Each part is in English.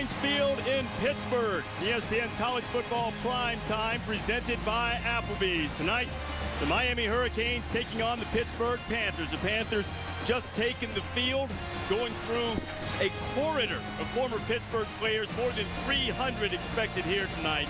Heinz Field in Pittsburgh. ESPN College Football Prime Time presented by Applebee's. Tonight, the Miami Hurricanes taking on the Pittsburgh Panthers. The Panthers just taking the field, going through a corridor of former Pittsburgh players. More than 300 expected here tonight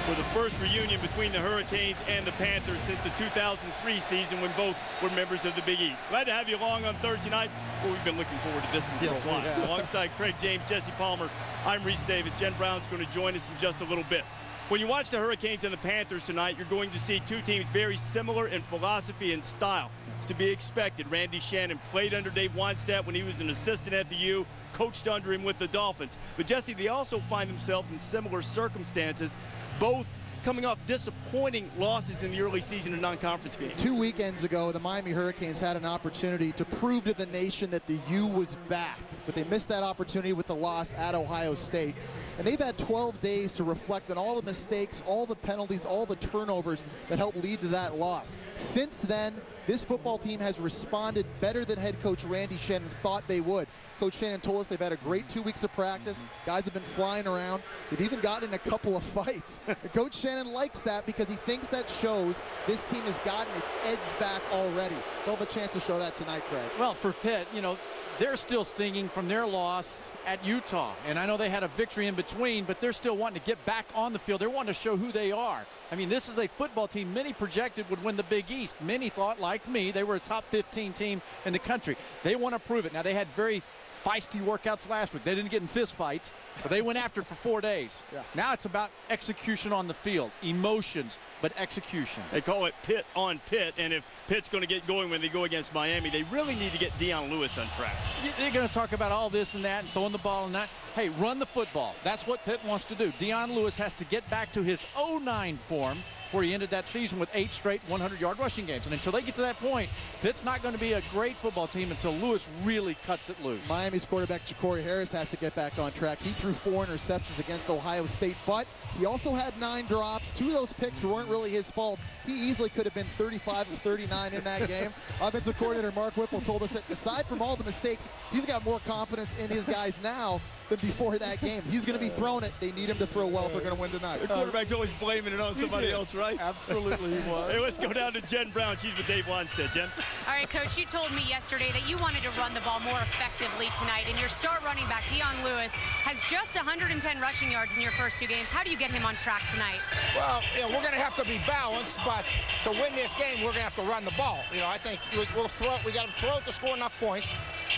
for the first reunion between the Hurricanes and the Panthers since the 2003 season when both were members of the Big East. Glad to have you along on Thursday night. Well, we've been looking forward to this one for a while. Alongside Craig James, Jesse Palmer, I'm Reese Davis. Jen Brown's going to join us in just a little bit. When you watch the Hurricanes and the Panthers tonight, you're going to see two teams very similar in philosophy and style. It's to be expected. Randy Shannon played under Dave Wannstedt when he was an assistant at the U, coached under him with the Dolphins. But, Jesse, they also find themselves in similar circumstances, both coming off disappointing losses in the early season of non-conference games. 2 weekends ago, the Miami Hurricanes had an opportunity to prove to the nation that the U was back, but they missed that opportunity with the loss at Ohio State. And they've had 12 days to reflect on all the mistakes, all the penalties, all the turnovers that helped lead to that loss. Since then, this football team has responded better than head coach Randy Shannon thought they would. Coach Shannon told us they've had a great 2 weeks of practice. Guys have been flying around. They've even gotten in a couple of fights. Coach Shannon likes that because he thinks that shows this team has gotten its edge back already. They'll have a chance to show that tonight, Craig. Well, for Pitt, you know, they're still stinging from their loss at Utah. And I know they had a victory in between, but they're still wanting to get back on the field. They're wanting to show who they are. I mean, this is a football team many projected would win the Big East. Many thought, like me, they were a top 15 team in the country. They want to prove it. Now, they had very feisty workouts last week. They didn't get in fist fights, but they went after it for 4 days. Yeah. Now it's about execution on the field, emotions, but execution. They call it Pitt on Pitt, and if Pitt's going to get going when they go against Miami, they really need to get Deion Lewis on track. They're going to talk about all this and that and throwing the ball and that. Hey, run the football. That's what Pitt wants to do. Deion Lewis has to get back to his 09 form, where he ended that season with 8 straight 100-yard rushing games. And until they get to that point, Pitt's not going to be a great football team until Lewis really cuts it loose. Miami's quarterback Ja'Cory Harris has to get back on track. He threw 4 interceptions against Ohio State, but he also had 9 drops. 2 of those picks weren't really his fault. He easily could have been 35 of 39 in that game. Offensive coordinator Mark Whipple told us that aside from all the mistakes, he's got more confidence in his guys now than before that game. He's going to be throwing it. They need him to throw well if they're going to win tonight. The quarterback's always blaming it on somebody else, right? Absolutely he was. Hey, let's go down to Jen Brown. She's with Dave Wannstedt. Jen? All right, Coach, you told me yesterday that you wanted to run the ball more effectively tonight, and your star running back, Deion Lewis, has just 110 rushing yards in your first 2 games. How do you get him on track tonight? Well, you know, we're going to have to be balanced, but to win this game, we're going to have to run the ball. You know, I think we'll throw it. We got to throw it to score enough points,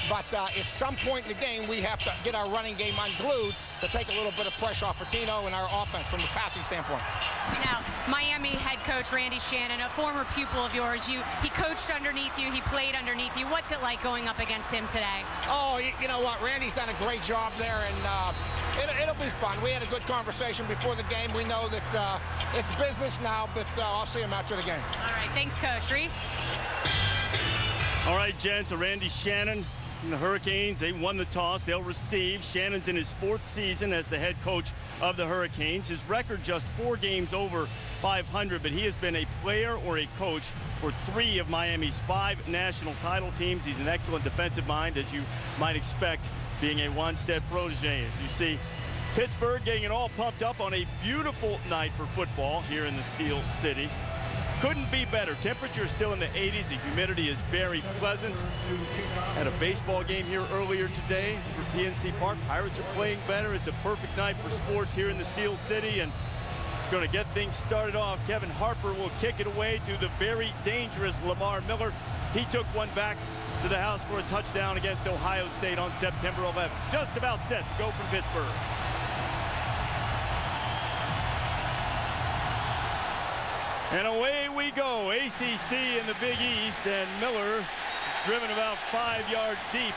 but at some point in the game, we have to get our running game unglued to take a little bit of pressure off Tino and our offense from the passing standpoint. Now, Miami head coach Randy Shannon, a former pupil of yours, he coached underneath you, he played underneath you. What's it like going up against him today? Oh, you know what? Randy's done a great job there, and it'll be fun. We had a good conversation before the game. We know that it's business now, but I'll see him after the game. All right, thanks, Coach. Reese? All right, Jen, so Randy Shannon and the Hurricanes, they won the toss. They'll receive. Shannon's in his 4th season as the head coach of the Hurricanes. His record just 4 games over 500, but he has been a player or a coach for 3 of Miami's 5 national title teams. He's an excellent defensive mind, as you might expect, being a Wannstedt protege. As you see, Pittsburgh getting it all pumped up on a beautiful night for football here in the Steel City. Couldn't be better. Temperature is still in the 80s. The humidity is very pleasant. Had a baseball game here earlier today for PNC Park. Pirates are playing better. It's a perfect night for sports here in the Steel City, and going to get things started off. Kevin Harper will kick it away to the very dangerous Lamar Miller. He took one back to the house for a touchdown against Ohio State on September 11th. Just about set to go from Pittsburgh. And away we go, ACC in the Big East, and Miller driven about 5 yards deep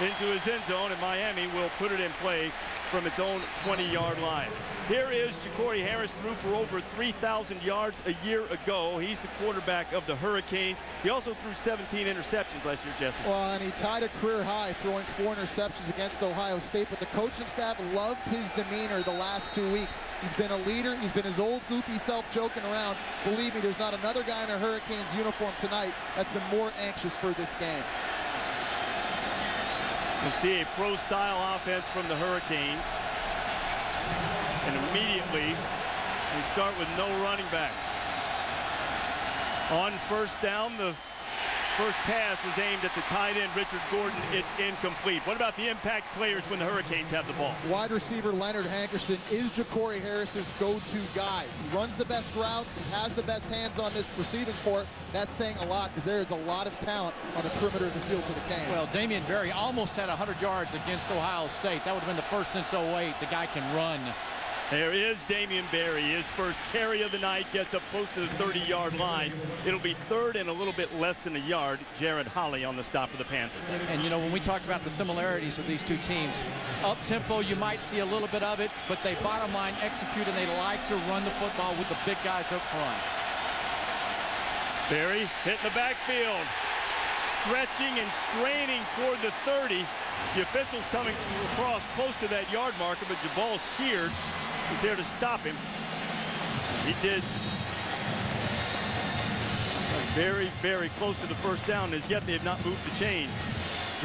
into his end zone, and Miami will put it in play from its own 20-yard line. Here is Ja'Cory Harris, threw for over 3,000 yards a year ago. He's the quarterback of the Hurricanes. He also threw 17 interceptions last year, Jesse. Well, and he tied a career high throwing 4 interceptions against Ohio State, but the coaching staff loved his demeanor the last 2 weeks. He's been a leader. He's been his old goofy self joking around. Believe me, there's not another guy in a Hurricanes uniform tonight that's been more anxious for this game. You'll see a pro-style offense from the Hurricanes. And immediately they start with no running backs. On first down, the first pass was aimed at the tight end, Richard Gordon. It's incomplete. What about the impact players when the Hurricanes have the ball? Wide receiver Leonard Hankerson is Ja'Cory Harris's go-to guy. He runs the best routes. He has the best hands on this receiving court. That's saying a lot because there is a lot of talent on the perimeter of the field for the Canes. Well, Damian Berry almost had 100 yards against Ohio State. That would have been the first since 08. The guy can run. There is Damian Berry. His first carry of the night gets up close to the 30-yard line. It'll be third and a little bit less than a yard. Jared Holley on the stop for the Panthers. And you know, when we talk about the similarities of these two teams, up-tempo, you might see a little bit of it, but they bottom line execute, and they like to run the football with the big guys up front. Berry hitting the backfield, stretching and straining toward the 30. The officials coming across close to that yard marker, but Jabal Sheard was there to stop him. He did very, very close to the first down. As yet, they have not moved the chains.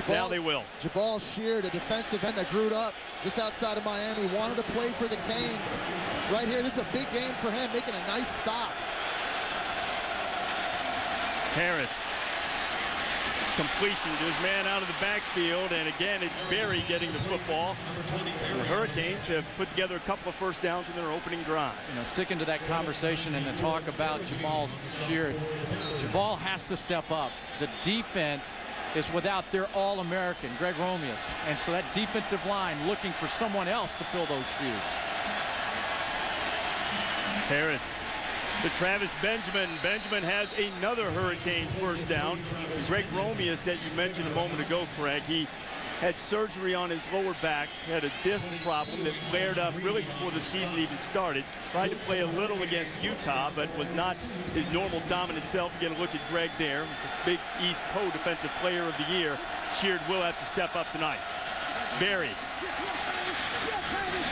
Now they will. Jabal Sheard, a defensive end that grew up just outside of Miami, wanted to play for the Canes. Right here, this is a big game for him, making a nice stop. Harris. Completion to his man out of the backfield, and again it's Berry getting the football. The Hurricanes have put together a couple of first downs in their opening drive. You know, sticking to that conversation and the talk about Jabal Sheard, Jabal has to step up. The defense is without their All-American, Greg Romeus, and so that defensive line looking for someone else to fill those shoes. Harris to Travis Benjamin. Benjamin has another Hurricanes first down. Greg Romeus that you mentioned a moment ago, Craig, he had surgery on his lower back, had a disc problem that flared up really before the season even started. Tried to play a little against Utah, but was not his normal dominant self. Again, look at Greg there. He's a Big East co-defensive player of the year. Sheard will have to step up tonight. Berry.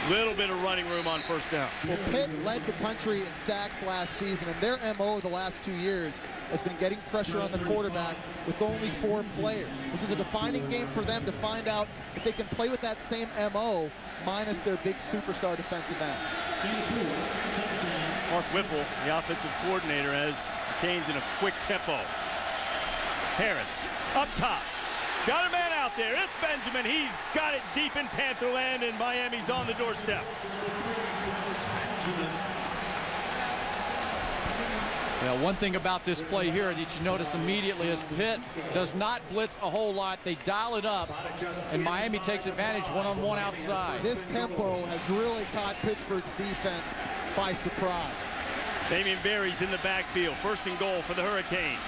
Little bit of running room on first down. Well, Pitt led the country in sacks last season, and their MO the last 2 years has been getting pressure on the quarterback with only 4 players. This is a defining game for them to find out if they can play with that same MO minus their big superstar defensive end. Mark Whipple, the offensive coordinator, has the Canes in a quick tempo. Harris up top. Got a man out there. It's Benjamin. He's got it deep in Panther land, and Miami's on the doorstep. Well, one thing about this play here that you notice immediately is Pitt does not blitz a whole lot. They dial it up, and Miami takes advantage one-on-one outside. This tempo has really caught Pittsburgh's defense by surprise. Damian Berry's in the backfield. First and goal for the Hurricanes.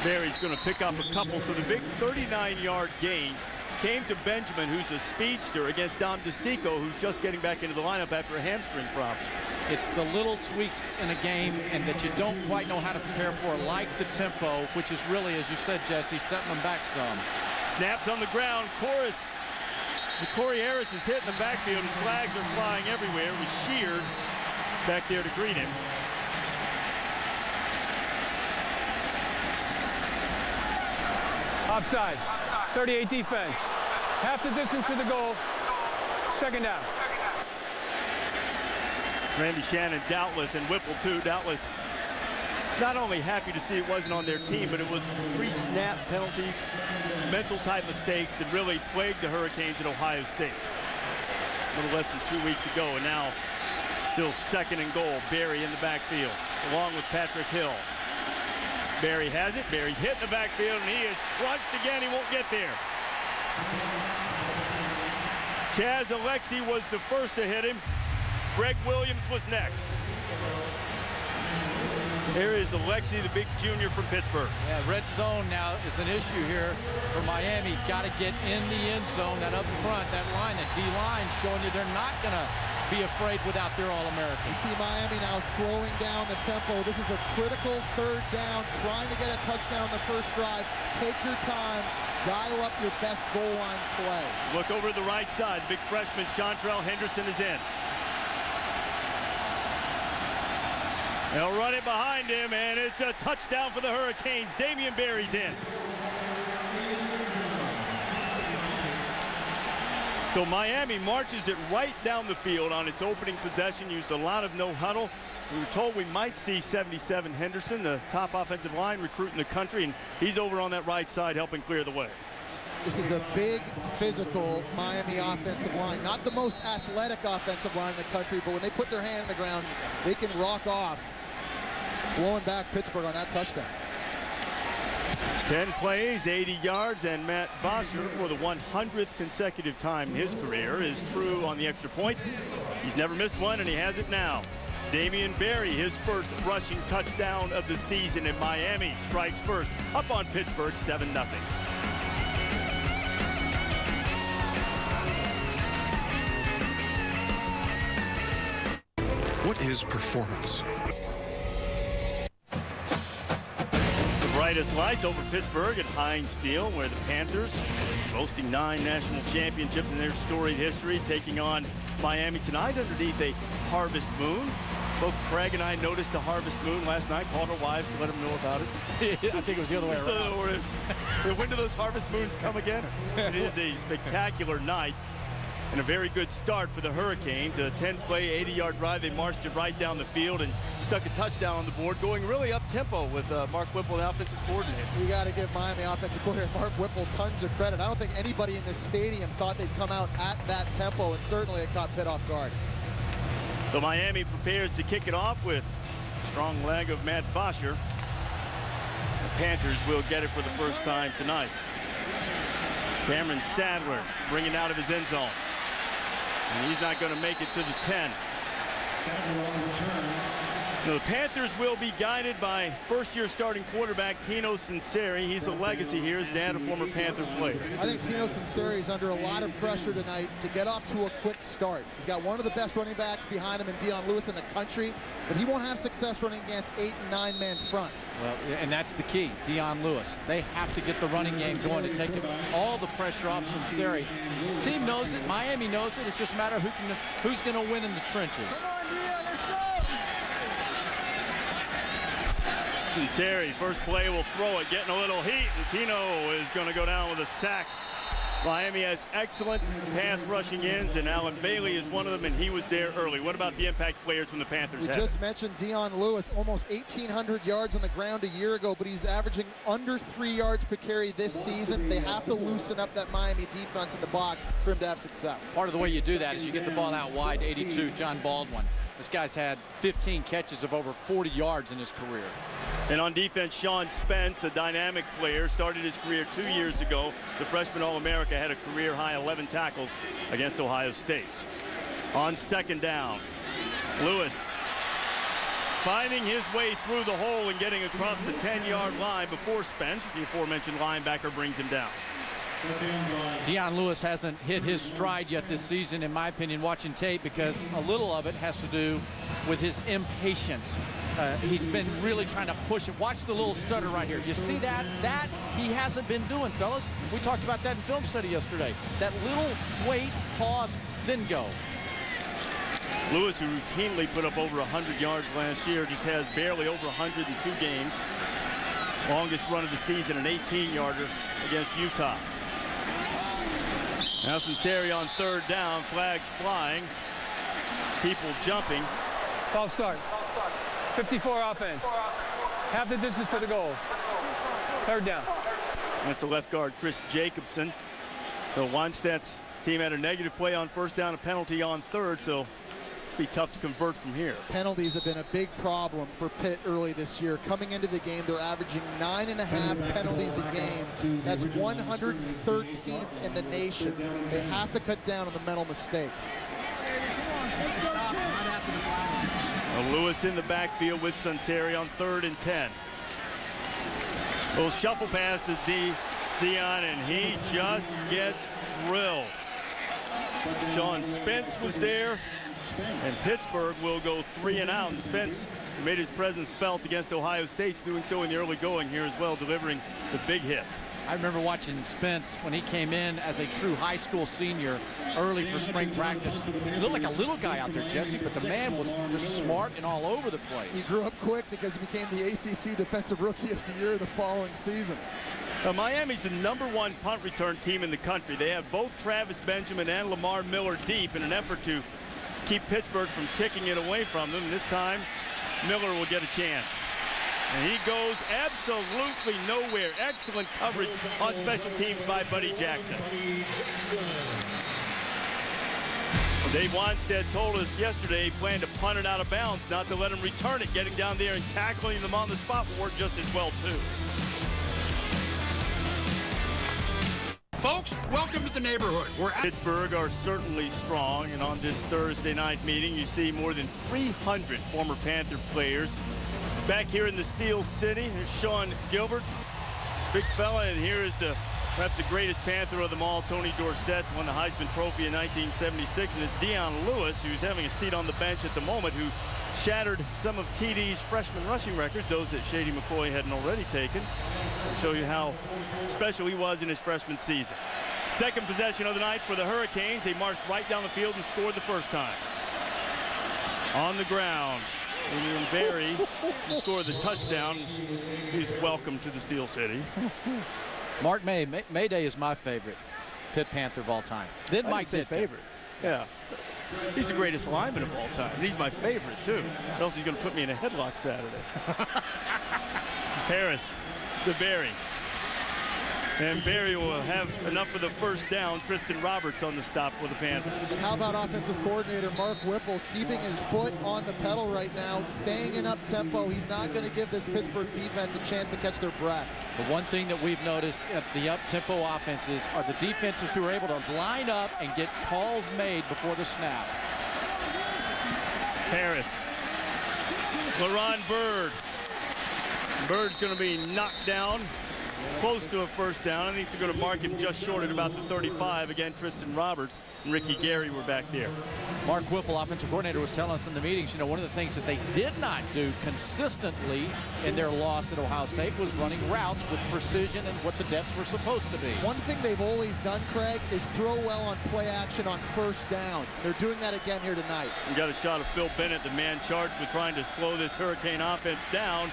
Berry's going to pick up a couple, so the big 39-yard gain came to Benjamin, who's a speedster, against Dom DeSico, who's just getting back into the lineup after a hamstring problem. It's the little tweaks in a game and that you don't quite know how to prepare for, like the tempo, which is really, as you said, Jesse, setting them back some. Snaps on the ground. Ja'Cory Harris is hitting the backfield, and flags are flying everywhere. It was Sheard back there to greet him. Offside, 38 defense. Half the distance to the goal, second down. Randy Shannon, doubtless, and Whipple too, doubtless, not only happy to see it wasn't on their team, but it was pre-snap penalties, mental type mistakes that really plagued the Hurricanes at Ohio State. A little less than 2 weeks ago, and now still second and goal. Berry in the backfield, along with Patrick Hill. Berry has it. Berry's hitting the backfield, and he is crunched again. He won't get there. Chaz Alexi was the first to hit him. Greg Williams was next. There is Alexi, the big junior from Pittsburgh. Yeah, red zone now is an issue here for Miami. Got to get in the end zone. That up front, that line, that D-line showing you they're not going to be afraid without their All-American. You see Miami now slowing down the tempo. This is a critical third down, trying to get a touchdown on the first drive. Take your time. Dial up your best goal line play. Look over to the right side. Big freshman Chantrell Henderson is in. They'll run it behind him, and it's a touchdown for the Hurricanes. Damian Berry's in. So Miami marches it right down the field on its opening possession, used a lot of no huddle. We were told we might see 77 Henderson, the top offensive line recruit in the country, and he's over on that right side helping clear the way. This is a big, physical Miami offensive line. Not the most athletic offensive line in the country, but when they put their hand on the ground, they can rock off, blowing back Pittsburgh on that touchdown. 10 plays, 80 yards, and Matt Bosher, for the 100th consecutive time in his career, is true on the extra point. He's never missed one, and he has it now. Damian Berry, his first rushing touchdown of the season in Miami, strikes first, up on Pittsburgh 7-0. What is performance? The brightest lights over Pittsburgh at Heinz Field, where the Panthers, boasting 9 national championships in their storied history, taking on Miami tonight underneath a harvest moon. Both Craig and I noticed a harvest moon last night, called our wives to let them know about it. I think it was the other way around. So when do those harvest moons come again? It is a spectacular night and a very good start for the Hurricanes. A 10-play, 80-yard drive. They marched it right down the field and stuck a touchdown on the board, going really up-tempo with Mark Whipple, the offensive coordinator. You got to give Miami offensive coordinator Mark Whipple tons of credit. I don't think anybody in this stadium thought they'd come out at that tempo, and certainly it caught Pitt off guard. So Miami prepares to kick it off with a strong leg of Matt Bosher. The Panthers will get it for the first time tonight. Cameron Sadler bringing it out of his end zone. And he's not going to make it to the 10. Now, the Panthers will be guided by first-year starting quarterback Tino Sinceri. He's a legacy here. His dad, a former Panther player. I think Tino Sinceri is under a lot of pressure tonight to get off to a quick start. He's got one of the best running backs behind him in Dion Lewis in the country, but he won't have success running against 8- and 9-man fronts. Well, and that's the key, Dion Lewis. They have to get the running game going to take all the pressure off Sinceri. The team knows it. Miami knows it. It's just a matter of who's going to win in the trenches. Sinceri, first play, will throw it, getting a little heat, and Tino is going to go down with a sack. Miami has excellent pass rushing ends, and Alan Bailey is one of them, and he was there early. What about the impact players from the Panthers? We just mentioned Dion Lewis, almost 1,800 yards on the ground a year ago, but he's averaging under 3 yards per carry this season. They have to loosen up that Miami defense in the box for him to have success. Part of the way you do that is you get the ball out wide, 82, John Baldwin. This guy's had 15 catches of over 40 yards in his career. And on defense, Sean Spence, a dynamic player, started his career 2 years ago. The freshman All-America, had a career-high 11 tackles against Ohio State. On second down, Lewis finding his way through the hole and getting across the 10-yard line before Spence, the aforementioned linebacker, brings him down. Dion Lewis hasn't hit his stride yet this season, in my opinion, watching tape, because a little of it has to do with his impatience. He's been really trying to push it. Watch the little stutter right here. You see that? That he hasn't been doing, fellas. We talked about that in film study yesterday. That little wait, pause, then go. Lewis, who routinely put up over 100 yards last year, just has barely over 100 in 2 games. Longest run of the season, an 18-yarder against Utah. Now Sinceri on third down, flags flying, people jumping. Ball start. 54 offense. Half the distance to the goal. Third down. That's the left guard, Chris Jacobson. So Wannstedt's team had a negative play on first down, a penalty on third, so it'll be tough to convert from here. Penalties have been a big problem for Pitt early this year. Coming into the game, they're averaging 9.5 penalties a game. That's 113th in the nation. They have to cut down on the mental mistakes. Lewis in the backfield with Sinceri on 3rd and 10. Little shuffle pass to Dion, and he just gets drilled. Sean Spence was there, and Pittsburgh will go 3 and out. And Spence made his presence felt against Ohio State, doing so in the early going here as well, delivering the big hit. I remember watching Spence when he came in as a true high school senior early for spring practice. He looked like a little guy out there, Jesse, but the man was just smart and all over the place. He grew up quick because he became the ACC Defensive Rookie of the Year the following season. Miami's the #1 punt return team in the country. They have both Travis Benjamin and Lamar Miller deep in an effort to keep Pittsburgh from kicking it away from them. This time, Miller will get a chance. And he goes absolutely nowhere. Excellent coverage on special teams by Buddy Jackson. Dave Wannstedt told us yesterday he planned to punt it out of bounds, not to let him return it, getting down there and tackling them on the spot will work just as well, too. Folks, welcome to the neighborhood. Pittsburgh are certainly strong, and on this Thursday night meeting, you see more than 300 former Panther players. Back here in the Steel City, there's Sean Gilbert, big fella, and here is perhaps the greatest Panther of them all, Tony Dorsett, won the Heisman Trophy in 1976, and it's Dion Lewis, who's having a seat on the bench at the moment, who shattered some of TD's freshman rushing records, those that Shady McCoy hadn't already taken. I'll show you how special he was in his freshman season. Second possession of the night for the Hurricanes. They marched right down the field and scored the first time. On the ground, Adrian Berry scored the touchdown. He's welcome to the Steel City. Mark Mayday is my favorite Pitt Panther of all time. Then Mike Ditka. Favorite. Yeah. He's the greatest lineman of all time. And he's my favorite, too. Or else he's going to put me in a headlock Saturday. Harris to Berry. And Berry will have enough for the first down. Tristan Roberts on the stop for the Panthers. And how about offensive coordinator Mark Whipple keeping his foot on the pedal right now, staying in up-tempo. He's not going to give this Pittsburgh defense a chance to catch their breath. The one thing that we've noticed at the up-tempo offenses are the defenses who are able to line up and get calls made before the snap. Harris. LaRon Byrd. Bird's going to be knocked down. Close to a first down. I think they're going to mark him just short at about the 35. Again, Tristan Roberts and Ricky Gary were back there. Mark Whipple, offensive coordinator, was telling us in the meetings, one of the things that they did not do consistently in their loss at Ohio State was running routes with precision and what the depths were supposed to be. One thing they've always done, Craig, is throw well on play action on first down. They're doing that again here tonight. We got a shot of Phil Bennett, the man charged with trying to slow this Hurricane offense down.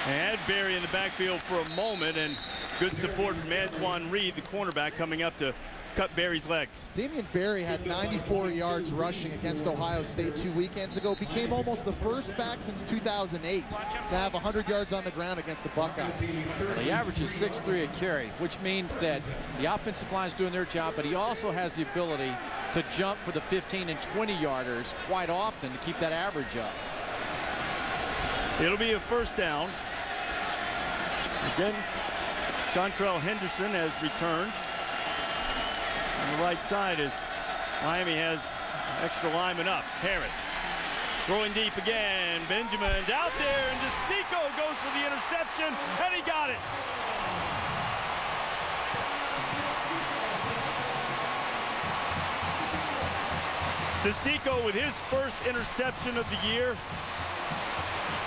They had Berry in the backfield for a moment, and good support from Antoine Reed, the cornerback, coming up to cut Berry's legs. Damian Berry had 94 yards rushing against Ohio State 2 weekends ago. Became almost the first back since 2008 to have 100 yards on the ground against the Buckeyes. Well, he averages 6'3" a carry, which means that the offensive line is doing their job, but he also has the ability to jump for the 15 and 20 yarders quite often to keep that average up. It'll be a first down. Again, Chantrell Henderson has returned. On the right side as Miami has extra lineman up. Harris throwing deep again. Benjamin's out there, and DeSico goes for the interception, and he got it. DeSico with his first interception of the year.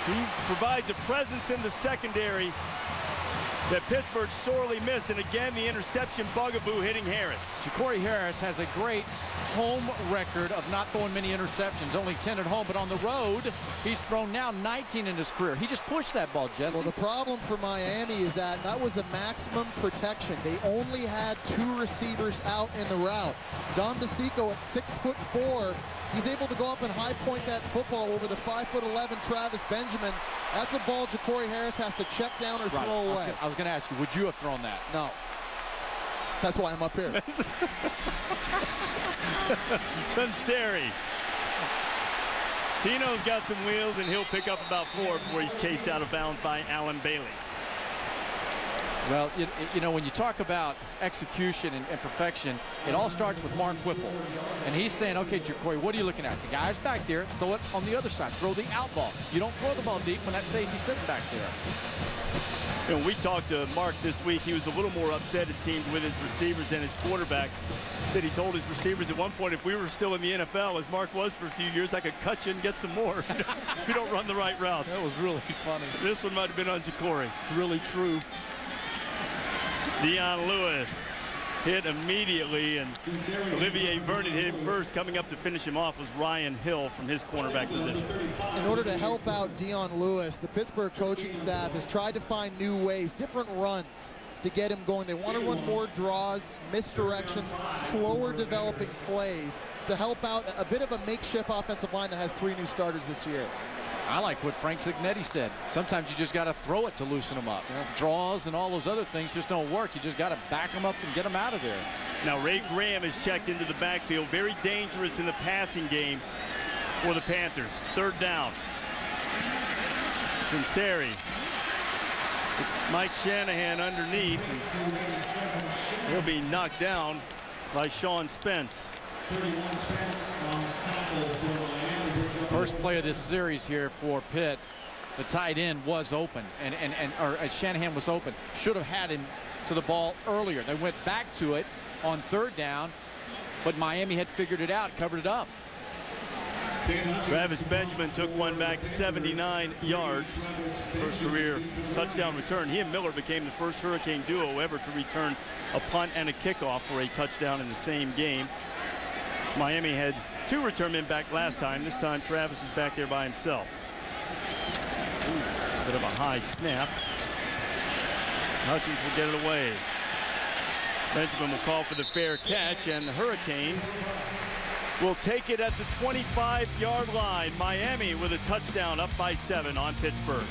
He provides a presence in the secondary that Pittsburgh sorely missed, and again the interception bugaboo hitting Harris. Ja'Cory Harris has a great home record of not throwing many interceptions, only 10 at home, but on the road he's thrown now 19 in his career. He just pushed that ball, Jesse. Well, the problem for Miami is that was a maximum protection. They only had 2 receivers out in the route. Dom DeSico at 6'4", he's able to go up and high point that football over the 5'11" Travis Benjamin. That's a ball Ja'Cory Harris has to check down or throw away. I was going to ask you, would you have thrown that? No. That's why I'm up here. Sunseri. Tino's got some wheels, and he'll pick up about 4 before he's chased out of bounds by Alan Bailey. Well, when you talk about execution and perfection, it all starts with Mark Whipple. And he's saying, okay, Ja'Cory, what are you looking at? The guy's back there. Throw it on the other side. Throw the out ball. You don't throw the ball deep when that safety's sitting back there. We talked to Mark this week. He was a little more upset, it seemed, with his receivers than his quarterbacks. Said he told his receivers at one point, if we were still in the NFL, as Mark was for a few years, I could cut you and get some more if you don't run the right routes. That was really funny. This one might have been on Ja'Cory. Really true. Dion Lewis hit immediately, and Olivier Vernon hit him first. Coming up to finish him off was Ryan Hill from his cornerback position. In order to help out Dion Lewis, the Pittsburgh coaching staff has tried to find new ways, different runs. to get him going. They want to run more draws, misdirections, slower developing plays to help out a bit of a makeshift offensive line that has 3 new starters this year. I like what Frank Cignetti said. Sometimes you just got to throw it to loosen them up. Draws and all those other things just don't work. You just got to back them up and get them out of there. Now Ray Graham is checked into the backfield. Very dangerous in the passing game for the Panthers. 3rd down. Sinceri. Mike Shanahan underneath. He'll be knocked down by Sean Spence. First play of this series here for Pitt. The tight end was open, or Shanahan was open. Should have had him to the ball earlier. They went back to it on 3rd down, but Miami had figured it out, covered it up. Travis Benjamin took one back 79 yards. First career touchdown return. He and Miller became the first Hurricane duo ever to return a punt and a kickoff for a touchdown in the same game. Miami had 2 return men back last time. This time Travis is back there by himself. A bit of a high snap. Hutchins will get it away. Benjamin will call for the fair catch, and the Hurricanes will take it at the 25-yard line. Miami with a touchdown, up by 7 on Pittsburgh.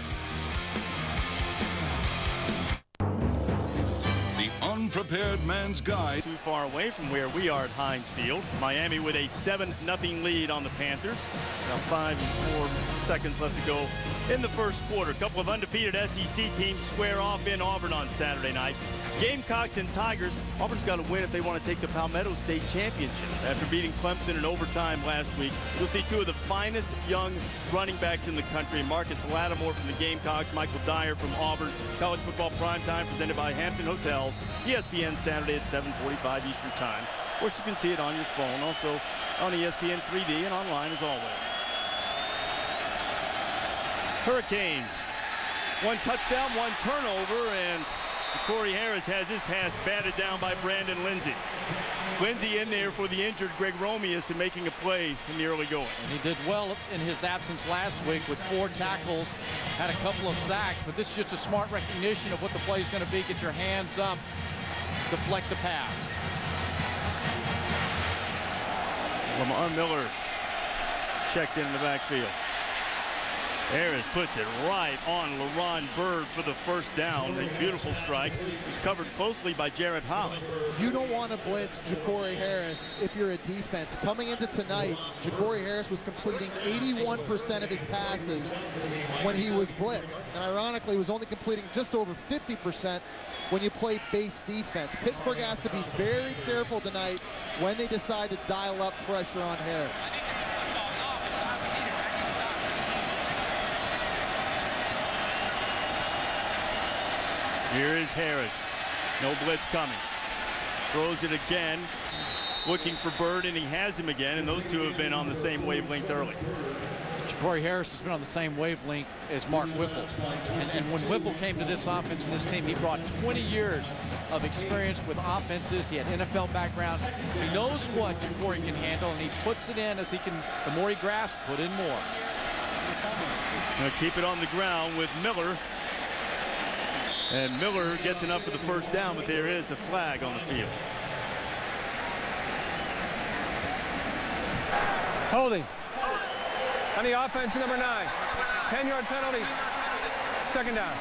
The unprepared man's guide. Too far away from where we are at Heinz Field. Miami with a 7-0 lead on the Panthers. Now 5 and 4 seconds left to go in the first quarter. A couple of undefeated SEC teams square off in Auburn on Saturday night. Gamecocks and Tigers. Auburn's got to win if they want to take the Palmetto State Championship. After beating Clemson in overtime last week, you'll see 2 of the finest young running backs in the country. Marcus Lattimore from the Gamecocks, Michael Dyer from Auburn. College football primetime presented by Hampton Hotels. ESPN Saturday at 7:45 Eastern Time. Of course, you can see it on your phone, also on ESPN 3D and online as always. Hurricanes. 1 touchdown, 1 turnover, and Corey Harris has his pass batted down by Brandon Lindsey. Lindsey in there for the injured Greg Romeus and making a play in the early going. And he did well in his absence last week with 4 tackles, had a couple of sacks, but this is just a smart recognition of what the play is going to be. Get your hands up, deflect the pass. Lamar Miller checked in the backfield. Harris puts it right on LaRon Bird for the first down. A beautiful strike. He's covered closely by Jared Holly. You don't want to blitz Ja'Cory Harris if you're a defense. Coming into tonight, Ja'Cory Harris was completing 81% of his passes when he was blitzed. And ironically, was only completing just over 50% when you play base defense. Pittsburgh has to be very careful tonight when they decide to dial up pressure on Harris. Here is Harris. No blitz coming. Throws it again. Looking for Bird, and he has him again, and those 2 have been on the same wavelength early. Ja'Cory Harris has been on the same wavelength as Mark Whipple. And when Whipple came to this offense and this team, he brought 20 years of experience with offenses. He had NFL background. He knows what Ja'Cory can handle, and he puts it in as he can. The more he grasps, put in more. Gonna keep it on the ground with Miller. And Miller gets enough for the first down, but there is a flag on the field. Holding. On the offense, number 9. 10-yard penalty. 2nd down.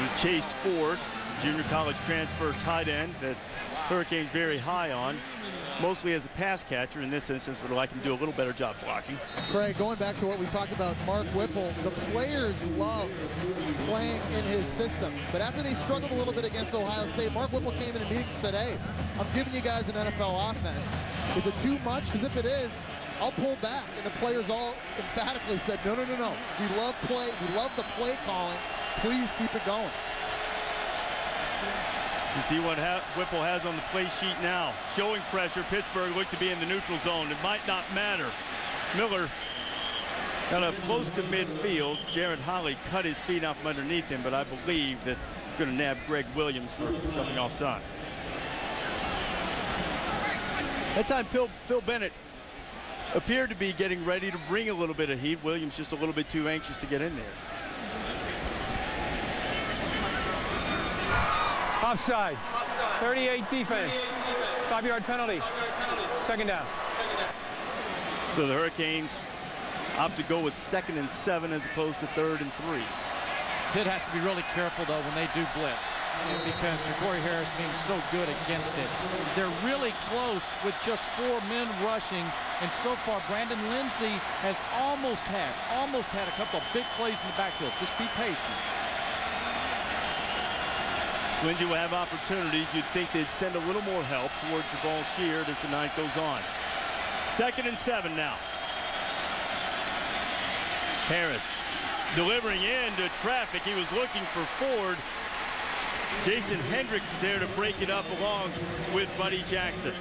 With Chase Ford, junior college transfer tight end that Hurricanes very high on. Mostly as a pass catcher. In this instance, would like him to do a little better job blocking. Craig, going back to what we talked about, Mark Whipple, the players love playing in his system. But after they struggled a little bit against Ohio State, Mark Whipple came in a meeting and said, hey, I'm giving you guys an NFL offense. Is it too much? Because if it is, I'll pull back. And the players all emphatically said, no, no, no, no. We love play. We love the play calling. Please keep it going. You see what Whipple has on the play sheet now. Showing pressure. Pittsburgh looked to be in the neutral zone. It might not matter. Miller got up close to midfield. Jared Holly cut his feet out from underneath him, but I believe that he's going to nab Greg Williams for jumping offside. That time, Phil Bennett appeared to be getting ready to bring a little bit of heat. Williams just a little bit too anxious to get in there. Offside. 38 defense. 5-yard penalty. Second down. So the Hurricanes opt to go with 2nd and 7 as opposed to 3rd and 3. Pitt has to be really careful, though, when they do blitz, because Ja'Cory Harris being so good against it. They're really close with just 4 men rushing, and so far Brandon Lindsey has almost had a couple of big plays in the backfield. Just be patient. Lindsey will have opportunities. You'd think they'd send a little more help towards the ball Sheard as the night goes on. 2nd and 7 now. Harris delivering into traffic. He was looking for Ford. Jason Hendricks was there to break it up along with Buddy Jackson.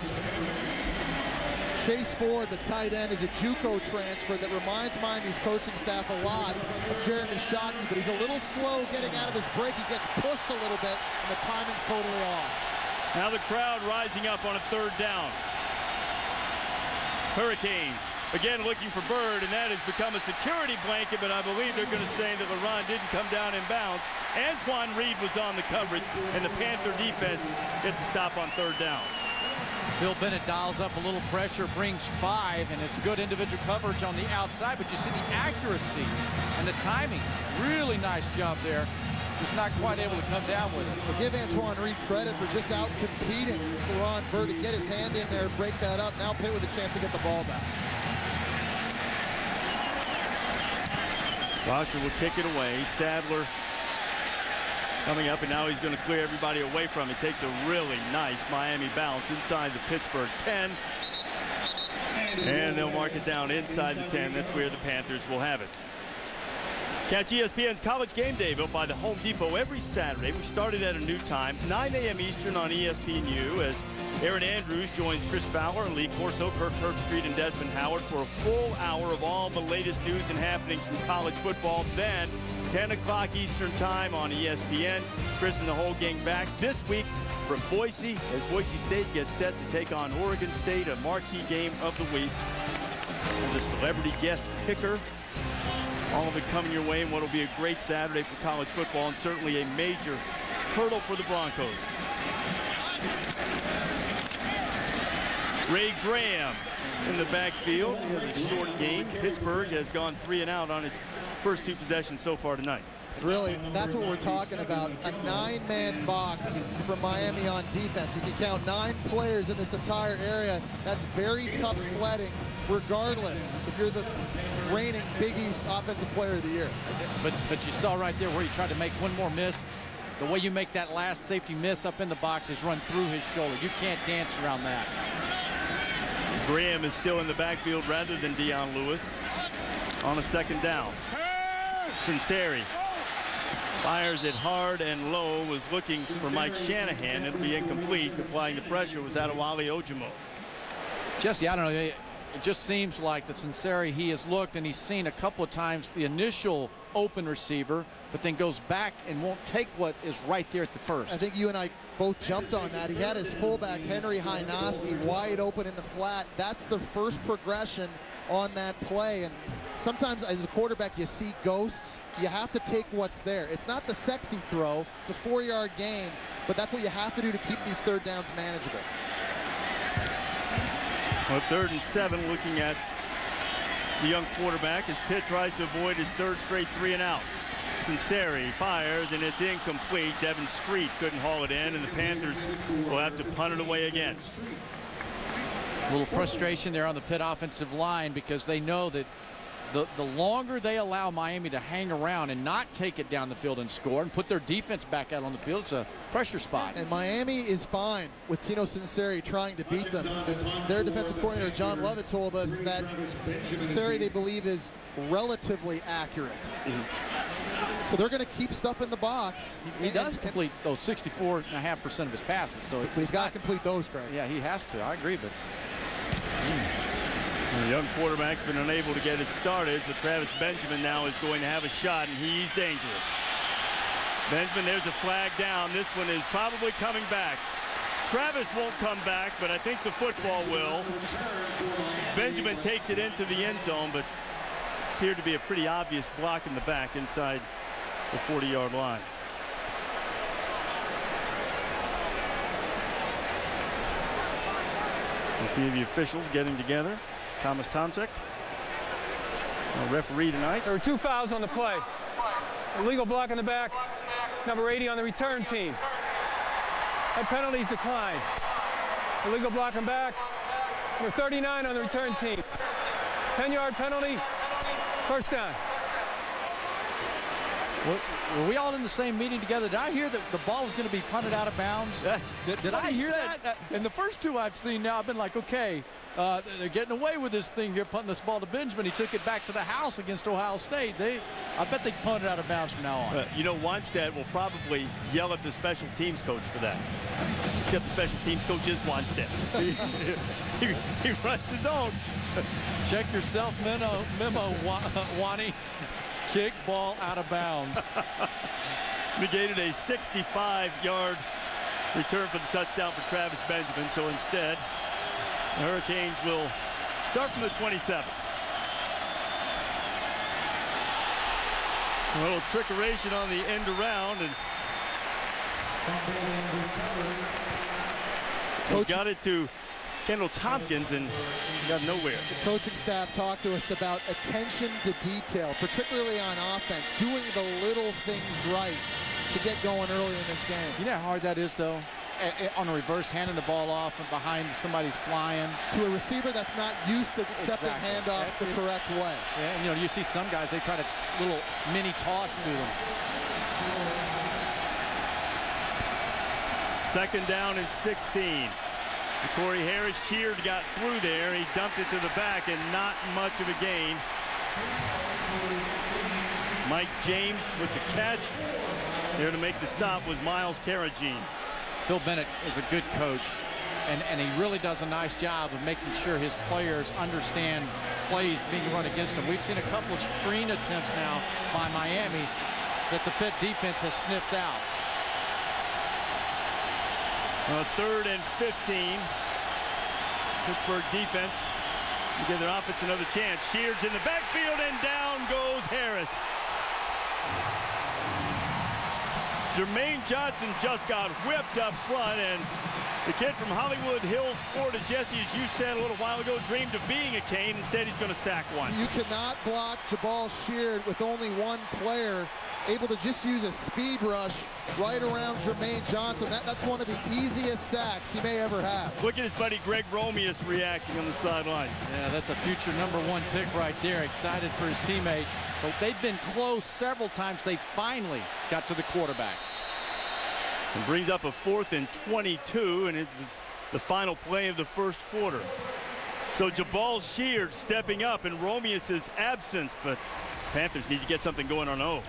Chase Ford, the tight end, is a JUCO transfer that reminds Miami's coaching staff a lot of Jeremy Shockey, but he's a little slow getting out of his break. He gets pushed a little bit, and the timing's totally off. Now the crowd rising up on a 3rd down. Hurricanes again looking for Bird, and that has become a security blanket, but I believe they're going to say that LeRon didn't come down in bounds. Antoine Reed was on the coverage, and the Panther defense gets a stop on 3rd down. Bill Bennett dials up a little pressure, brings 5, and it's good individual coverage on the outside, but you see the accuracy and the timing. Really nice job there. Just not quite able to come down with it. So give Antoine Reed credit for just out competing LeRon Bird to get his hand in there, break that up. Now Pitt with a chance to get the ball back. Washer will kick it away. Sadler coming up, and now he's going to clear everybody away from it. Takes a really nice Miami bounce inside the Pittsburgh 10. And they'll mark it down inside the 10. That's where the Panthers will have it. Catch ESPN's College Game Day, built by the Home Depot every Saturday. We started at a new time, 9 a.m. Eastern on ESPNU, as Aaron Andrews joins Chris Fowler and Lee Corso, Kirk Herbstreit, and Desmond Howard for a full hour of all the latest news and happenings from college football. Then, 10 o'clock Eastern time on ESPN. Chris and the whole gang back this week from Boise, as Boise State gets set to take on Oregon State, a marquee game of the week. And the celebrity guest picker. All of it coming your way in what will be a great Saturday for college football, and certainly a major hurdle for the Broncos. Ray Graham in the backfield. He has a short gain. Pittsburgh has gone 3 and out on its first 2 possessions so far tonight. Really, that's what we're talking about. A 9-man box from Miami on defense. You can count 9 players in this entire area. That's very tough sledding, regardless if you're the reigning Big East Offensive Player of the Year. But you saw right there where he tried to make one more miss. The way you make that last safety miss up in the box is run through his shoulder. You can't dance around that. Graham is still in the backfield rather than Dion Lewis on a 2nd down. Sinceri fires it hard and low, was looking for Mike Shanahan. It'll be incomplete. Applying the pressure was Adewale Ojimo. Jesse, I don't know. It just seems like the Sinceri, he has looked and he's seen a couple of times the initial open receiver, but then goes back and won't take what is right there at the first. I think you and I both jumped on that. He had his fullback, Henry Hynoski, wide open in the flat. That's the first progression on that play. And sometimes as a quarterback, you see ghosts. You have to take what's there. It's not the sexy throw. It's a 4-yard gain, but that's what you have to do to keep these 3rd downs manageable. Well, 3rd and 7, looking at the young quarterback as Pitt tries to avoid his 3rd straight 3 and out. Sinceri fires, and it's incomplete. Devin Street couldn't haul it in, and the Panthers will have to punt it away again. A little frustration there on the Pitt offensive line, because they know that the longer they allow Miami to hang around and not take it down the field and score and put their defense back out on the field, it's a pressure spot. And Miami is fine with Tino Sinceri trying to beat them. Their defensive coordinator, John Lovett, told us that Sinceri, they believe, is relatively accurate. So they're going to keep stuff in the box. He does complete those 64.5% of his passes. So he's got to complete those, Greg. Yeah, he has to. I agree, but the young quarterback's been unable to get it started, so Travis Benjamin now is going to have a shot, and he's dangerous. Benjamin, there's a flag down. This one is probably coming back. Travis won't come back, but I think the football will. Benjamin takes it into the end zone, but appeared to be a pretty obvious block in the back inside the 40-yard line. You see the officials getting together. Thomas Tomczyk, our referee tonight. There were 2 fouls on the play. Illegal block on the back, number 80 on the return team. That penalty's declined. Illegal block on back, number 39 on the return team. 10-yard penalty, first down. Were we all in the same meeting together? Did I hear that the ball was going to be punted out of bounds? Did I hear that? And the first two I've seen now, I've been like, okay, they're getting away with this thing here, punting this ball to Benjamin. He took it back to the house against Ohio State. I bet they punt it out of bounds from now on. You know, Wannstedt will probably yell at the special teams coach for that. Except the special teams coach is Wannstedt. he runs his own. Check yourself, memo, Wani. Kick ball out of bounds. Negated a 65-yard return for the touchdown for Travis Benjamin. So instead, the Hurricanes will start from the 27. A little trickeration on the end around, and Coach got it to Kendall Tompkins and got nowhere. The coaching staff talked to us about attention to detail, particularly on offense, doing the little things right to get going early in this game. You know how hard that is, though? On a reverse, handing the ball off and behind somebody's flying. To a receiver that's not used to accepting handoffs the correct way. Yeah, and you know, you see some guys, they try to little mini toss to them. Second down and 16. Corey Harris sheared, got through there. He dumped it to the back and not much of a gain. Mike James with the catch. There to make the stop was Miles Carrageen. Phil Bennett is a good coach, and he really does a nice job of making sure his players understand plays being run against them. We've seen a couple of screen attempts now by Miami that the Pitt defense has sniffed out. Third and 15. Pittsburgh defense to give their offense another chance. Sheard's in the backfield, and down goes Harris. Jermaine Johnson just got whipped up front, and the kid from Hollywood Hills, Florida, Jesse, as you said a little while ago, dreamed of being a Cane. Instead, he's going to sack one. You cannot block Jabal Sheard with only one player able to just use a speed rush right around Jermaine Johnson. That's one of the easiest sacks he may ever have. Look at his buddy Greg Romeus reacting on the sideline. Yeah, that's a future #1 pick right there. Excited for his teammate. But they've been close several times. They finally got to the quarterback. And brings up a 4th and 22, and it was the final play of the first quarter. So Jabal Sheard stepping up in Romeus' absence, but Panthers need to get something going on O.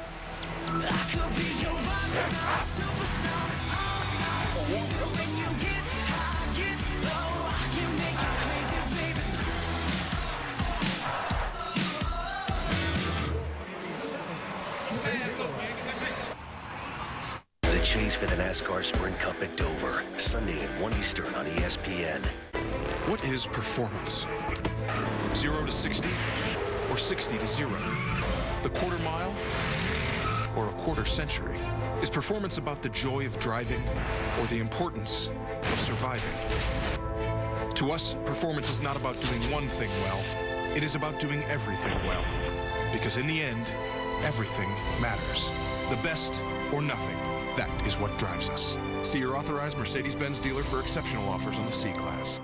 The chase for the NASCAR Sprint Cup at Dover, Sunday at 1 Eastern on ESPN. What is performance? 0 to 60 or 60 to 0? The quarter mile or a quarter century? Is performance about the joy of driving or the importance of surviving? To us, performance is not about doing one thing well. It is about doing everything well. Because in the end, everything matters. The best or nothing. That is what drives us. See your authorized Mercedes-Benz dealer for exceptional offers on the C-Class.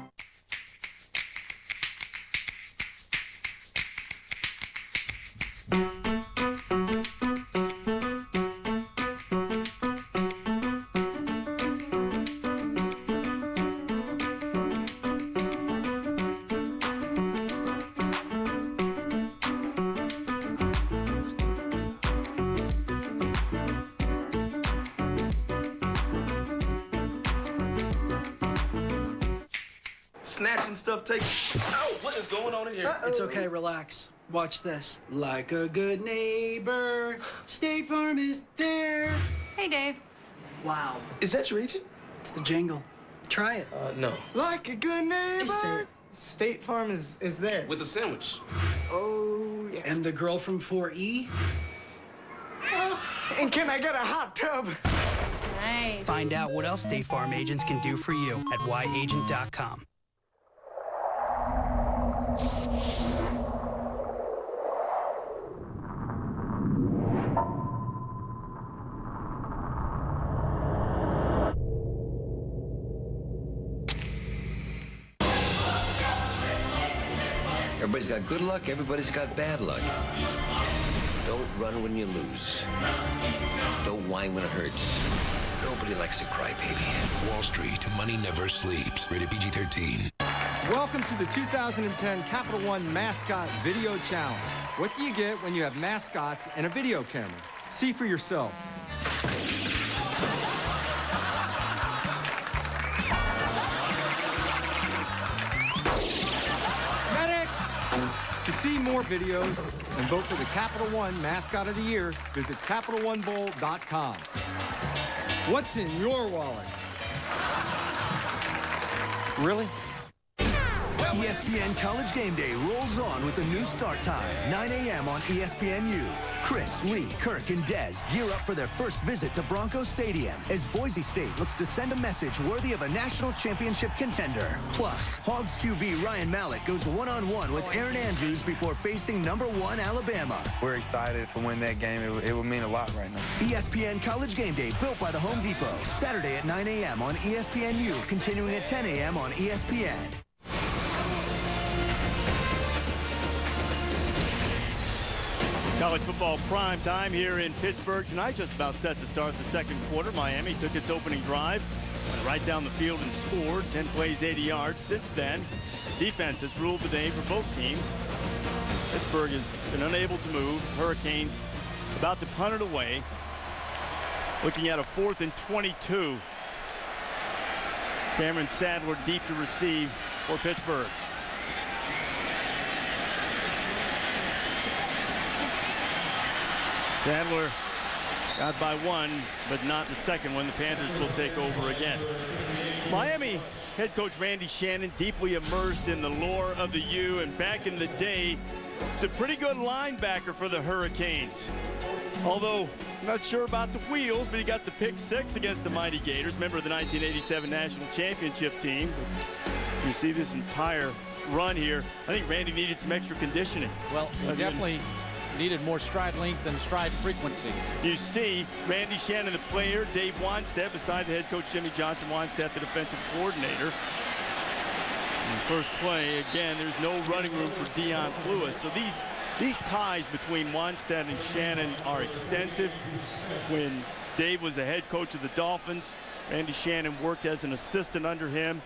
Snatching stuff, Oh, what is going on in here? It's okay, relax. Watch this. Like a good neighbor, State Farm is there. Hey, Dave. Wow. Is that your agent? It's the jingle. Try it. No. Like a good neighbor. Just say it. State Farm is there. With the sandwich. Oh, yeah. And the girl from 4E? And can I get a hot tub? Nice. Find out what else State Farm agents can do for you at yagent.com. Everybody's got good luck, everybody's got bad luck. Don't run when you lose. Don't whine when it hurts. Nobody likes a crybaby. Wall Street, money never sleeps. Rated PG-13. Welcome to the 2010 Capital One Mascot Video Challenge. What do you get when you have mascots and a video camera? See for yourself. Medic! To see more videos and vote for the Capital One Mascot of the Year, visit CapitalOneBowl.com. What's in your wallet? Really? ESPN College Game Day rolls on with a new start time, 9 a.m. on ESPNU. Chris, Lee, Kirk, and Dez gear up for their first visit to Broncos Stadium as Boise State looks to send a message worthy of a national championship contender. Plus, Hogs QB Ryan Mallett goes one-on-one with Aaron Andrews before facing #1 Alabama. We're excited to win that game. It would mean a lot right now. ESPN College Game Day, built by the Home Depot. Saturday at 9 a.m. on ESPNU, continuing at 10 a.m. on ESPN. College football prime time here in Pittsburgh tonight. Just about set to start the second quarter. Miami took its opening drive, went right down the field and scored. 10 plays, 80 yards. Since then, defense has ruled the day for both teams. Pittsburgh has been unable to move. Hurricanes about to punt it away. Looking at a 4th and 22. Cameron Sadler deep to receive for Pittsburgh. Sadler got by one, but not the second one. The Panthers will take over again. Miami head coach Randy Shannon, deeply immersed in the lore of the U, and back in the day, was a pretty good linebacker for the Hurricanes. Although, I'm not sure about the wheels, but he got the pick 6 against the mighty Gators, member of the 1987 National Championship team. You see this entire run here. I think Randy needed some extra conditioning. Well, he definitely needed more stride length and stride frequency. You see Randy Shannon, the player, Dave Wannstedt beside the head coach Jimmy Johnson. Wannstedt, the defensive coordinator. And first play, again, there's no running room for Deion Lewis. So these ties between Wannstedt and Shannon are extensive. When Dave was the head coach of the Dolphins, Randy Shannon worked as an assistant under him.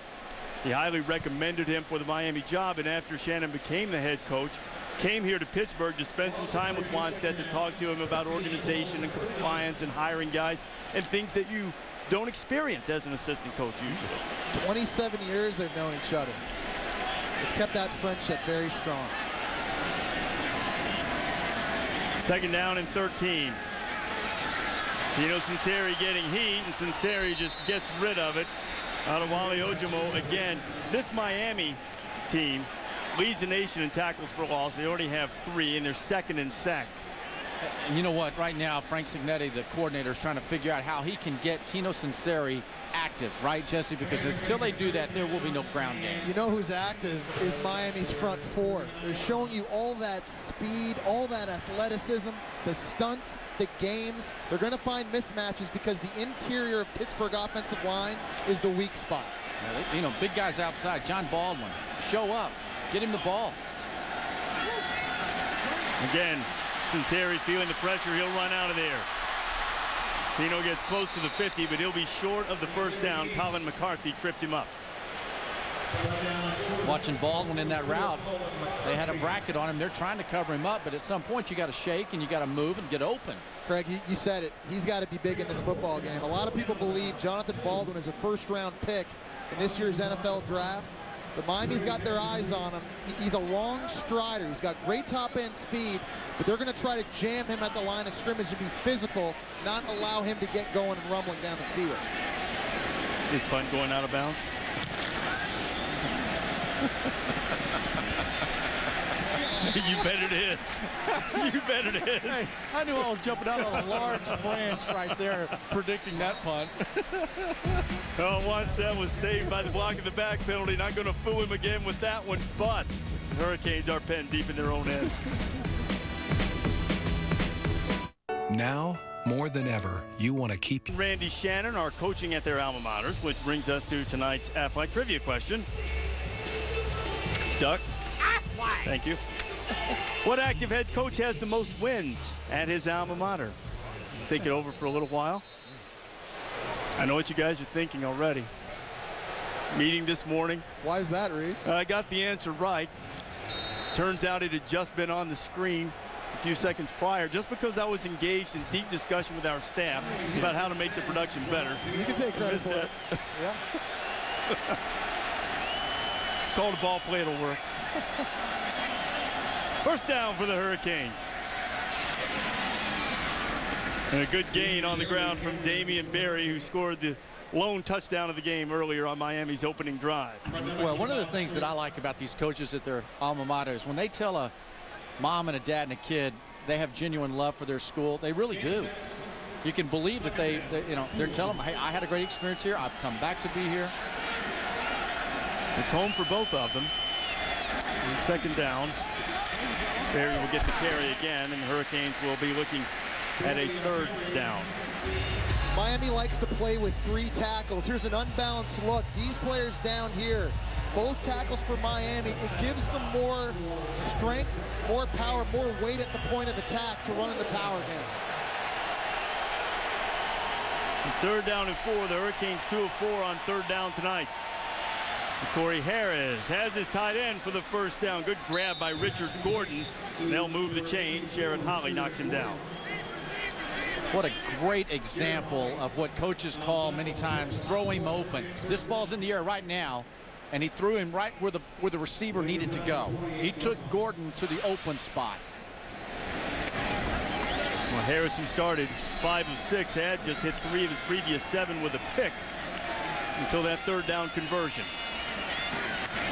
He highly recommended him for the Miami job, and after Shannon became the head coach, came here to Pittsburgh to spend some time with Wannstedt to talk to him about organization and compliance and hiring guys and things that you don't experience as an assistant coach usually. 27 years they've known each other. They've kept that friendship very strong. Second down and 13. Tino Sinceri getting heat, and Sinceri just gets rid of it. Adewale Ojomo again. This Miami team leads the nation in tackles for loss. They already have 3, and they're second in sacks. And you know what? Right now, Frank Cignetti, the coordinator, is trying to figure out how he can get Tino Sinceri active, right, Jesse? Because until they do that, there will be no ground game. You know who's active is Miami's front 4. They're showing you all that speed, all that athleticism, the stunts, the games. They're going to find mismatches because the interior of Pittsburgh offensive line is the weak spot. Yeah, you know, big guys outside. John Baldwin, show up. Get him the ball. Again, Sinceri feeling the pressure. He'll run out of there. Tino gets close to the 50, but he'll be short of the first down. Colin McCarthy tripped him up. Watching Baldwin in that route, they had a bracket on him. They're trying to cover him up, but at some point you got to shake and you got to move and get open. Craig, you said it. He's got to be big in this football game. A lot of people believe Jonathan Baldwin is a first-round pick in this year's NFL draft. But Miami's got their eyes on him. He's a long strider. He's got great top-end speed, but they're going to try to jam him at the line of scrimmage and be physical, not allow him to get going and rumbling down the field. Is punt going out of bounds? You bet it is. You bet it is. Hey, I knew I was jumping out on a large branch right there, predicting that punt. Oh, once that was saved by the block of the back penalty. Not going to fool him again with that one, but Hurricanes are pen deep in their own end. Now, more than ever, you want to keep... Randy Shannon are coaching at their alma maters, which brings us to tonight's Aflac Trivia question. Duck. Aflac. Thank you. What active head coach has the most wins at his alma mater? Think it over for a little while. I know what you guys are thinking already. Meeting this morning. Why is that, Reese? I got the answer right. Turns out it had just been on the screen a few seconds prior, just because I was engaged in deep discussion with our staff about how to make the production better. You can take credit for it. Yeah. Call the ball play, it'll work. First down for the Hurricanes. And a good gain on the ground from Damian Berry, who scored the lone touchdown of the game earlier on Miami's opening drive. Well, one of the things that I like about these coaches at their alma mater is when they tell a mom and a dad and a kid they have genuine love for their school, they really do. You can believe that they're telling them, hey, I had a great experience here. I've come back to be here. It's home for both of them. And second down. Berry will get the carry again, and the Hurricanes will be looking at a third down. Miami likes to play with 3 tackles. Here's an unbalanced look. These players down here, both tackles for Miami, it gives them more strength, more power, more weight at the point of attack to run in the power game. And third down and 4. The Hurricanes 2 of 4 on third down tonight. Corey Harris has his tight end for the first down. Good grab by Richard Gordon. They'll move the chain. Jared Holley knocks him down. What a great example of what coaches call many times throw him open. This ball's in the air right now, and he threw him right where the receiver needed to go. He took Gordon to the open spot. Well, Harris, who started 5 of 6, had just hit 3 of his previous 7 with a pick until that third down conversion.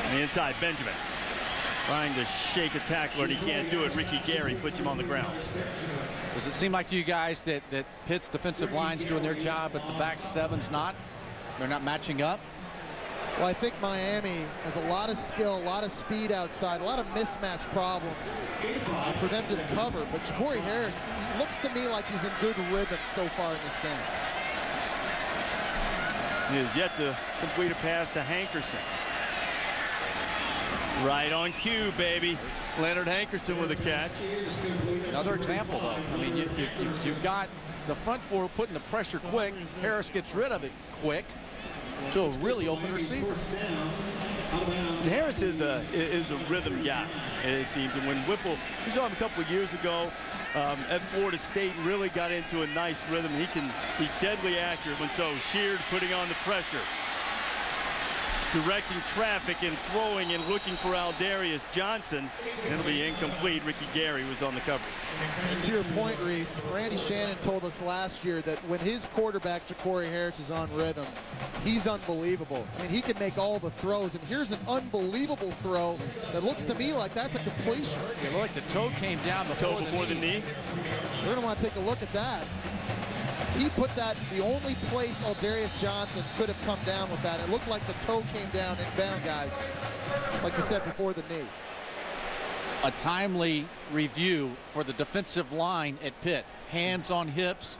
On the inside, Benjamin trying to shake a tackler, and he can't do it. Ricky Gary puts him on the ground. Does it seem like to you guys that Pitt's defensive line's doing their job, but the back seven's not? They're not matching up? Well, I think Miami has a lot of skill, a lot of speed outside, a lot of mismatch problems for them to cover. But Corey Harris, he looks to me like he's in good rhythm so far in this game. He has yet to complete a pass to Hankerson. Right on cue, baby. Leonard Hankerson with a catch. Another example, though. I mean, you've got the front four putting the pressure quick. Harris gets rid of it quick to a really open receiver. And Harris is a rhythm guy, it seems. And when Whipple, we saw him a couple of years ago at Florida State, really got into a nice rhythm. He can be deadly accurate when so. Sheard putting on the pressure. Directing traffic and throwing and looking for Aldarius Johnson. It'll be incomplete. Ricky Gary was on the coverage. To your point, Reese, Randy Shannon told us last year that when his quarterback, Corey Harris, is on rhythm, he's unbelievable. I mean, he can make all the throws, and here's an unbelievable throw that looks to me like that's a completion. It looked like the toe came down before the knee. We're going to want to take a look at that. He put that the only place Aldarius Johnson could have come down with that. It looked like the toe came down inbound, guys, like you said, before the knee. A timely review for the defensive line at Pitt. Hands on hips.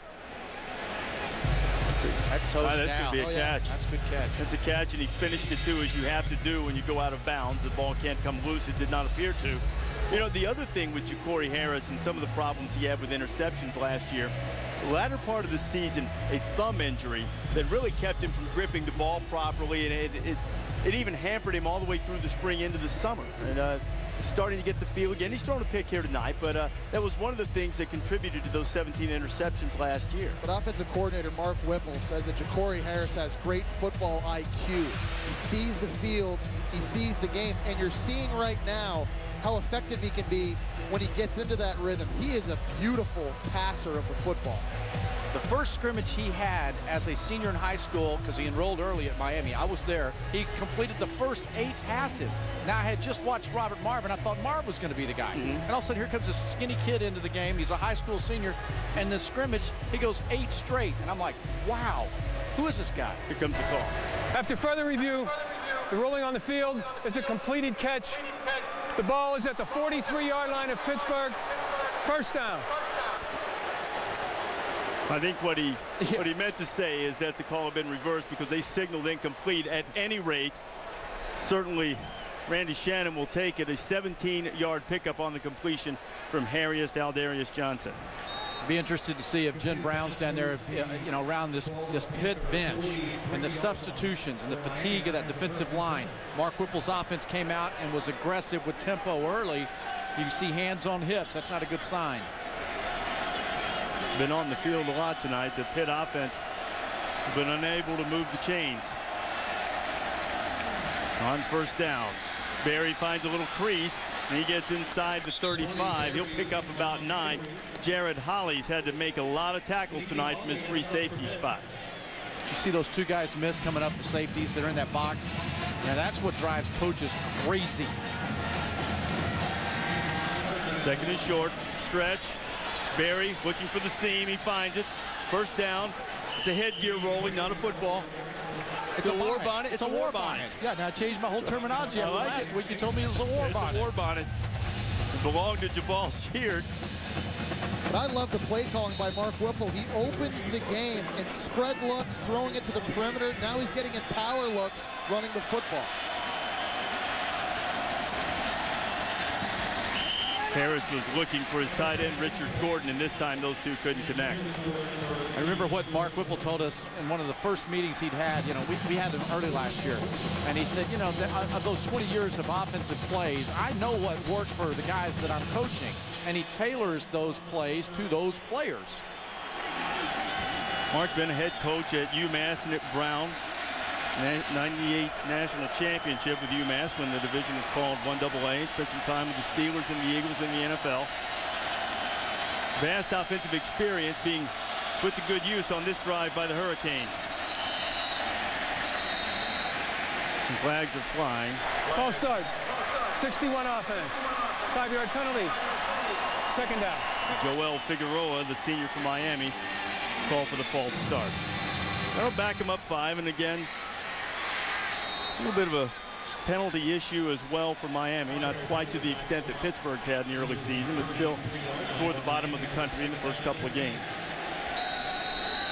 That toe's that's down. Going to be a catch. Yeah, that's a good catch. That's a catch, and he finished it too, as you have to do when you go out of bounds. The ball can't come loose. It did not appear to. You know, the other thing with Corey Harris and some of the problems he had with interceptions last year, the latter part of the season, a thumb injury that really kept him from gripping the ball properly, and it even hampered him all the way through the spring into the summer. And starting to get the feel again. He's thrown a pick here tonight, but that was one of the things that contributed to those 17 interceptions last year. But offensive coordinator Mark Whipple says that Corey Harris has great football IQ. He sees the field, he sees the game, and you're seeing right now how effective he can be when he gets into that rhythm. He is a beautiful passer of the football. The first scrimmage he had as a senior in high school, because he enrolled early at Miami, I was there, he completed the first 8 passes. Now, I had just watched Robert Marvin. I thought Marv was going to be the guy. And all of a sudden, here comes this skinny kid into the game. He's a high school senior. And the scrimmage, he goes 8 straight. And I'm like, wow, who is this guy? Here comes the call. After further review, the ruling on the field is a completed catch The ball is at the 43-yard line of Pittsburgh. First down. I think what he meant to say is that the call had been reversed because they signaled incomplete. At any rate, certainly Randy Shannon will take it. A 17-yard pickup on the completion from Harrius to Aldarius Johnson. Be interested to see if Jen Brown's down there, you know, around this Pitt bench, and the substitutions and the fatigue of that defensive line. Mark Whipple's offense came out and was aggressive with tempo early. You can see hands on hips. That's not a good sign. Been on the field a lot tonight. The Pitt offense has been unable to move the chains. On first down, Barry finds a little crease, and he gets inside the 35. He'll pick up about 9. Jared Holly's had to make a lot of tackles tonight from his free safety spot. You see those two guys miss coming up, the safeties that are in that box. Now that's what drives coaches crazy. Second and short, stretch. Barry looking for the seam. He finds it. First down. It's a headgear rolling, not a football. It's a war bonnet. It's a war bonnet. Yeah, now I changed my whole terminology after last week. You told me it was a war bonnet. It's a war bonnet. It belonged to Jabal Sheard. But I love the play calling by Mark Whipple. He opens the game in spread looks, throwing it to the perimeter. Now he's getting in power looks, running the football. Harris was looking for his tight end, Richard Gordon, and this time those two couldn't connect. I remember what Mark Whipple told us in one of the first meetings he'd had. You know, we had him early last year, and he said, you know, of those 20 years of offensive plays, I know what works for the guys that I'm coaching, and he tailors those plays to those players. Mark's been a head coach at UMass and at Brown. 98 national championship with UMass when the division was called 1AA. Spent some time with the Steelers and the Eagles in the NFL. Vast offensive experience being put to good use on this drive by the Hurricanes. The flags are flying. False start. 61 offense. 5-yard penalty. Second down. Joel Figueroa, the senior from Miami, called for the false start. That'll back him up 5, and again, a little bit of a penalty issue as well for Miami. Not quite to the extent that Pittsburgh's had in the early season, but still toward the bottom of the country in the first couple of games.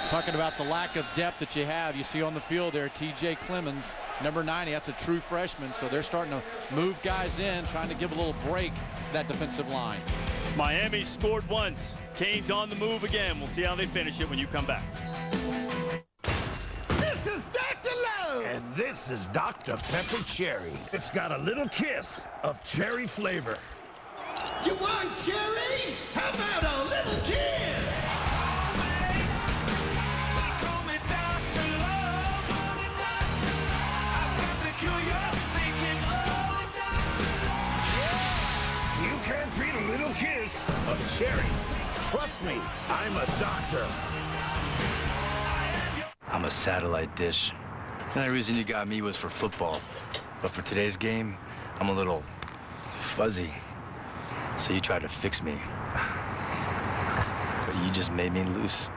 Talking about the lack of depth that you have, you see on the field there, T.J. Clemens, number 90. That's a true freshman, so they're starting to move guys in, trying to give a little break to that defensive line. Miami scored once. Canes on the move again. We'll see how they finish it when you come back. This is Dr. Love. And this is Dr. Pepper Cherry. It's got a little kiss of cherry flavor. You want cherry? How about a little kiss? You can't beat a little kiss of cherry. Trust me, I'm a doctor. I'm a satellite dish. The only reason you got me was for football. But for today's game, I'm a little fuzzy. So you tried to fix me. But you just made me loose.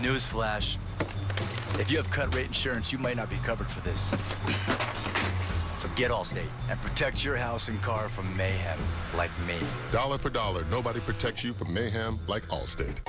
Newsflash. If you have cut rate insurance, you might not be covered for this. So get Allstate and protect your house and car from mayhem like me. Dollar for dollar, nobody protects you from mayhem like Allstate.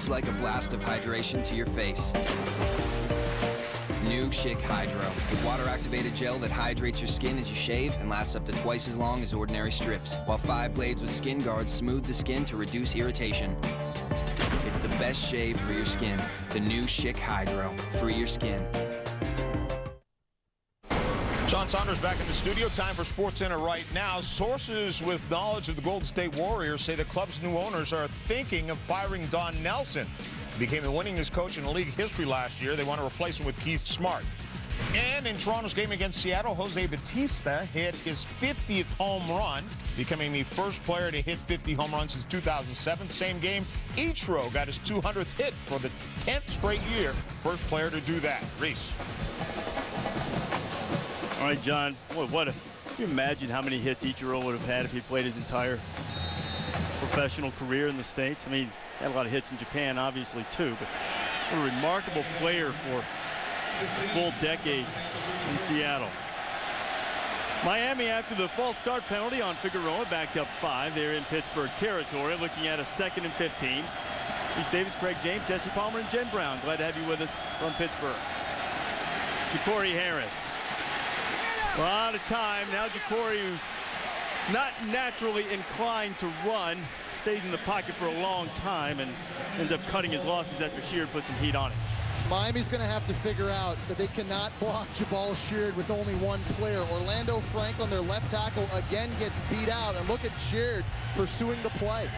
Like a blast of hydration to your face. New Schick Hydro, a water-activated gel that hydrates your skin as you shave and lasts up to twice as long as ordinary strips, while 5 blades with skin guards smooth the skin to reduce irritation. It's the best shave for your skin. The new Schick Hydro. Free your skin. John John Saunders back in the studio. Time for SportsCenter right now. Sources with knowledge of the Golden State Warriors say the club's new owners are thinking of firing Don Nelson. He became the winningest coach in league history last year. They want to replace him with Keith Smart. And in Toronto's game against Seattle, Jose Bautista hit his 50th home run, becoming the first player to hit 50 home runs since 2007. Same game, Ichiro got his 200th hit for the 10th straight year. First player to do that. Reese. All right, John, boy, can you imagine how many hits Ichiro would have had if he played his entire professional career in the States? I mean, he had a lot of hits in Japan, obviously, too, but what a remarkable player for a full decade in Seattle. Miami, after the false start penalty on Figueroa, backed up 5. They're in Pittsburgh territory, looking at a 2nd and 15. Reese Davis, Craig James, Jesse Palmer, and Jen Brown. Glad to have you with us from Pittsburgh. Ja'Cory Harris. A lot of time. Now Ja'Cory, who's not naturally inclined to run, stays in the pocket for a long time and ends up cutting his losses after Sheard put some heat on him. Miami's going to have to figure out that they cannot block Jabal Sheard with only one player. Orlando Franklin, their left tackle, again gets beat out. And look at Sheard pursuing the play.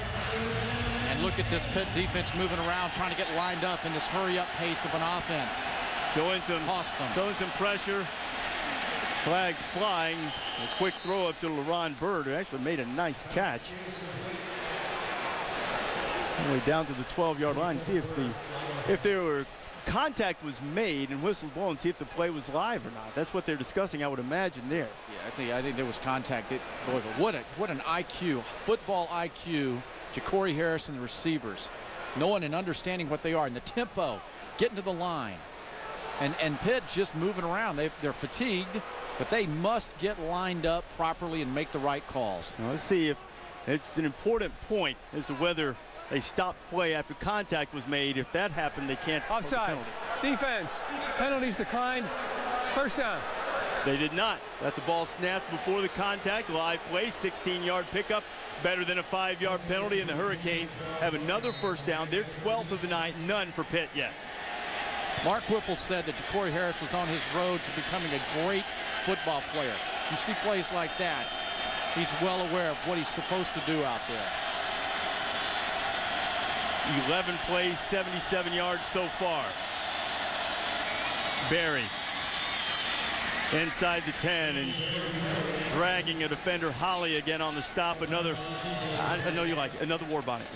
And look at this Pitt defense moving around, trying to get lined up in this hurry-up pace of an offense. Showing some pressure. Flags flying. A quick throw up to LaRon Bird, who actually made a nice catch. All the way down to the 12-yard line. See if there were contact was made and whistle blown, see if the play was live or not. That's what they're discussing, I would imagine there. Yeah, I think there was contact. Boy, but what an IQ, football IQ, Ja'Cory Harris and the receivers, knowing and understanding what they are and the tempo, getting to the line. And Pitt just moving around. They're fatigued, but they must get lined up properly and make the right calls. Now let's see if it's an important point as to whether they stopped play after contact was made. If that happened, they can't. Offside. Defense. Penalties declined. First down. They did not. Let the ball snapped before the contact. Live play, 16-yard pickup. Better than a 5-yard penalty, and the Hurricanes have another first down. Their 12th of the night. None for Pitt yet. Mark Whipple said that Ja'Cory Harris was on his road to becoming a great football player. You see plays like that, he's well aware of what he's supposed to do out there. 11 plays, 77 yards so far. Barry inside the 10 and dragging a defender. Holly again on the stop. Another, I know you like it, another war bonnet.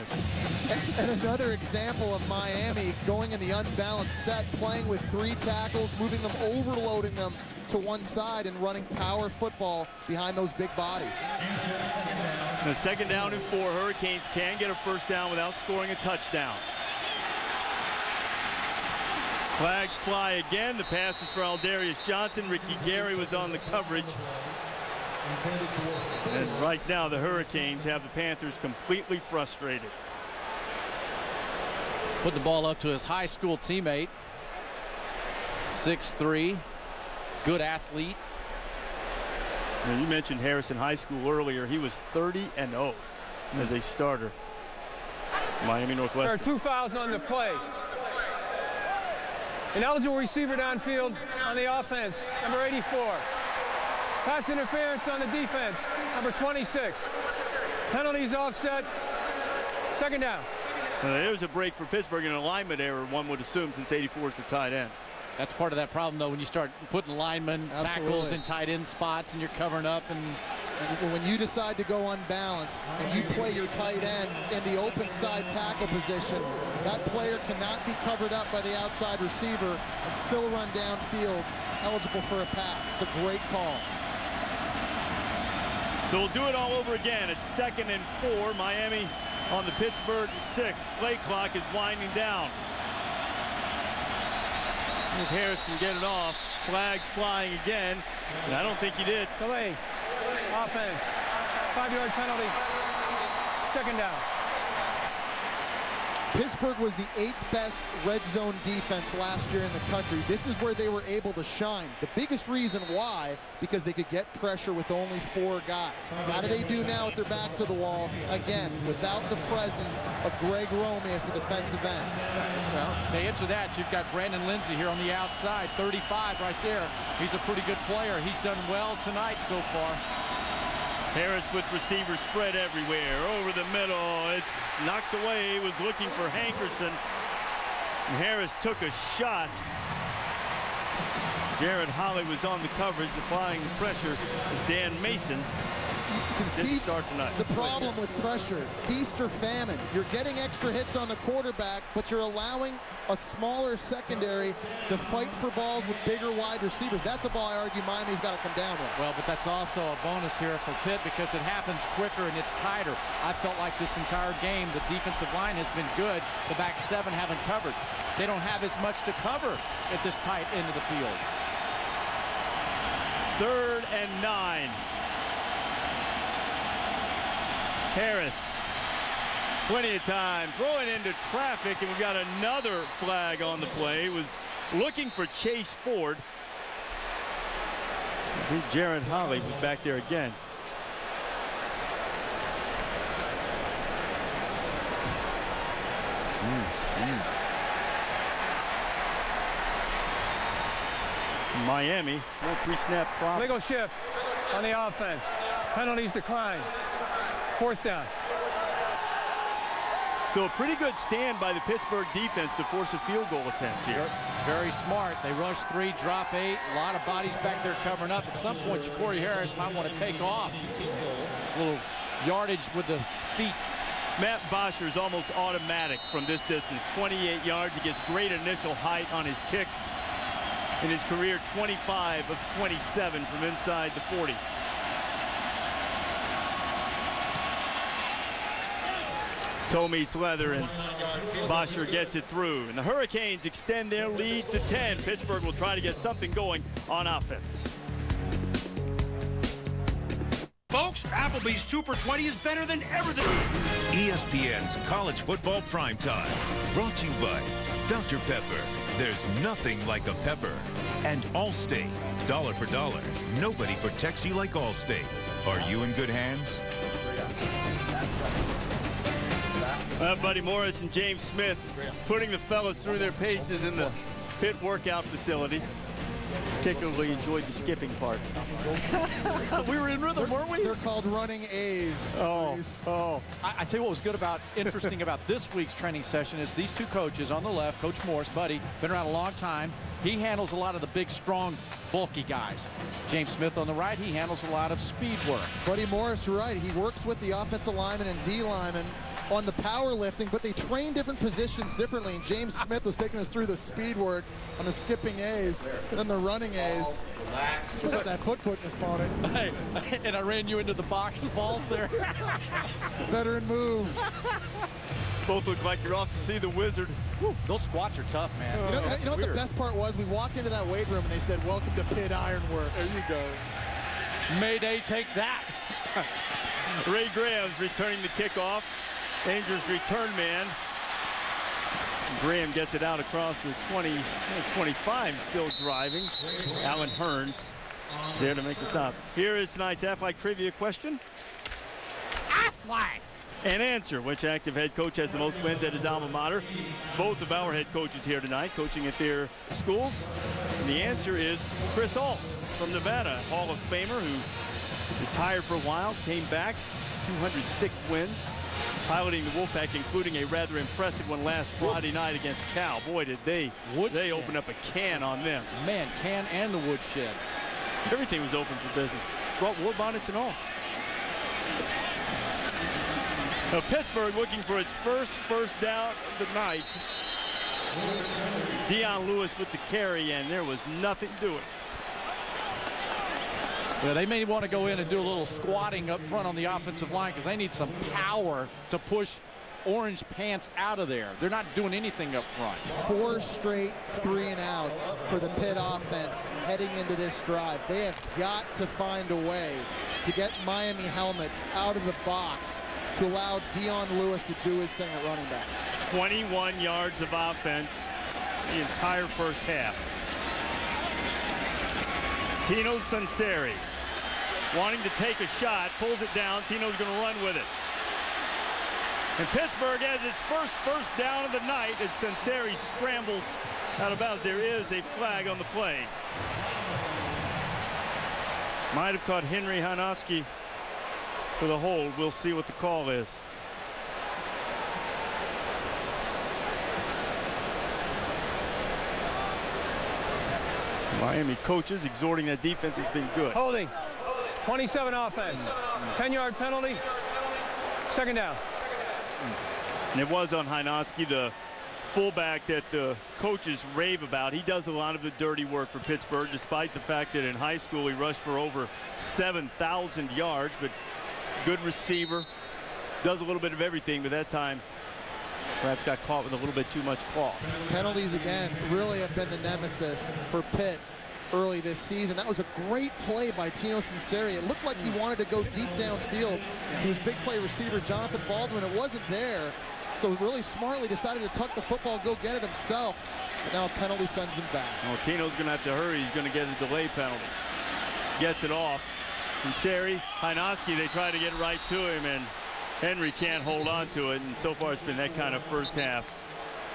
And another example of Miami going in the unbalanced set, playing with 3 tackles, moving them, overloading them to one side and running power football behind those big bodies. The 2nd down and 4. Hurricanes can get a first down without scoring a touchdown. Flags fly again. The pass is for Aldarius Johnson. Ricky Gary was on the coverage. And right now the Hurricanes have the Panthers completely frustrated. Put the ball up to his high school teammate. 6'3", good athlete. Now, you mentioned Harrison High School earlier. He was 30-0 as a starter. Miami Northwestern. There are 2 fouls on the play. An eligible receiver downfield on the offense, number 84. Pass interference on the defense, number 26. Penalties offset. 2nd down. There's a break for Pittsburgh, an alignment error, one would assume, since 84 is the tight end. That's part of that problem, though, when you start putting linemen, tackles in tight end spots and you're covering up. And when you decide to go unbalanced and you play your tight end in the open side tackle position, that player cannot be covered up by the outside receiver and still run downfield, eligible for a pass. It's a great call. So we'll do it all over again. It's 2nd and 4. Miami on the Pittsburgh 6. Play clock is winding down. If Harris can get it off. Flags flying again. And I don't think he did. Delay. Offense. 5-yard penalty. 2nd down. Pittsburgh was the 8th best red zone defense last year in the country. This is where they were able to shine. The biggest reason why, because they could get pressure with only 4 guys. How do they do now with their back to the wall? Again, without the presence of Greg Romey as a defensive end. Well, to answer that, you've got Brandon Lindsay here on the outside, 35 right there. He's a pretty good player. He's done well tonight so far. Harris with receivers spread everywhere. Over the middle. It's knocked away. Was looking for Hankerson. And Harris took a shot. Jared Holley was on the coverage, applying the pressure as Dan Mason. You can see the problem with pressure. Feast or famine. You're getting extra hits on the quarterback, but you're allowing a smaller secondary to fight for balls with bigger wide receivers. That's a ball I argue Miami's got to come down with. Well, but that's also a bonus here for Pitt because it happens quicker and it's tighter. I felt like this entire game, the defensive line has been good. The back 7 haven't covered. They don't have as much to cover at this tight end of the field. 3rd and 9. Harris, plenty of time, throwing into traffic, and we've got another flag on the play. Was looking for Chase Ford. I think Jared Holley was back there again. Miami, 3-snap problem. Legal shift on the offense. Penalties decline. 4th down. So a pretty good stand by the Pittsburgh defense to force a field goal attempt here. Very smart. They rush 3, drop 8. A lot of bodies back there covering up. At some point, Ja'Cory Harris might want to take off. A little yardage with the feet. Matt Bosher is almost automatic from this distance. 28 yards. He gets great initial height on his kicks. In his career, 25 of 27 from inside the 40. Toe meets leather, and Bosher gets it through. And the Hurricanes extend their lead to 10. Pittsburgh will try to get something going on offense. Folks, Applebee's 2 for $20 is better than ever. ESPN's College Football Primetime. Brought to you by Dr. Pepper. There's nothing like a pepper. And Allstate. Dollar for dollar. Nobody protects you like Allstate. Are you in good hands? Buddy Morris and James Smith putting the fellas through their paces in the Pitt workout facility. Particularly enjoyed the skipping part. We were in rhythm, weren't we? They're called running A's. I tell you what was good about, interesting about this week's training session is these 2 coaches on the left, Coach Morris, buddy, been around a long time. He handles a lot of the big, strong, bulky guys. James Smith on the right, he handles a lot of speed work. Buddy Morris, right. He works with the offensive lineman and D lineman on the powerlifting, but they train different positions differently. And James Smith was taking us through the speed work on the skipping A's and then the running A's. Still got that foot quickness on it. Hey, and I ran you into the box, the balls there. Veteran move. Both look like you're off to see the wizard. Whew, those squats are tough, man. You know what the best part was? We walked into that weight room and they said, "Welcome to Pitt Ironworks." There you go. Mayday, take that. Ray Graham's returning the kickoff. Dangerous return man. Graham gets it out across the 25, still driving. Alan Hearns is there to make the stop. Here is tonight's Aflac trivia question. Aflac! And answer, which active head coach has the most wins at his alma mater? Both of our head coaches here tonight coaching at their schools. And the answer is Chris Ault from Nevada, Hall of Famer who retired for a while, came back, 206 wins. Piloting the Wolfpack, including a rather impressive one last Friday night against Cal. Boy, did they open up a can on them. Man, can and the woodshed. Everything was open for business. Brought war bonnets and all. Now, Pittsburgh looking for its first down of the night. Dion Lewis with the carry, and there was nothing to it. Yeah, they may want to go in and do a little squatting up front on the offensive line because they need some power to push Orange Pants out of there. They're not doing anything up front. 4 straight 3-and-outs for the Pitt offense heading into this drive. They have got to find a way to get Miami helmets out of the box to allow Dion Lewis to do his thing at running back. 21 yards of offense the entire first half. Tino Sunseri wanting to take a shot, pulls it down. Tino's going to run with it. And Pittsburgh has its first down of the night as Sunseri scrambles out of bounds. There is a flag on the play. Might have caught Henry Hanoski for the hold. We'll see what the call is. Miami coaches exhorting that defense has been good. Holding. 27 offense. 10-yard penalty. Second down. And it was on Hinoski, the fullback that the coaches rave about. He does a lot of the dirty work for Pittsburgh, despite the fact that in high school he rushed for over 7,000 yards. But good receiver, does a little bit of everything, but that time perhaps got caught with a little bit too much cloth. Penalties, again, really have been the nemesis for Pitt early this season. That was a great play by Tino Sunseri. It looked like he wanted to go deep downfield to his big play receiver, Jonathan Baldwin. It wasn't there, so really smartly decided to tuck the football, go get it himself. But now a penalty sends him back. Well, Tino's going to have to hurry. He's going to get a delay penalty. Gets it off. Sunseri, Hinoski, they try to get right to him, and Henry can't hold on to it. And so far it's been that kind of first half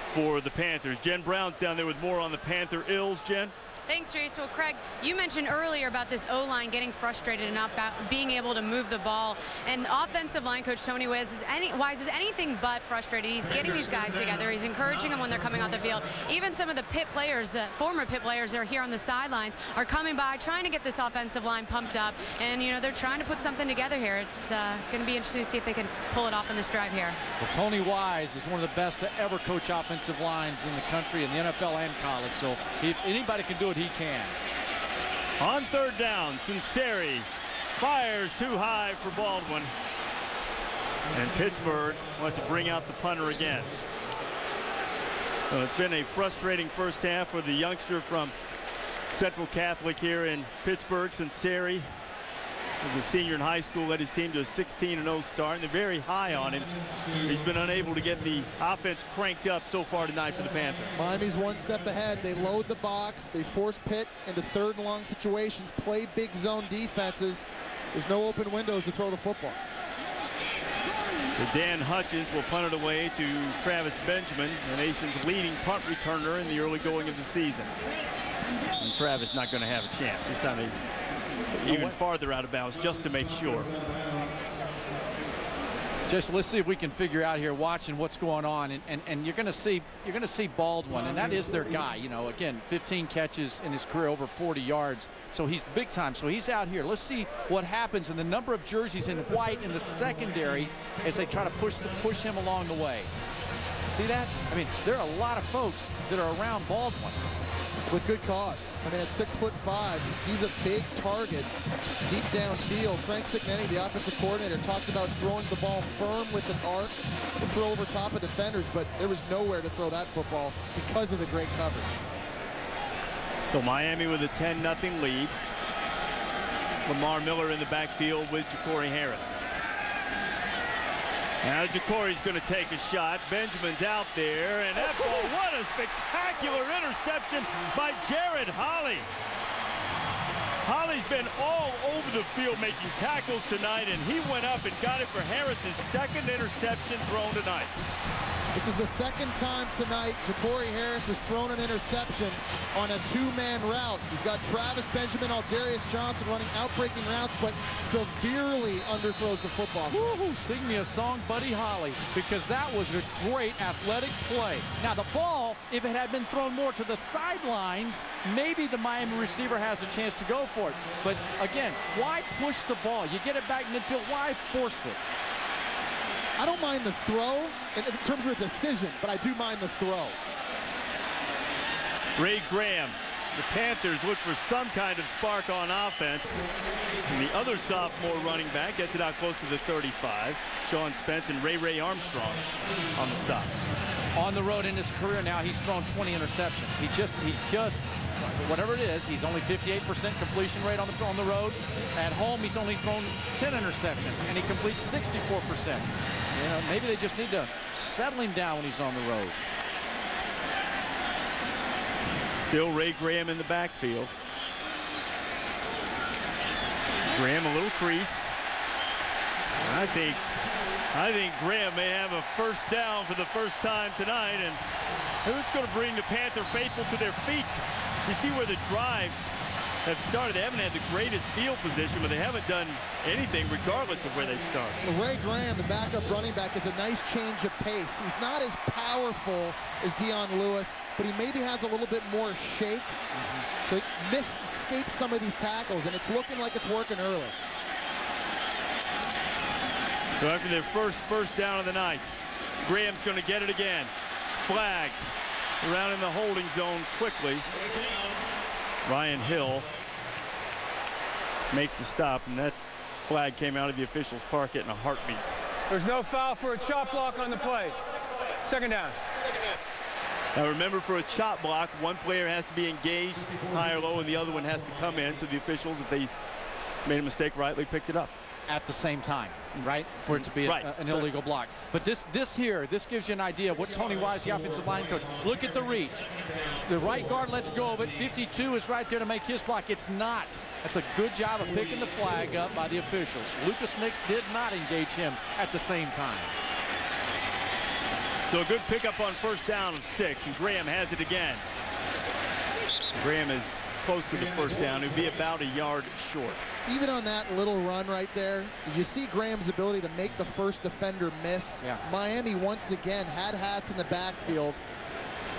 for the Panthers. Jen Brown's down there with more on the Panther ills. Jen? Thanks, Trace. Well, Craig, you mentioned earlier about this O-line getting frustrated and not being able to move the ball. And offensive line coach Tony Wise is anything but frustrated. He's getting these guys together. He's encouraging them when they're coming off the field. Even some of the Pitt players, the former Pitt players that are here on the sidelines, are coming by trying to get this offensive line pumped up. And, you know, they're trying to put something together here. It's going to be interesting to see if they can pull it off in this drive here. Well, Tony Wise is one of the best to ever coach offensive lines in the country, in the NFL and college. So if anybody can do it, he can. On third down, Sunseri fires too high for Baldwin. And Pittsburgh wants to bring out the punter again. So it's been a frustrating first half for the youngster from Central Catholic here in Pittsburgh. Sunseri as a senior in high school, led his team to a 16-0 start, and they're very high on him. He's been unable to get the offense cranked up so far tonight for the Panthers. Miami's one step ahead. They load the box. They force Pitt into third and long situations, play big zone defenses. There's no open windows to throw the football. Dan Hutchins will punt it away to Travis Benjamin, the nation's leading punt returner in the early going of the season. And Travis not going to have a chance. This time they even farther out of bounds just to make sure. Just let's see if we can figure out here watching what's going on, and you're going to see Baldwin, and that is their guy. You know, again, 15 catches in his career, over 40 yards, so he's big time. So he's out here. Let's see what happens, and the number of jerseys in white in the secondary as they try to push him along the way. See that? I mean, there are a lot of folks that are around Baldwin. With good cause. I mean, at 6'5", he's a big target deep downfield. Frank Signetti, the offensive coordinator, talks about throwing the ball firm with an arc and throw over top of defenders, but there was nowhere to throw that football because of the great coverage. So Miami with a 10-0 lead. Lamar Miller in the backfield with Ja'Cory Harris. Now Ja'Cory's going to take a shot. Benjamin's out there, and that ball, what a spectacular interception by Jared Holley. Holley's been all over the field making tackles tonight, and he went up and got it for Harris's second interception thrown tonight. This is the second time tonight Ja'Cory Harris has thrown an interception on a two-man route. He's got Travis Benjamin, Aldarius Johnson running out-breaking routes, but severely underthrows the football. Woo-hoo, sing me a song, Buddy Holly, because that was a great athletic play. Now the ball, if it had been thrown more to the sidelines, maybe the Miami receiver has a chance to go for it. But again, why push the ball? You get it back midfield, why force it? I don't mind the throw in terms of the decision, but I do mind the throw. Ray Graham, the Panthers look for some kind of spark on offense. And the other sophomore running back gets it out close to the 35. Sean Spence and Ray Armstrong on the stop. On the road in his career now, he's thrown 20 interceptions. He just whatever it is. He's only 58% completion rate on the road. At home, he's only thrown 10 interceptions, and he completes 64%. You know, maybe they just need to settle him down when he's on the road. Still Ray Graham in the backfield. Graham a little crease. I think Graham may have a first down for the first time tonight, and it's going to bring the Panther faithful to their feet. You see where the drives have started. They haven't had the greatest field position, but they haven't done anything regardless of where they've started. Ray Graham, the backup running back, is a nice change of pace. He's not as powerful as Dion Lewis, but he maybe has a little bit more shake to escape some of these tackles, and it's looking like it's working early. So after their first down of the night, Graham's going to get it again. Flag around in the holding zone quickly. Ryan Hill makes the stop, and that flag came out of the officials' parket in a heartbeat. There's no foul for a chop block on the play. Second down. Now remember, for a chop block, one player has to be engaged high or low, and the other one has to come in. So the officials, if they made a mistake, rightly picked it up. At the same time, right? For it to be an illegal block. But this gives you an idea of what Tony Wise, the offensive line coach, look at the reach. The right guard lets go of it. 52 is right there to make his block. It's not. That's a good job of picking the flag up by the officials. Lucas Nix did not engage him at the same time. So a good pickup on first down of 6, and Graham has it again. Graham is close to the first down. He'd be about a yard short. Even on that little run right there, did you see Graham's ability to make the first defender miss? Yeah. Miami once again had hats in the backfield,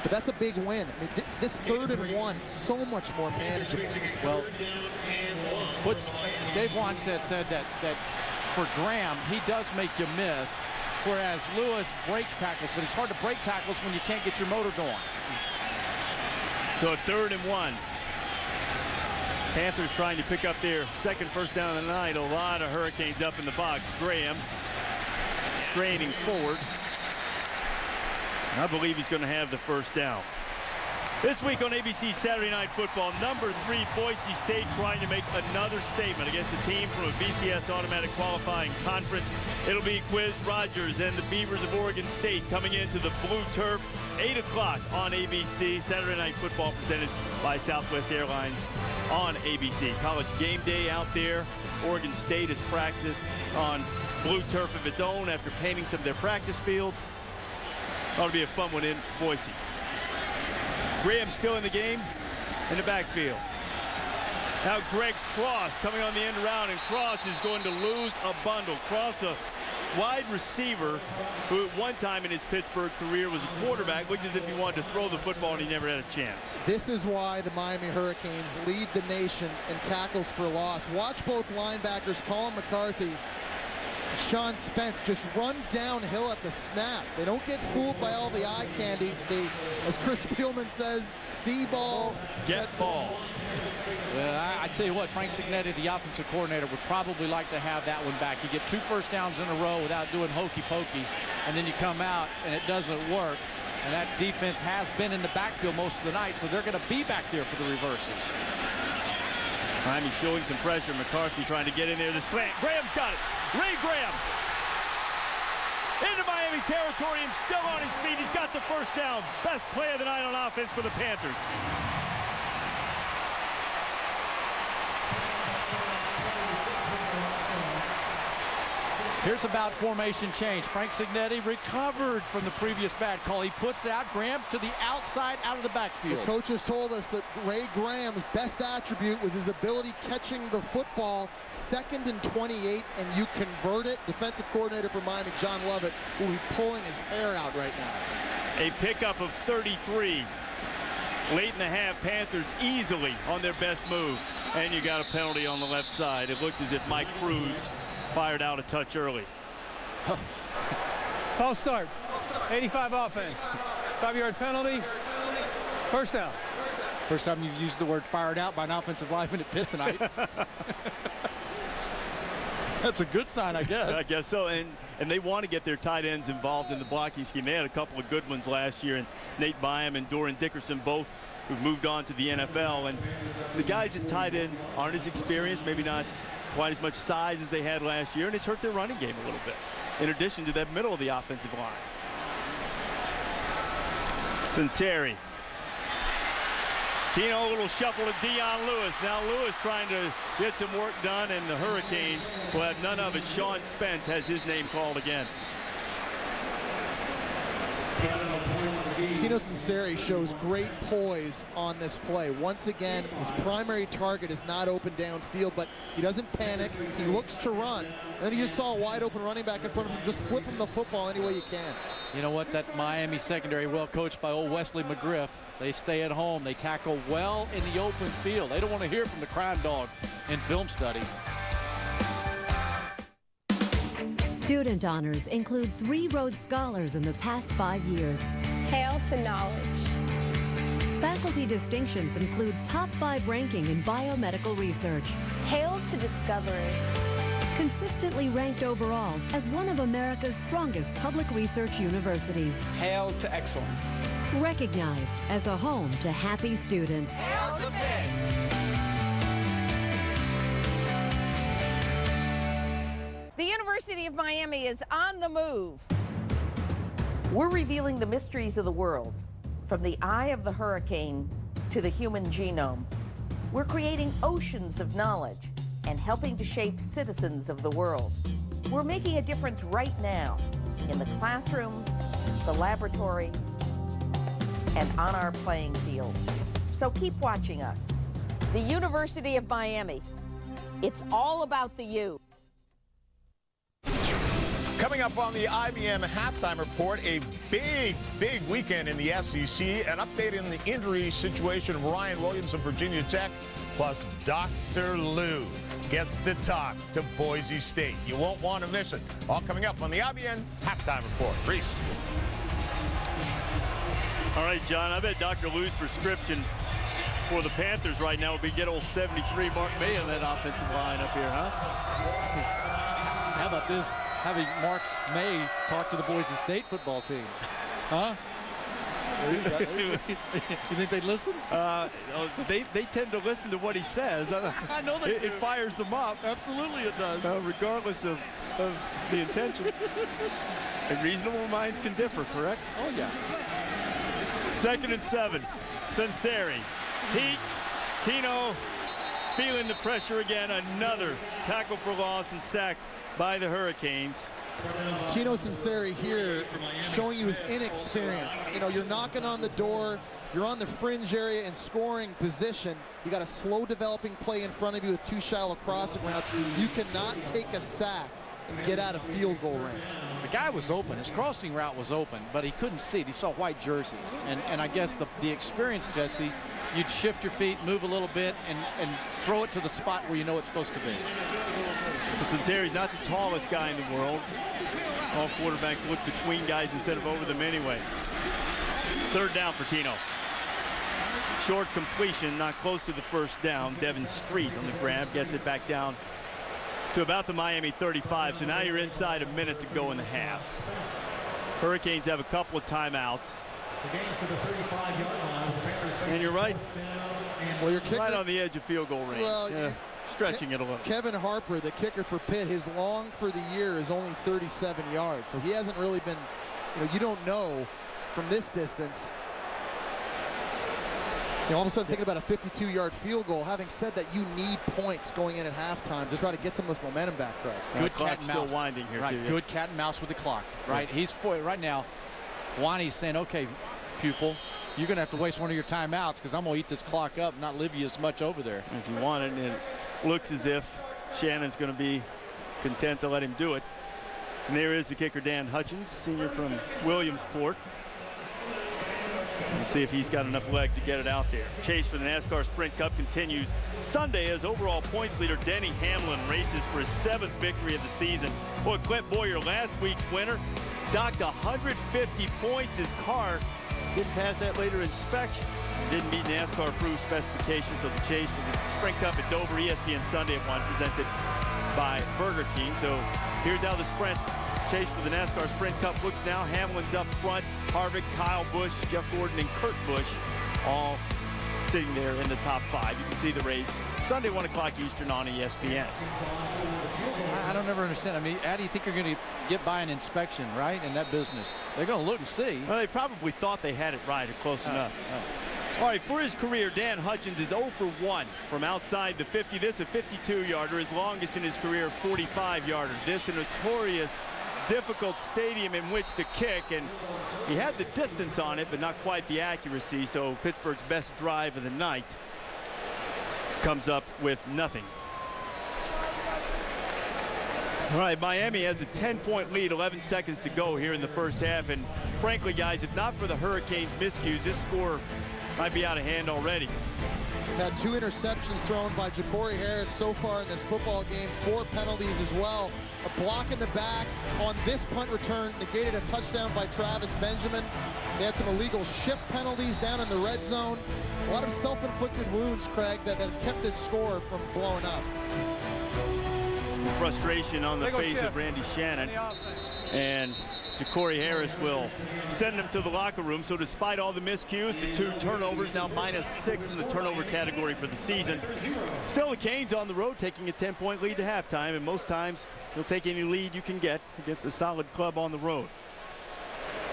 but that's a big win. I mean, this 3rd and 1, so much more manageable. Well, but Dave Wanstead said that for Graham, he does make you miss, whereas Lewis breaks tackles, but it's hard to break tackles when you can't get your motor going. So a 3rd and 1. Panthers trying to pick up their second first down of the night. A lot of Hurricanes up in the box. Graham straining forward. I believe he's going to have the first down. This week on ABC Saturday Night Football, number 3 Boise State trying to make another statement against a team from a BCS automatic qualifying conference. It'll be Quiz Rogers and the Beavers of Oregon State coming into the blue turf, 8 o'clock on ABC. Saturday Night Football presented by Southwest Airlines on ABC. College game day out there. Oregon State has practiced on blue turf of its own after painting some of their practice fields. Ought to be a fun one in Boise. Graham still in the game in the backfield. Now Greg Cross coming on the end around, and Cross is going to lose a bundle. Cross, a wide receiver who at one time in his Pittsburgh career was a quarterback, which is if he wanted to throw the football and he never had a chance. This is why the Miami Hurricanes lead the nation in tackles for loss. Watch both linebackers, Colin McCarthy, Sean Spence, just run downhill at the snap. They don't get fooled by all the eye candy. They, as Chris Spielman says, see ball, get ball. Well, I tell you what, Frank Cignetti, the offensive coordinator, would probably like to have that one back. You get 2 first downs in a row without doing hokey pokey, and then you come out and it doesn't work. And that defense has been in the backfield most of the night, so they're going to be back there for the reverses. Miami showing some pressure. McCarthy trying to get in there. The slant. Graham's got it. Ray Graham into Miami territory and still on his feet. He's got the first down. Best play of the night on offense for the Panthers. Here's about formation change. Frank Cignetti recovered from the previous bad call. He puts out Graham to the outside, out of the backfield. The coaches told us that Ray Graham's best attribute was his ability catching the football 2nd and 28, and you convert it. Defensive coordinator for Miami, John Lovett, will be pulling his hair out right now. A pickup of 33. Late in the half, Panthers easily on their best move. And you got a penalty on the left side. It looked as if Mike Cruz fired out a touch early. False start. 85 offense. 5-yard penalty. First down. First time you've used the word fired out by an offensive lineman at Pitt tonight. That's a good sign, I guess. I guess so. And they want to get their tight ends involved in the blocking scheme. They had a couple of good ones last year, and Nate Byam and Doran Dickerson both who've moved on to the NFL. And the guys at tight end aren't as experienced, maybe not quite as much size as they had last year, and it's hurt their running game a little bit, in addition to that middle of the offensive line. Sinceri. Tino, a little shuffle to Dion Lewis. Now Lewis trying to get some work done, and the Hurricanes will have none of it. Sean Spence has his name called again. Tino Sinceri shows great poise on this play. Once again, his primary target is not open downfield, but he doesn't panic. He looks to run. And then he just saw a wide open running back in front of him. Just flip him the football any way you can. You know what? That Miami secondary, well coached by old Wesley McGriff. They stay at home. They tackle well in the open field. They don't want to hear from the crime dog in film study. Student honors include 3 Rhodes Scholars in the past 5 years. Hail to knowledge. Faculty distinctions include top 5 ranking in biomedical research. Hail to discovery. Consistently ranked overall as one of America's strongest public research universities. Hail to excellence. Recognized as a home to happy students. Hail to Pitt. The University of Miami is on the move. We're revealing the mysteries of the world, from the eye of the hurricane to the human genome. We're creating oceans of knowledge and helping to shape citizens of the world. We're making a difference right now in the classroom, the laboratory, and on our playing fields. So keep watching us. The University of Miami. It's all about the U. Coming up on the IBM halftime report, a big weekend in the SEC. An update in the injury situation of Ryan Williams of Virginia Tech. Plus, Dr. Lou gets to talk to Boise State. You won't want to miss it. All coming up on the IBM halftime report. Reese. All right, John, I bet Dr. Lou's prescription for the Panthers right now would be get old 73 Mark May on that offensive line up here, huh? How about this? Having Mark May talk to the Boise State football team. Huh? You think they'd listen? They tend to listen to what he says. I know they do. It fires them up. Absolutely it does. Regardless of the intention. And reasonable minds can differ, correct? Oh, yeah. 2nd and 7. Sinceri. Heat. Tino feeling the pressure again. Another tackle for loss and sack by the Hurricanes. Tino Sinceri here showing you his inexperience. You know, you're knocking on the door, you're on the fringe area in scoring position. You got a slow developing play in front of you with 2 shallow crossing routes. You cannot take a sack and get out of field goal range. The guy was open. His crossing route was open, but he couldn't see it. He saw white jerseys. And I guess the experience, Jesse, you'd shift your feet, move a little bit, and throw it to the spot where you know it's supposed to be. Sinceri's not the tallest guy in the world. All quarterbacks look between guys instead of over them anyway. 3rd down for Tino. Short completion, not close to the first down. Devin Street on the grab, gets it back down to about the Miami 35. So now you're inside a minute to go in the half. Hurricanes have a couple of timeouts. And you're right. Well, you're right on the edge of field goal range. Well, yeah. Stretching it a little. Kevin Harper, the kicker for Pitt, his long for the year is only 37 yards. So he hasn't really been, you don't know from this distance. All of a sudden thinking about a 52-yard field goal. Having said that, you need points going in at halftime to try to get some of this momentum back, Craig. Good cat and mouse. Still winding here, right, too. Good cat and mouse with the clock, right? Yeah. He's right now. Wani's saying, okay, pupil, you're going to have to waste one of your timeouts because I'm going to eat this clock up and not leave you as much over there. If you want it, it looks as if Shannon's going to be content to let him do it. And there is the kicker, Dan Hutchins, senior from Williamsport. We'll see if he's got enough leg to get it out there. Chase for the NASCAR Sprint Cup continues Sunday as overall points leader Denny Hamlin races for his 7th victory of the season. Boy, Clint Boyer, last week's winner, docked 150 points. His car didn't pass that later inspection. Didn't meet NASCAR approved specifications, so the chase for the Sprint Cup at Dover, ESPN Sunday at 1, presented by Burger King. So here's how the sprint chase for the NASCAR Sprint Cup looks now. Hamlin's up front. Harvick, Kyle Busch, Jeff Gordon, and Kurt Busch all sitting there in the top 5. You can see the race Sunday, 1 o'clock Eastern on ESPN. I don't ever understand. I mean, how do you think you're going to get by an inspection, right, in that business? They're going to look and see. Well, they probably thought they had it right or close enough. All right, for his career, Dan Hutchins is 0 for 1 from outside the 50. This a 52-yarder, his longest in his career, 45-yarder. This a notorious, difficult stadium in which to kick, and he had the distance on it, but not quite the accuracy. So Pittsburgh's best drive of the night comes up with nothing. All right, Miami has a 10-point lead, 11 seconds to go here in the first half. And frankly, guys, if not for the Hurricanes' miscues, this score might be out of hand already. We've had 2 interceptions thrown by Ja'Cory Harris so far in this football game, 4 penalties as well. A block in the back on this punt return negated a touchdown by Travis Benjamin. They had some illegal shift penalties down in the red zone. A lot of self-inflicted wounds, Craig, that have kept this score from blowing up. Frustration on the face of Randy Shannon, and Ja'Cory Harris will send him to the locker room. So despite all the miscues, the 2 turnovers, now -6 in the turnover category for the season. Still the Canes on the road taking a 10-point lead to halftime, and most times you'll take any lead you can get against a solid club on the road.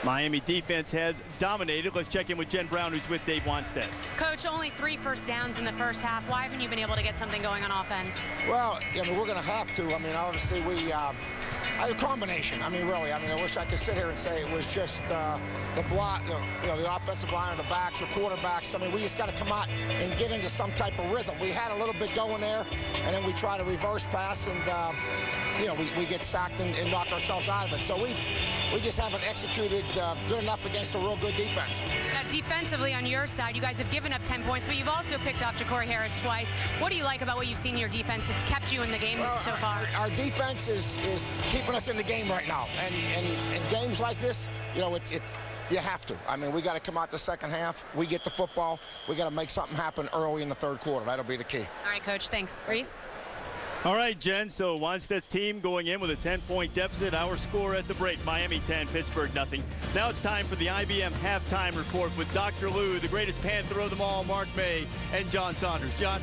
Miami defense has dominated. Let's check in with Jen Brown, who's with Dave Wanstead. Coach, only 3 first downs in the first half. Why haven't you been able to get something going on offense? Well, I mean, we're going to have to. I mean, obviously, a combination. I mean, really. I mean, I wish I could sit here and say it was just the block, the offensive line or the backs or quarterbacks. I mean, we just got to come out and get into some type of rhythm. We had a little bit going there, and then we try to reverse pass, and we get sacked and knock ourselves out of it. So we just haven't executed good enough against a real good defense. Now, defensively on your side, you guys have given up 10 points, but you've also picked off Ja'Cory Harris twice. What do you like about what you've seen in your defense that's kept you in the game so far? Our defense is keeping us in the game right now. And in games like this, you have to. I mean, we got to come out the second half. We get the football. We got to make something happen early in the third quarter. That'll be the key. All right, Coach. Thanks. Reese? All right, Jen, so Wanstead's team going in with a 10-point deficit. Our score at the break, Miami 10, Pittsburgh nothing. Now it's time for the IBM halftime report with Dr. Lou, the greatest Panther of them all, Mark May, and John Saunders. John?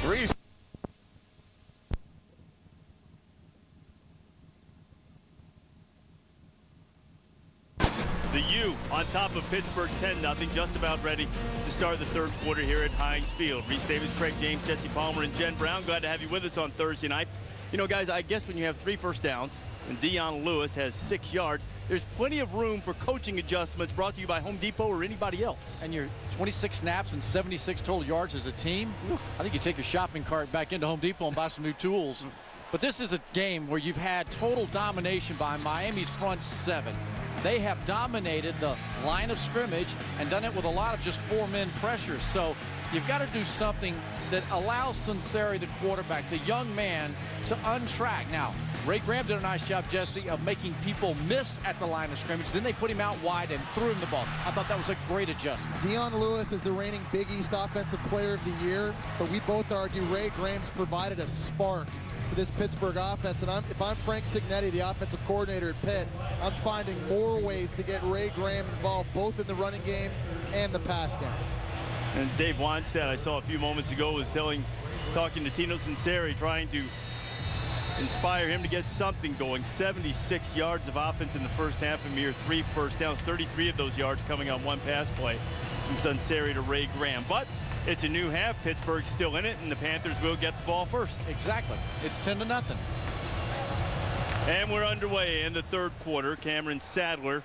Reese. The U on top of Pittsburgh 10-0, just about ready to start the third quarter here at Heinz Field. Reese Davis, Craig James, Jesse Palmer, and Jen Brown. Glad to have you with us on Thursday night. You know, guys, I guess when you have 3 first downs and Dion Lewis has 6 yards, there's plenty of room for coaching adjustments brought to you by Home Depot or anybody else. And your 26 snaps and 76 total yards as a team, I think you take your shopping cart back into Home Depot and buy some new tools. But this is a game where you've had total domination by Miami's front 7. They have dominated the line of scrimmage and done it with a lot of just 4-man pressure. So you've got to do something that allows Sunseri, the quarterback, the young man, to untrack. Now, Ray Graham did a nice job, Jesse, of making people miss at the line of scrimmage. Then they put him out wide and threw him the ball. I thought that was a great adjustment. Dion Lewis is the reigning Big East Offensive Player of the Year, but we both argue Ray Graham's provided a spark to this Pittsburgh offense. And if I'm Frank Cignetti, the offensive coordinator at Pitt, I'm finding more ways to get Ray Graham involved both in the running game and the pass game. And Dave Wanstead, I saw a few moments ago, was talking to Tino Sunseri, trying to inspire him to get something going. 76 yards of offense in the first half, a mere 3 first downs, 33 of those yards coming on 1 pass play from Sunseri to Ray Graham. But it's a new half. Pittsburgh's still in it, and the Panthers will get the ball first. Exactly. It's 10-0. And we're underway in the third quarter. Cameron Sadler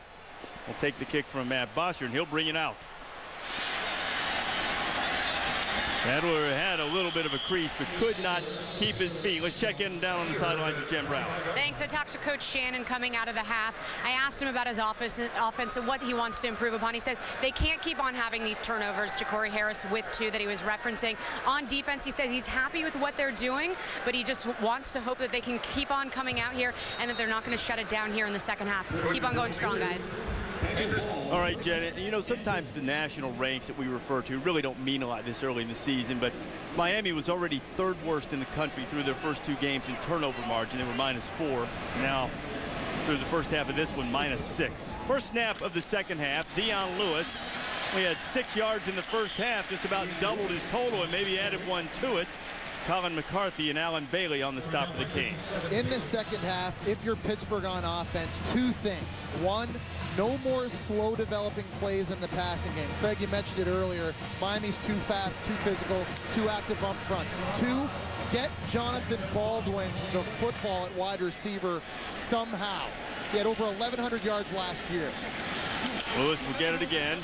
will take the kick from Matt Bosher, and he'll bring it out. Sadler had a little bit of a crease, but could not keep his feet. Let's check in down on the sidelines with Jen Brown. Thanks. I talked to Coach Shannon coming out of the half. I asked him about his offense and what he wants to improve upon. He says they can't keep on having these turnovers. Ja'Cory Harris with 2 that he was referencing. On defense, he says he's happy with what they're doing, but he just wants to hope that they can keep on coming out here and that they're not going to shut it down here in the second half. Keep on going strong, guys. All right, Jen, you know, sometimes the national ranks that we refer to really don't mean a lot this early in the season, but Miami was already third worst in the country through their first 2 games in turnover margin. They were -4. Now, through the first half of this one, -6. First snap of the second half, Dion Lewis. We had 6 yards in the first half, just about doubled his total and maybe added 1 to it. Colin McCarthy and Alan Bailey on the stop for the Canes. In the second half, if you're Pittsburgh on offense, 2 things. 1, no more slow developing plays in the passing game. Craig, you mentioned it earlier. Miami's too fast, too physical, too active up front. 2, get Jonathan Baldwin the football at wide receiver somehow. He had over 1,100 yards last year. Lewis will get it again.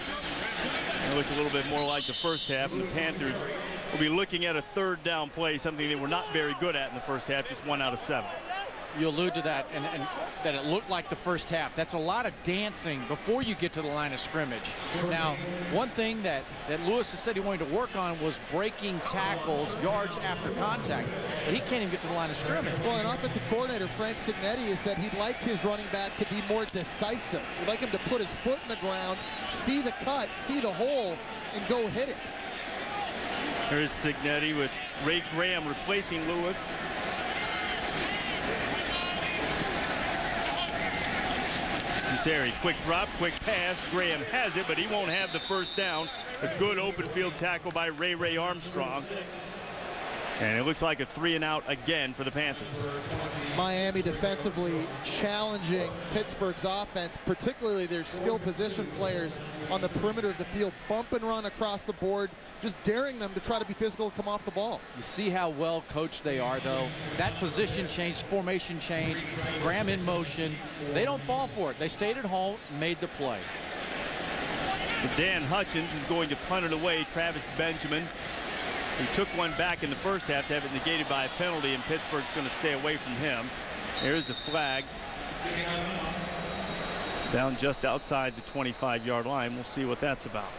It looked a little bit more like the first half, and the Panthers will be looking at a 3rd down play, something they were not very good at in the first half, just 1 out of 7. You allude to that, and that it looked like the first half. That's a lot of dancing before you get to the line of scrimmage. Now, one thing that Lewis has said he wanted to work on was breaking tackles, yards after contact, but he can't even get to the line of scrimmage. Well, an offensive coordinator, Frank Cignetti, has said he'd like his running back to be more decisive. He'd like him to put his foot in the ground, see the cut, see the hole, and go hit it. Here's Cignetti with Ray Graham replacing Lewis. Terry, quick drop, quick pass. Graham has it, but he won't have the first down. A good open field tackle by Ray Armstrong. And it looks like a 3-and-out again for the Panthers. Miami defensively challenging Pittsburgh's offense, particularly their skill position players on the perimeter of the field. Bump and run across the board, just daring them to try to be physical and come off the ball. You see how well coached they are, though. That position change, formation change, Graham in motion. They don't fall for it. They stayed at home, made the play. Dan Hutchins is going to punt it away. Travis Benjamin, who took one back in the first half to have it negated by a penalty, and Pittsburgh's going to stay away from him. Here's a flag. Down just outside the 25-yard line. We'll see what that's about.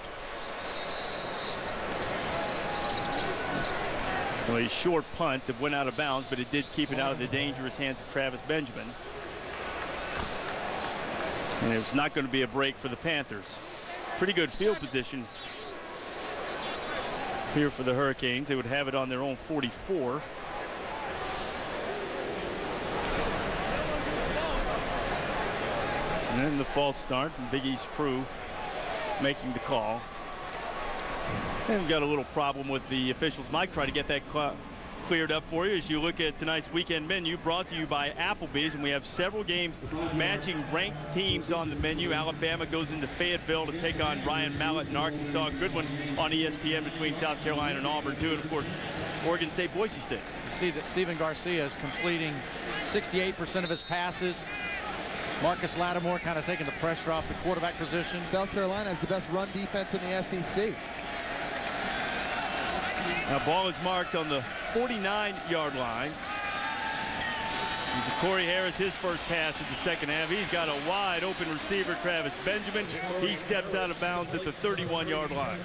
Well, a short punt that went out of bounds, but it did keep it out of the dangerous hands of Travis Benjamin. And it's not going to be a break for the Panthers. Pretty good field position here for the Hurricanes. They would have it on their own 44. And then the false start, and Big East crew making the call. And we've got a little problem with the officials. Mike, try to get that cleared up for you as you look at tonight's weekend menu, brought to you by Applebee's, and we have several games matching ranked teams on the menu. Alabama goes into Fayetteville to take on Ryan Mallett in Arkansas. A good one on ESPN between South Carolina and Auburn too, and of course Oregon State, Boise State. You see that Stephen Garcia is completing 68% of his passes. Marcus Lattimore kind of taking the pressure off the quarterback position. South Carolina has the best run defense in the SEC. Now ball is marked on the 49-yard line. And Ja'Cory Harris, his first pass at the second half. He's got a wide open receiver, Travis Benjamin. He steps out of bounds at the 31-yard line.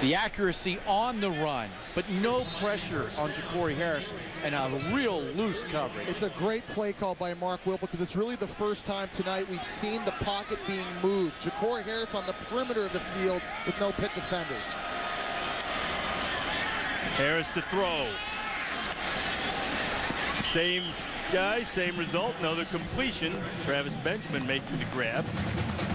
The accuracy on the run, but no pressure on Ja'Cory Harris, and a real loose coverage. It's a great play call by Mark Whipple because it's really the first time tonight we've seen the pocket being moved. Ja'Cory Harris on the perimeter of the field with no pit defenders. Harris to throw. Same guy, same result, another completion. Travis Benjamin making the grab.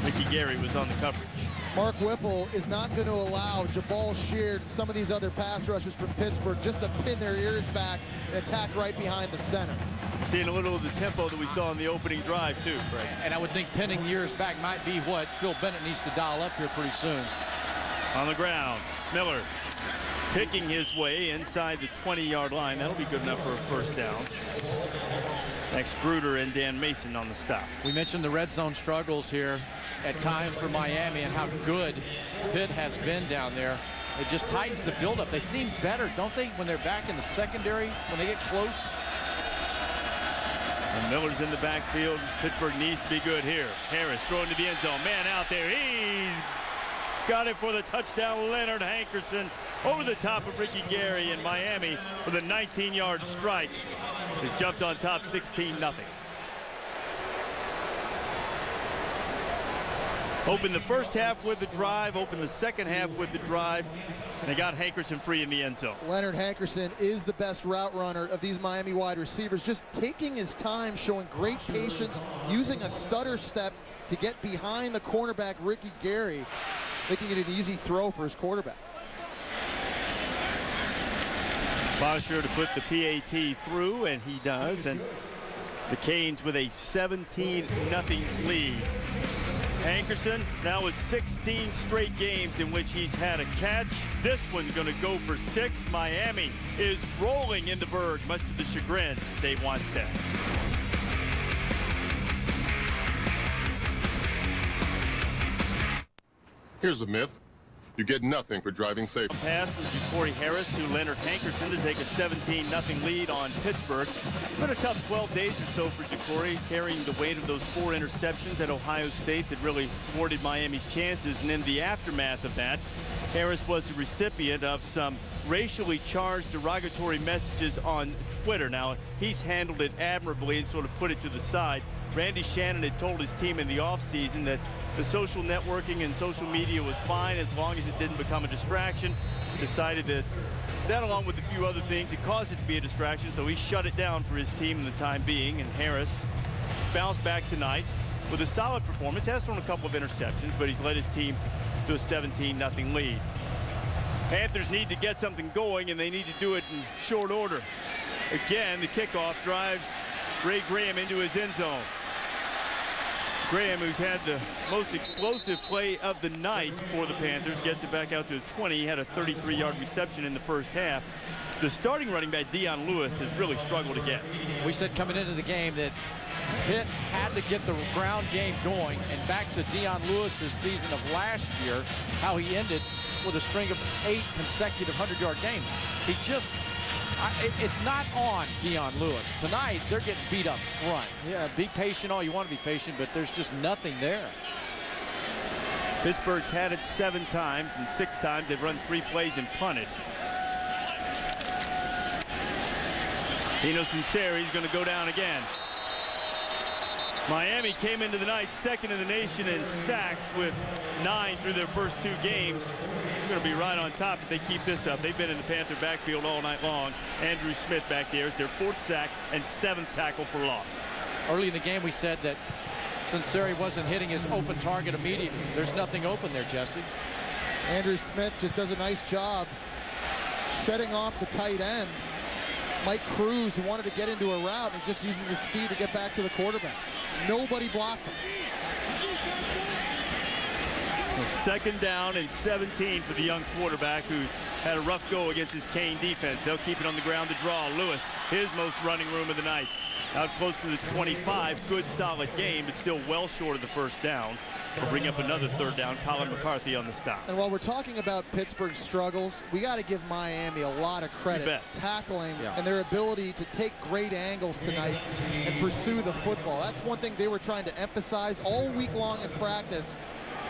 Mickey Gary was on the coverage. Mark Whipple is not going to allow Jabal Sheard and some of these other pass rushers from Pittsburgh just to pin their ears back and attack right behind the center. Seeing a little of the tempo that we saw in the opening drive too, Craig. And I would think pinning the ears back might be what Phil Bennett needs to dial up here pretty soon. On the ground, Miller picking his way inside the 20-yard line. That'll be good enough for a first down. Next, Gruder and Dan Mason on the stop. We mentioned the red zone struggles here at times for Miami and how good Pitt has been down there. It just tightens the build-up. They seem better, don't they, when they're back in the secondary, when they get close? And Miller's in the backfield. Pittsburgh needs to be good here. Harris throwing to the end zone. Man out there. He's got it for the touchdown. Leonard Hankerson over the top of Ricky Gary, and Miami with a 19-yard strike has jumped on top 16-0. Opened the first half with the drive, opened the second half with the drive, and they got Hankerson free in the end zone. Leonard Hankerson is the best route runner of these Miami wide receivers, just taking his time, showing great patience, using a stutter step to get behind the cornerback Ricky Gary, making it an easy throw for his quarterback. Bosher to put the PAT through, and he does, and the Canes with a 17-0 lead. Hankerson now with 16 straight games in which he's had a catch. This one's going to go for 6. Miami is rolling in the Berg, much to the chagrin of Dave Wannstedt. Here's a myth. You get nothing for driving safe. Pass from Ja'Cory Harris to Leonard Hankerson to take a 17-0 lead on Pittsburgh. It's been a tough 12 days or so for Ja'Cory, carrying the weight of those 4 interceptions at Ohio State that really thwarted Miami's chances. And in the aftermath of that, Harris was the recipient of some racially charged derogatory messages on Twitter. Now, he's handled it admirably and sort of put it to the side. Randy Shannon had told his team in the offseason that the social networking and social media was fine as long as it didn't become a distraction. Decided that along with a few other things, it caused it to be a distraction, so he shut it down for his team in the time being. And Harris bounced back tonight with a solid performance. Has thrown a couple of interceptions, but he's led his team to a 17-0 lead. Panthers need to get something going, and they need to do it in short order. Again, the kickoff drives Ray Graham into his end zone. Graham, who's had the most explosive play of the night for the Panthers, gets it back out to 20. He had a 33-yard reception in the first half. The starting running back, Dion Lewis, has really struggled again. We said coming into the game that Pitt had to get the ground game going, and back to Dion Lewis's season of last year, how he ended with a string of 8 consecutive 100-yard games. He just... it's not on Dion Lewis. Tonight, they're getting beat up front. Yeah, be patient all you want to be patient, but there's just nothing there. Pittsburgh's had it 7 times, and 6 times they've run 3 plays and punted. Dino Sunseri's going to go down again. Miami came into the night second in the nation in sacks with 9 through their first 2 games. They're going to be right on top if they keep this up. They've been in the Panther backfield all night long. Andrew Smith back there is their 4th sack and 7th tackle for loss. Early in the game, we said that Sunseri wasn't hitting his open target immediately. There's nothing open there, Jesse. Andrew Smith just does a nice job shutting off the tight end. Mike Cruz, who wanted to get into a route, and just uses his speed to get back to the quarterback. Nobody blocked him. Well, 2nd down and 17 for the young quarterback who's had a rough go against his Cane defense. They'll keep it on the ground to draw. Lewis, his most running room of the night. Out close to the 25. Good solid game, but still well short of the first down. We'll bring up another 3rd down. Colin McCarthy on the stop. And while we're talking about Pittsburgh's struggles, we got to give Miami a lot of credit tackling and their ability to take great angles tonight and pursue the football. That's one thing they were trying to emphasize all week long in practice.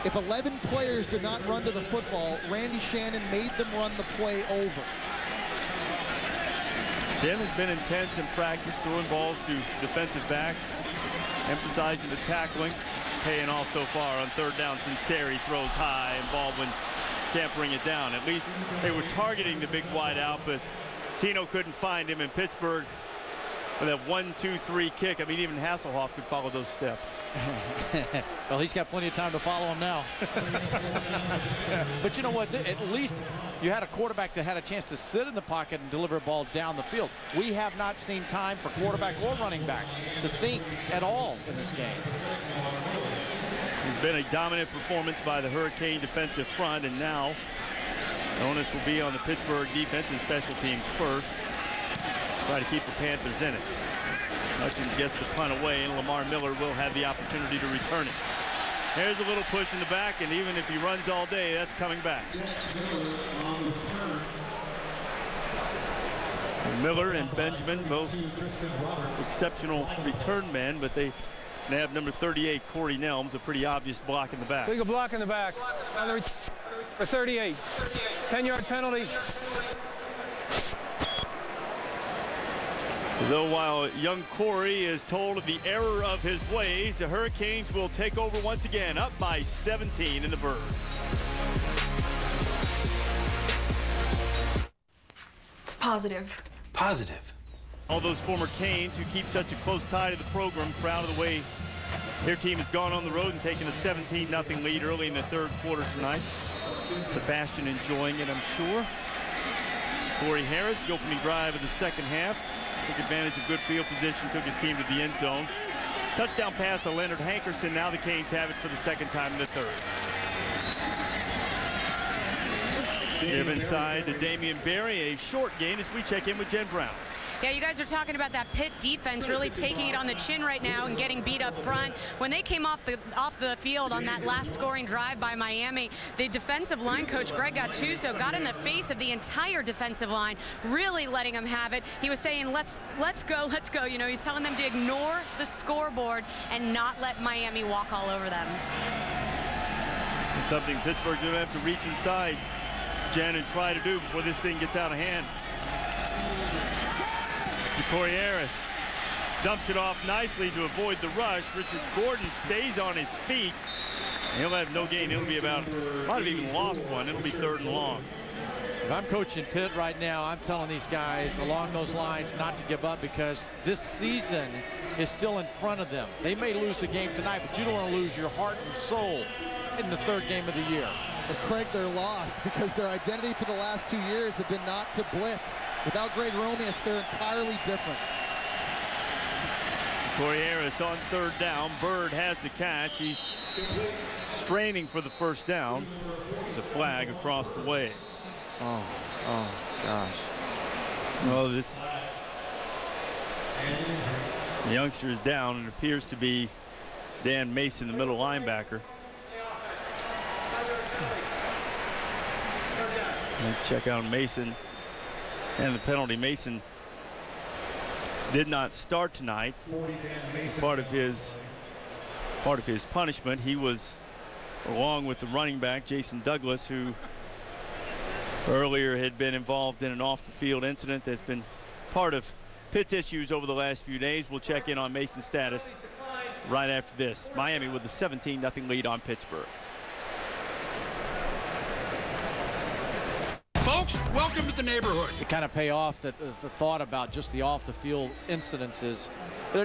If 11 players did not run to the football, Randy Shannon made them run the play over. Shannon's been intense in practice, throwing balls to defensive backs, emphasizing the tackling. Paying off so far on 3rd down. Sunseri throws high, and Baldwin can't bring it down. At least they were targeting the big wide out, but Tino couldn't find him in Pittsburgh with that 1-2-3 kick. I mean, even Hasselhoff could follow those steps. Well, he's got plenty of time to follow him now. But you know what? At least you had a quarterback that had a chance to sit in the pocket and deliver a ball down the field. We have not seen time for quarterback or running back to think at all in this game. It's been a dominant performance by the Hurricane defensive front, and now the onus will be on the Pittsburgh defense and special teams first. Try to keep the Panthers in it. Hutchins gets the punt away, and Lamar Miller will have the opportunity to return it. There's a little push in the back, and even if he runs all day, that's coming back. Miller and Benjamin, both exceptional return men, but they have number 38, Corey Nelms, a pretty obvious block in the back. Legal block in the back. For 38. 10-yard penalty. So while young Corey is told of the error of his ways, the Hurricanes will take over once again, up by 17 in the Bird. It's positive. Positive. All those former Canes who keep such a close tie to the program, proud of the way their team has gone on the road and taken a 17-0 lead early in the third quarter tonight. Sebastian enjoying it, I'm sure. Corey Harris, the opening drive of the second half, took advantage of good field position, took his team to the end zone. Touchdown pass to Leonard Hankerson. Now the Canes have it for the second time in the third. Give inside to Damian Berry, a short gain as we check in with Jen Brown. Yeah, you guys are talking about that Pitt defense really taking it on the chin right now and getting beat up front. When they came off the field on that last scoring drive by Miami, the defensive line coach, Greg Gattuso, got in the face of the entire defensive line, really letting them have it. He was saying, let's go. You know, he's telling them to ignore the scoreboard and not let Miami walk all over them. It's something Pittsburgh's going to have to reach inside, Jen, and try to do before this thing gets out of hand. Corey Harris dumps it off nicely to avoid the rush. Richard Gordon stays on his feet. He'll have no gain. It'll be about, might have even lost one. It'll be third and long. If I'm coaching Pitt right now, I'm telling these guys along those lines not to give up, because this season is still in front of them. They may lose a game tonight, but you don't want to lose your heart and soul in the third game of the year. But Craig, they're lost because their identity for the last 2 years have been not to blitz. Without Greg Romius, they're entirely different. Corey Harris on third down. Bird has the catch. He's straining for the first down. There's a flag across the way. Oh gosh. Well, this the youngster is down, and it appears to be Dan Mason, the middle linebacker. Let's check out Mason and the penalty. Mason did not start tonight. Part of his punishment, he was along with the running back Jason Douglas, who earlier had been involved in an off-the-field incident that's been part of Pitt's issues over the last few days. We'll check in on Mason's status right after this. Miami with a 17-0 lead on Pittsburgh. Folks, welcome to the neighborhood. To kind of pay off the thought about just the off-the-field incidences,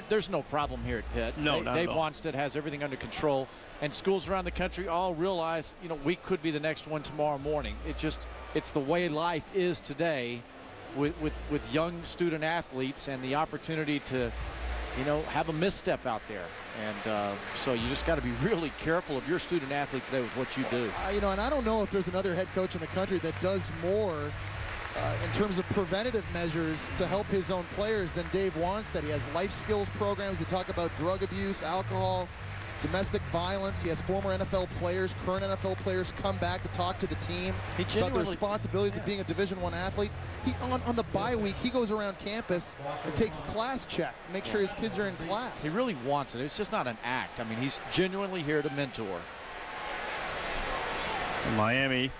there's no problem here at Pitt. No, not Dave at all. Wanstead has everything under control, and schools around the country all realize, you know, we could be the next one tomorrow morning. It's the way life is today with young student athletes and the opportunity to, you know, have a misstep out there. And so you just got to be really careful of your student athlete today with what you do. You know, and I don't know if there's another head coach in the country that does more in terms of preventative measures to help his own players than Dave Wanstead. He has life skills programs that talk about drug abuse, alcohol, domestic violence. He has former NFL players, current NFL players come back to talk to the team about the responsibilities of being a Division I athlete. On the bye week, he goes around campus and takes class check, make sure his kids are in class. He really wants it. It's just not an act. I mean, he's genuinely here to mentor. Miami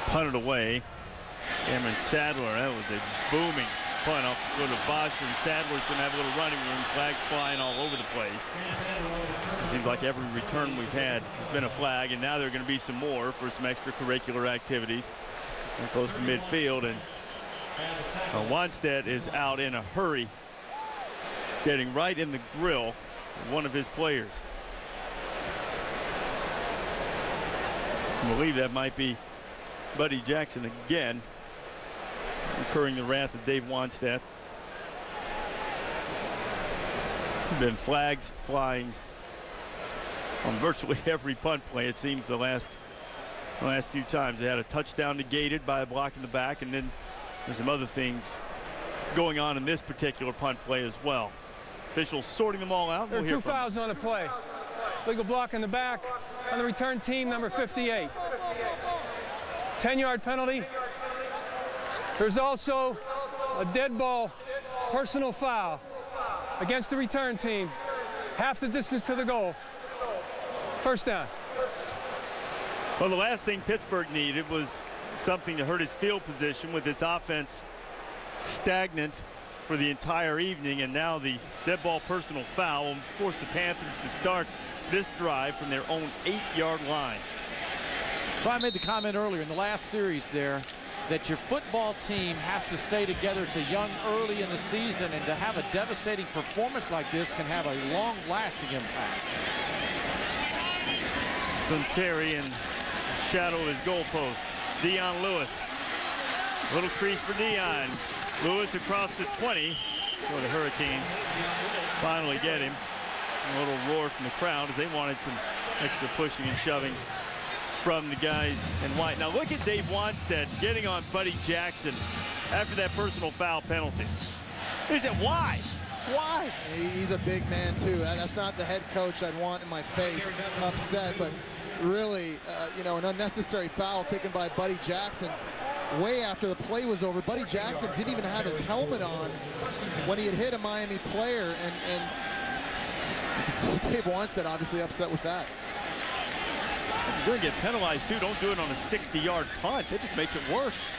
punted away. Cameron Sadler, that was a booming punt off the foot of Bosher, and Sadler's going to have a little running room. Flags flying all over the place. It seems like every return we've had has been a flag, and now there are going to be some more for some extracurricular activities. They're close to midfield, and Wanstead is out in a hurry, getting right in the grill of one of his players. I believe that might be Buddy Jackson again, incurring the wrath of Dave Wanstead. Been flags flying on virtually every punt play, it seems, the last few times. They had a touchdown negated by a block in the back, and then there's some other things going on in this particular punt play as well. Officials sorting them all out. There are two fouls on the play. Legal block in the back on the return team, number 58. 10-yard penalty. There's also a dead ball personal foul against the return team, half the distance to the goal. First down. Well, the last thing Pittsburgh needed was something to hurt its field position with its offense stagnant for the entire evening, and now the dead ball personal foul will force the Panthers to start this drive from their own 8-yard line. So I made the comment earlier in the last series there that your football team has to stay together. It's young early in the season, and to have a devastating performance like this can have a long-lasting impact. Sunseri in shadow of his goalpost. Dion Lewis. Little crease for Dion. Lewis across the 20. So the Hurricanes finally get him. A little roar from the crowd as they wanted some extra pushing and shoving from the guys in white. Now look at Dave Wanstead getting on Buddy Jackson after that personal foul penalty. He said, why? Why? He's a big man too. That's not the head coach I'd want in my face, upset, but really, you know, an unnecessary foul taken by Buddy Jackson way after the play was over. Buddy Jackson didn't even have his helmet on when he had hit a Miami player, and you can see Dave Wanstead obviously upset with that. If you're going to get penalized too, don't do it on a 60-yard punt. That just makes it worse.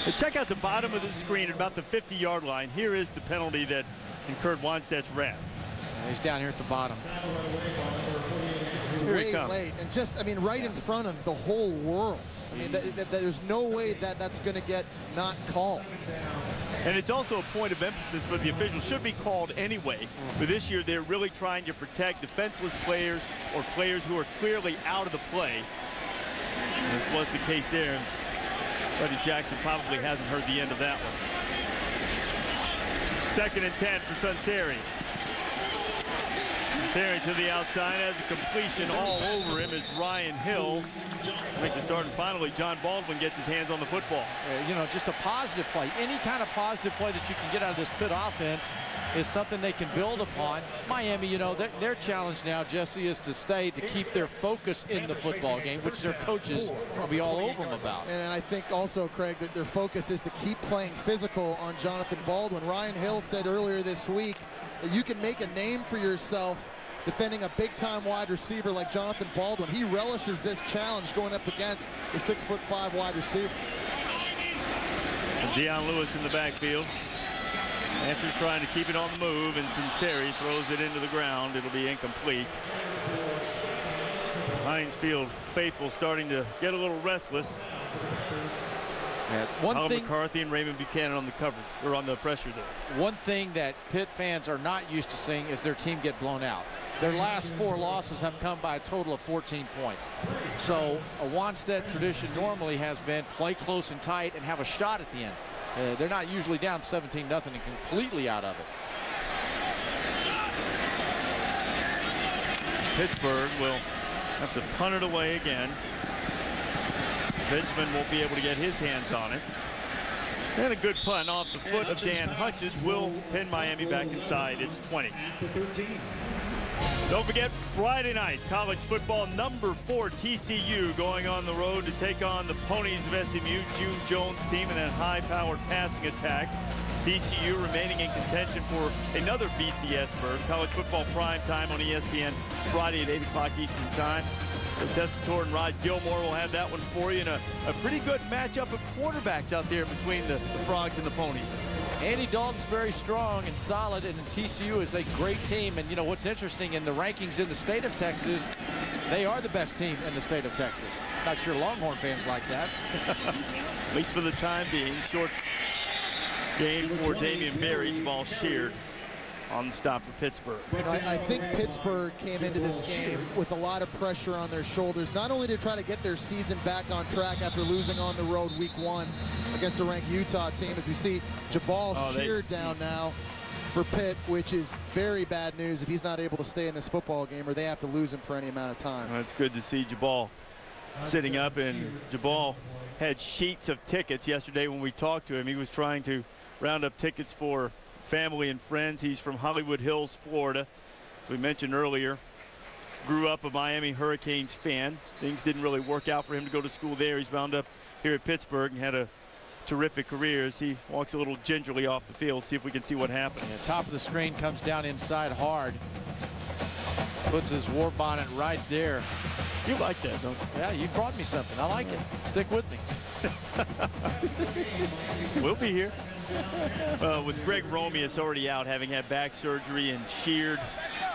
But check out the bottom of the screen at about the 50-yard line. Here is the penalty that incurred Wanstead's wrath. He's down here at the bottom. It's way late, and just, I mean, right in front of the whole world. I mean, there's no way that that's going to get not called. And it's also a point of emphasis for the officials. Should be called anyway. But this year, they're really trying to protect defenseless players or players who are clearly out of the play. This was the case there. Buddy Jackson probably hasn't heard the end of that one. 2nd and 10 for Sunseri. Sunseri to the outside, has a completion all over him as Ryan Hill make the start, and finally John Baldwin gets his hands on the football. You know, just a positive play. Any kind of positive play that you can get out of this Pitt offense is something they can build upon. Miami, you know, their challenge now, Jesse, is to keep their focus in the football game, which their coaches will be all over them about. And I think also, Craig, that their focus is to keep playing physical on Jonathan Baldwin. Ryan Hill said earlier this week that you can make a name for yourself defending a big-time wide receiver like Jonathan Baldwin. He relishes this challenge going up against the 6'5" wide receiver. Dion Lewis in the backfield. Panthers trying to keep it on the move, and Sunseri throws it into the ground. It'll be incomplete. Heinz Field faithful starting to get a little restless. McCarthy and Raymond Buchanan on the coverage, or on the pressure there. One thing that Pitt fans are not used to seeing is their team get blown out. Their last 4 losses have come by a total of 14 points. So a Wanstead tradition normally has been play close and tight and have a shot at the end. They're not usually down 17-0 and completely out of it. Pittsburgh will have to punt it away again. Benjamin won't be able to get his hands on it. And a good punt off the foot of Dan Hutchins will pin Miami back inside. It's 20. Don't forget, Friday night, college football, number 4 TCU going on the road to take on the Ponies of SMU. June Jones' team in that high-powered passing attack. TCU remaining in contention for another BCS berth. College football prime time on ESPN Friday at 8 o'clock Eastern time. Tessitore and Rod Gilmore will have that one for you, and a pretty good matchup of quarterbacks out there between the Frogs and the Ponies. Andy Dalton's very strong and solid, and TCU is a great team. And you know what's interesting, in the rankings in the state of Texas, they are the best team in the state of Texas. Not sure Longhorn fans like that. At least for the time being. Short gain for Damian Berry, ball sheared on the stop for Pittsburgh. You know, I think Pittsburgh came into this game with a lot of pressure on their shoulders, not only to try to get their season back on track after losing on the road week 1 against a ranked Utah team, as we see Jabal sheared down now for Pitt, which is very bad news if he's not able to stay in this football game, or they have to lose him for any amount of time. Well, it's good to see Jabal sitting up, and Jabal had sheets of tickets yesterday when we talked to him. He was trying to round up tickets for family and friends. He's from Hollywood Hills, Florida. As we mentioned earlier, grew up a Miami Hurricanes fan. Things didn't really work out for him to go to school there. He's wound up here at Pittsburgh and had a terrific career as he walks a little gingerly off the field. See if we can see what happens. Yeah, top of the screen, comes down inside hard. Puts his war bonnet right there. You like that, don't you? Yeah, you brought me something. I like it. Stick with me. We'll be here. With Greg Romeus already out, having had back surgery and sheared,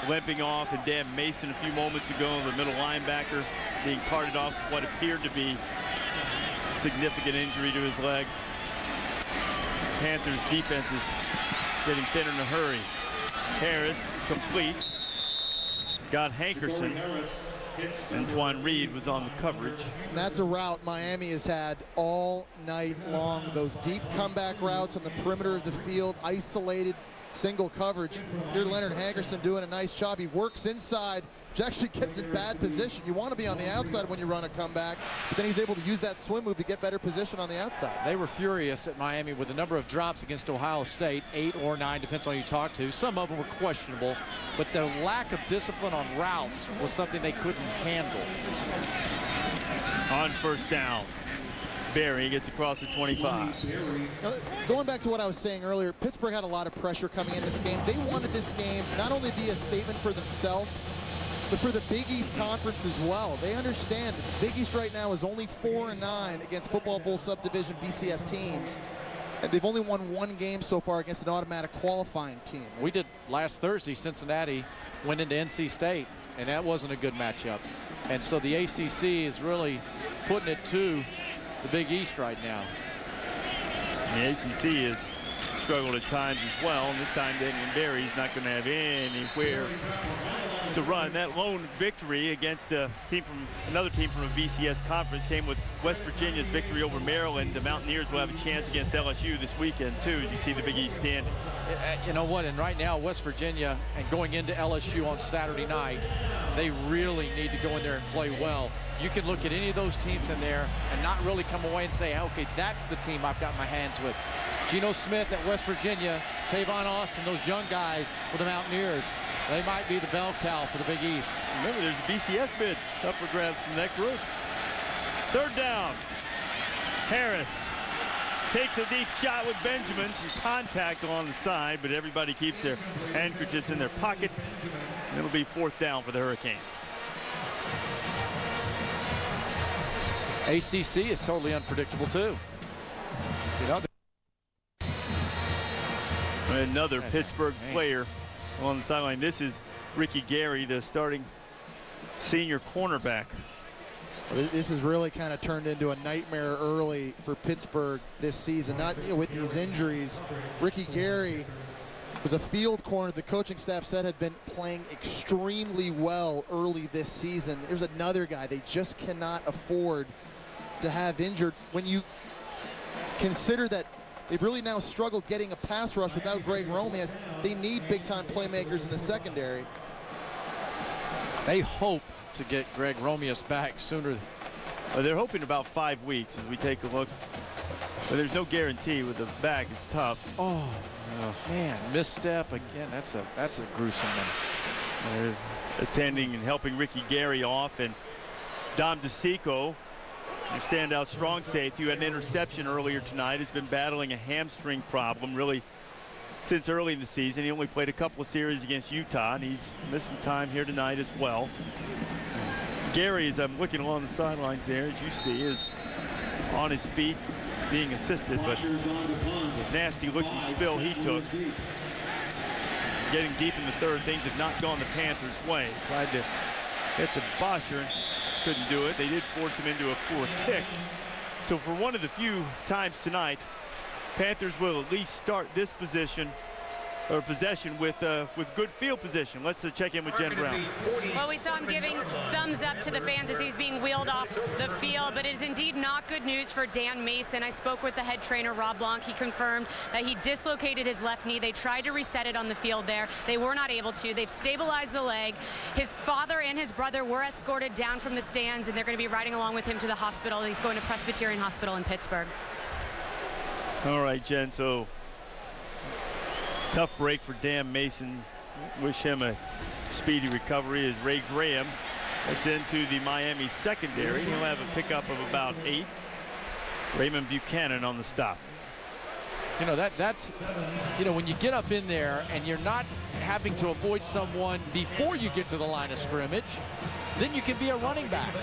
limping off, and Dan Mason a few moments ago, the middle linebacker, being carted off what appeared to be a significant injury to his leg. Panthers defense is getting thinner in a hurry. Harris complete. Got Hankerson. Antoine Reed was on the coverage. And that's a route Miami has had all night long. Those deep comeback routes on the perimeter of the field, isolated, single coverage. Here Leonard Hankerson doing a nice job. He works inside, actually gets in bad position. You want to be on the outside when you run a comeback, but then he's able to use that swim move to get better position on the outside. They were furious at Miami with the number of drops against Ohio State, 8 or 9, depends on who you talk to. Some of them were questionable, but the lack of discipline on routes was something they couldn't handle. On first down, Barry gets across the 25. Going back to what I was saying earlier, Pittsburgh had a lot of pressure coming in this game. They wanted this game not only to be a statement for themselves, but for the Big East Conference as well. They understand that the Big East right now is only 4-9 against Football Bowl Subdivision BCS teams. And they've only won 1 game so far against an automatic qualifying team. We did last Thursday. Cincinnati went into NC State, and that wasn't a good matchup. And so the ACC is really putting it to the Big East right now. The ACC has struggled at times as well, and this time Damian Barry's not going to have anywhere to run. That lone victory against a team from another team from a BCS conference came with West Virginia's victory over Maryland. The Mountaineers will have a chance against LSU this weekend too, as you see the Big East standings. You know what, and right now West Virginia, and going into LSU on Saturday night, they really need to go in there and play well. You can look at any of those teams in there and not really come away and say, okay, that's the team I've got my hands with. Geno Smith at West Virginia, Tavon Austin, those young guys with the Mountaineers, they might be the bell cow for the Big East. Remember, there's a BCS bid up for grabs from that group. Third down. Harris takes a deep shot with Benjamin. Some contact along the side, but everybody keeps their handkerchiefs in their pocket. And it'll be 4th down for the Hurricanes. ACC is totally unpredictable, too. You know, another Pittsburgh player on the sideline. This is Ricky Gary, the starting senior cornerback. This has really kind of turned into a nightmare early for Pittsburgh this season. Not with these injuries. Ricky Gary was a field corner the coaching staff said had been playing extremely well early this season. There's another guy they just cannot afford to have injured. When you consider that they've really now struggled getting a pass rush without Greg Romeus, they need big-time playmakers in the secondary. They hope to get Greg Romeus back sooner. They're hoping about 5 weeks as we take a look. But there's no guarantee with the back. It's tough. Oh, man, misstep again. That's a gruesome one. They're attending and helping Ricky Gary off, and Dom DeSico, your standout strong safety, who had an interception earlier tonight, has been battling a hamstring problem really since early in the season. He only played a couple of series against Utah, and he's missed some time here tonight as well. Gary, as I'm looking along the sidelines there, as you see, is on his feet being assisted, but the nasty looking spill he took. Getting deep in the third, things have not gone the Panthers' way. Tried to hit the Bosher, couldn't do it. They did force him into a poor kick. So for one of the few times tonight, Panthers will at least start this possession with good field position. Let's check in with Jen Brown. Well, we saw him giving thumbs up to the fans as he's being wheeled off the field, but it is indeed not good news for Dan Mason. I spoke with the head trainer, Rob Blanc. He confirmed that he dislocated his left knee. They tried to reset it on the field there. They were not able to. They've stabilized the leg. His father and his brother were escorted down from the stands, and they're going to be riding along with him to the hospital. He's going to Presbyterian Hospital in Pittsburgh. All right, Jen, so tough break for Dan Mason. Wish him a speedy recovery as Ray Graham gets into the Miami secondary. He'll have a pickup of about 8. Raymond Buchanan on the stop. You know, that's, you know, when you get up in there and you're not having to avoid someone before you get to the line of scrimmage, then you can be a running back.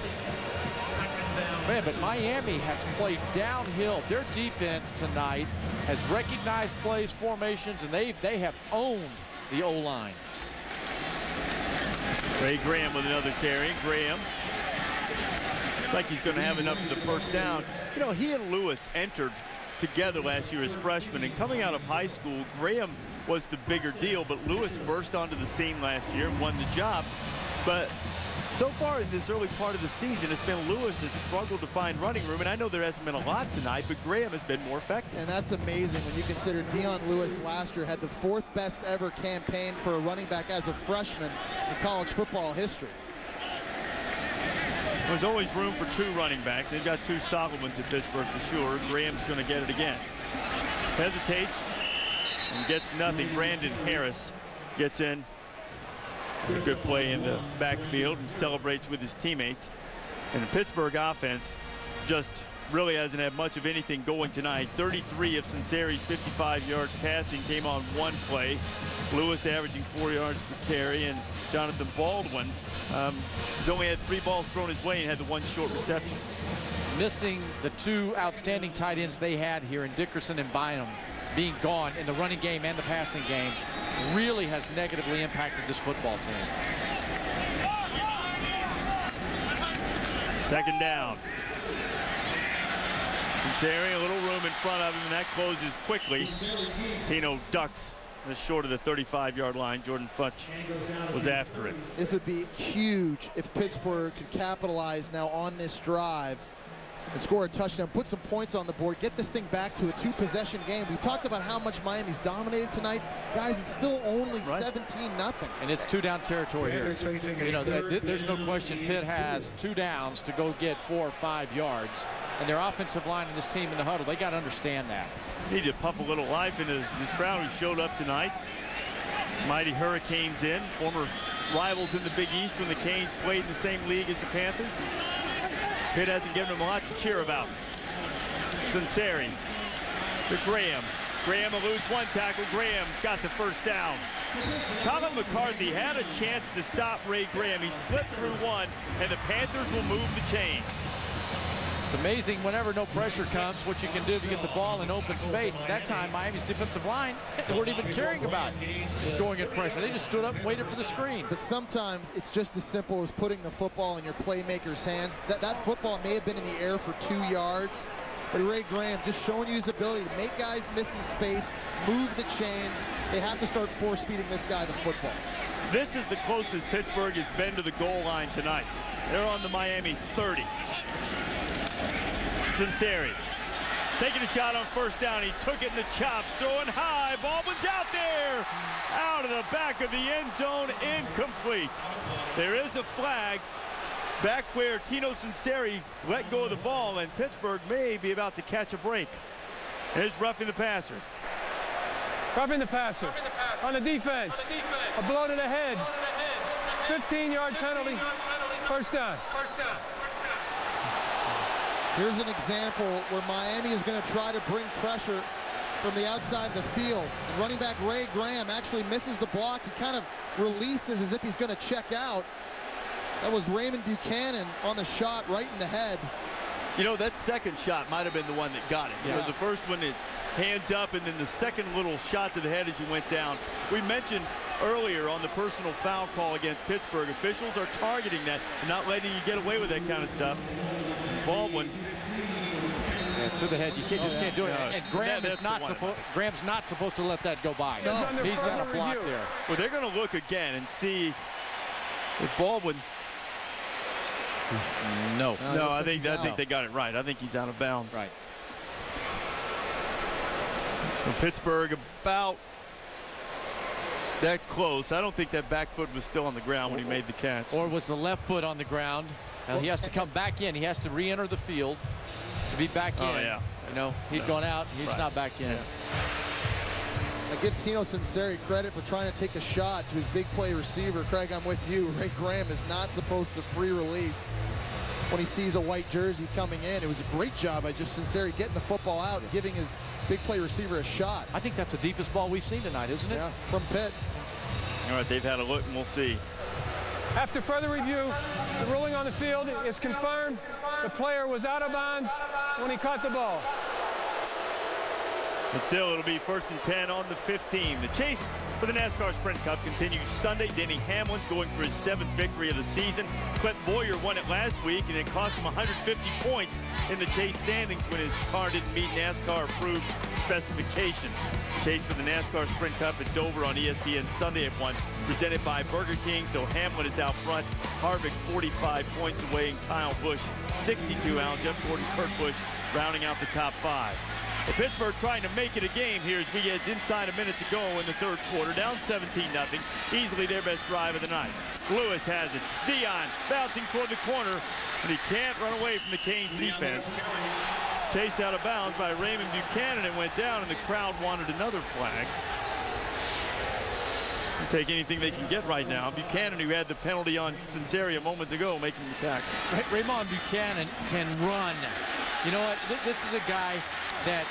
Man, but Miami has played downhill. Their defense tonight has recognized plays, formations, and they have owned the O-line. Ray Graham with another carry. Graham. Looks like he's going to have enough of the first down. You know, he and Lewis entered together last year as freshmen, and coming out of high school, Graham was the bigger deal, but Lewis burst onto the scene last year and won the job. But so far in this early part of the season, it's been Lewis that's struggled to find running room, and I know there hasn't been a lot tonight, but Graham has been more effective. And that's amazing when you consider Dion Lewis last year had the 4th best ever campaign for a running back as a freshman in college football history. There's always room for 2 running backs. They've got 2 solid ones at Pittsburgh for sure. Graham's going to get it again. Hesitates and gets nothing. Brandon Harris gets in. Good play in the backfield and celebrates with his teammates. And the Pittsburgh offense just really hasn't had much of anything going tonight. 33 of Sunseri's 55 yards passing came on 1 play. Lewis averaging 4 yards per carry, and Jonathan Baldwin has only had 3 balls thrown his way and had the 1 short reception. Missing the 2 outstanding tight ends they had here in Dickerson and Bynum being gone in the running game and the passing game really has negatively impacted this football team. Second down. Sunseri, a little room in front of him, and that closes quickly. Tino ducks just short of the 35-yard line. Jordan Futch was after it. This would be huge if Pittsburgh could capitalize now on this drive and score a touchdown, put some points on the board, get this thing back to a 2-possession game. We've talked about how much Miami's dominated tonight. Guys, it's still only 17-0. And it's 2-down territory here. You know, there's no question Pitt has 2 downs to go get 4 or 5 yards. And their offensive line and this team in the huddle, they got to understand that. Need to pump a little life into this crowd who showed up tonight. Mighty Hurricanes in, former rivals in the Big East when the Canes played in the same league as the Panthers. Pitt hasn't given them a lot to cheer about. Sunseri to Graham. Graham eludes 1 tackle. Graham's got the first down. Colin McCarthy had a chance to stop Ray Graham. He slipped through 1, and the Panthers will move the chains. It's amazing whenever no pressure comes what you can do to get the ball in open space. But that time, Miami's defensive line, they weren't even caring about going at pressure. They just stood up and waited for the screen. But sometimes it's just as simple as putting the football in your playmaker's hands. That football may have been in the air for 2 yards, but Ray Graham just showing you his ability to make guys miss in space, move the chains. They have to start force-feeding this guy the football. This is the closest Pittsburgh has been to the goal line tonight. They're on the Miami 30. Sunseri taking a shot on first down. He took it in the chops, throwing high. Baldwin's out there, out of the back of the end zone, incomplete. There is a flag back where Tino Sunseri let go of the ball, and Pittsburgh may be about to catch a break. Here's roughing the passer. Roughing the passer. On the defense. A blow to the head. 15-yard penalty. First down. Here's an example where Miami is going to try to bring pressure from the outside of the field. And running back Ray Graham actually misses the block. He kind of releases as if he's going to check out. That was Raymond Buchanan on the shot right in the head. You know, that second shot might have been the one that got him. Yeah. You know, the first one, it hands up, and then the second little shot to the head as he went down. We mentioned earlier on the personal foul call against Pittsburgh, officials are targeting that and not letting you get away with that kind of stuff. Baldwin. Yeah, to the head, you just can't do it. And Graham's not supposed to let that go by. No. He's got a block there. Well, they're going to look again and see if Baldwin. No, I think they got it right. I think he's out of bounds. Right. So Pittsburgh about that close. I don't think that back foot was still on the ground when he made the catch. Or was the left foot on the ground? Now he has to come back in. He has to re-enter the field to be back in. Oh, yeah. You know, he'd gone out. He's not back in. I give Tino Sunseri credit for trying to take a shot to his big play receiver. Craig, I'm with you. Ray Graham is not supposed to free release when he sees a white jersey coming in. It was a great job by just Sunseri getting the football out and giving his big play receiver a shot. I think that's the deepest ball we've seen tonight, isn't it? Yeah, from Pitt. All right, they've had a look, and we'll see. After further review, the ruling on the field is confirmed. The player was out of bounds when he caught the ball. But still, it'll be 1st and 10 on the 15. The chase for the NASCAR Sprint Cup continues Sunday. Denny Hamlin's going for his 7th victory of the season. Clint Boyer won it last week, and it cost him 150 points in the chase standings when his car didn't meet NASCAR-approved specifications. Chase for the NASCAR Sprint Cup at Dover on ESPN Sunday at 1, presented by Burger King. So Hamlin is out front. Harvick 45 points away, and Kyle Busch 62 out. Jeff Gordon, Kurt Busch rounding out the top 5. Well, Pittsburgh trying to make it a game here as we get inside a minute to go in the 3rd quarter. Down 17-0. Easily their best drive of the night. Lewis has it. Dion bouncing toward the corner, and he can't run away from the Canes defense. Chased out of bounds by Raymond Buchanan. It went down, and the crowd wanted another flag. They'll take anything they can get right now. Buchanan, who had the penalty on Sinceri a moment ago, making the tackle. Raymond Buchanan can run. You know what? This is a guy that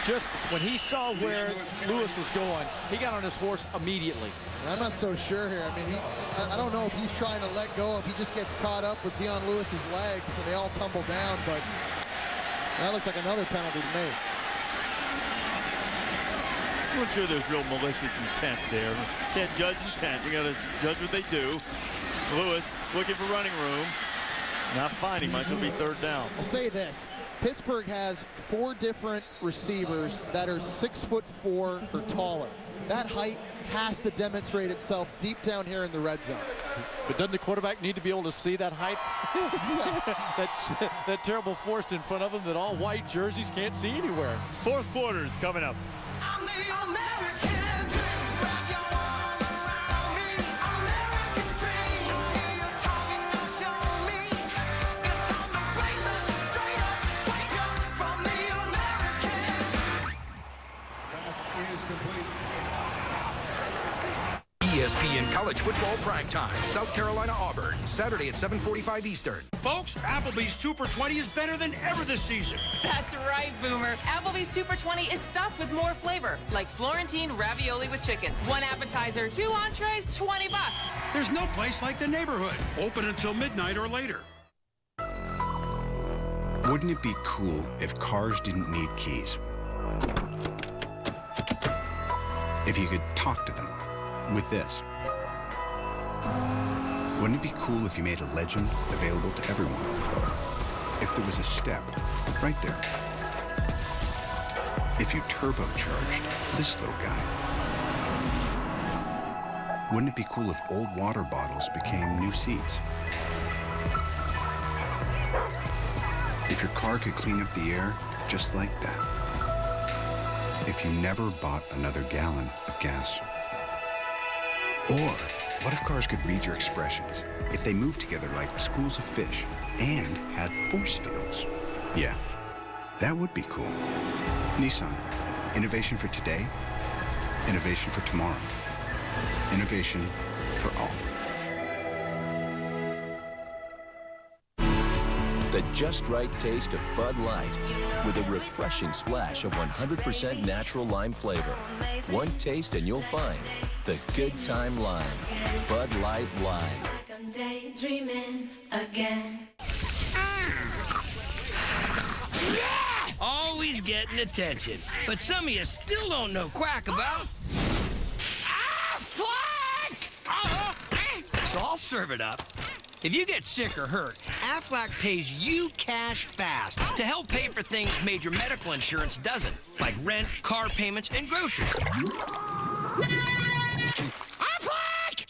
just when he saw where Lewis was going, he got on his horse immediately. I'm not so sure here. I mean, I don't know if he's trying to let go, if he just gets caught up with Dion Lewis's legs and they all tumble down, but that looked like another penalty to me. I'm not sure there's real malicious intent there. Can't judge intent. We got to judge what they do. Lewis looking for running room. Not finding much. It'll be 3rd down. I'll say this. Pittsburgh has 4 different receivers that are 6'4" or taller. That height has to demonstrate itself deep down here in the red zone. But doesn't the quarterback need to be able to see that height? that terrible forest in front of him that all white jerseys can't see anywhere. 4th quarter is coming up. ESPN College Football Primetime, South Carolina Auburn, Saturday at 7:45 Eastern. Folks, Applebee's 2 for $20 is better than ever this season. That's right, Boomer. Applebee's 2 for $20 is stuffed with more flavor, like Florentine ravioli with chicken. 1 appetizer, 2 entrees, $20. There's no place like the neighborhood. Open until midnight or later. Wouldn't it be cool if cars didn't need keys? If you could talk to them with this. Wouldn't it be cool if you made a legend available to everyone? If there was a step right there. If you turbocharged this little guy. Wouldn't it be cool if old water bottles became new seats? If your car could clean up the air just like that. If you never bought another gallon of gas. Or what if cars could read your expressions? If they moved together like schools of fish and had force fields? Yeah, that would be cool. Nissan, innovation for today, innovation for tomorrow, innovation for all. The just right taste of Bud Light with a refreshing splash of 100% natural lime flavor. One taste and you'll find the good time lime. Bud Light Lime. I'm daydreaming again. Yeah! Always getting attention. But some of you still don't know quack about... So I'll serve it up. If you get sick or hurt, Aflac pays you cash fast to help pay for things major medical insurance doesn't, like rent, car payments, and groceries. Aflac!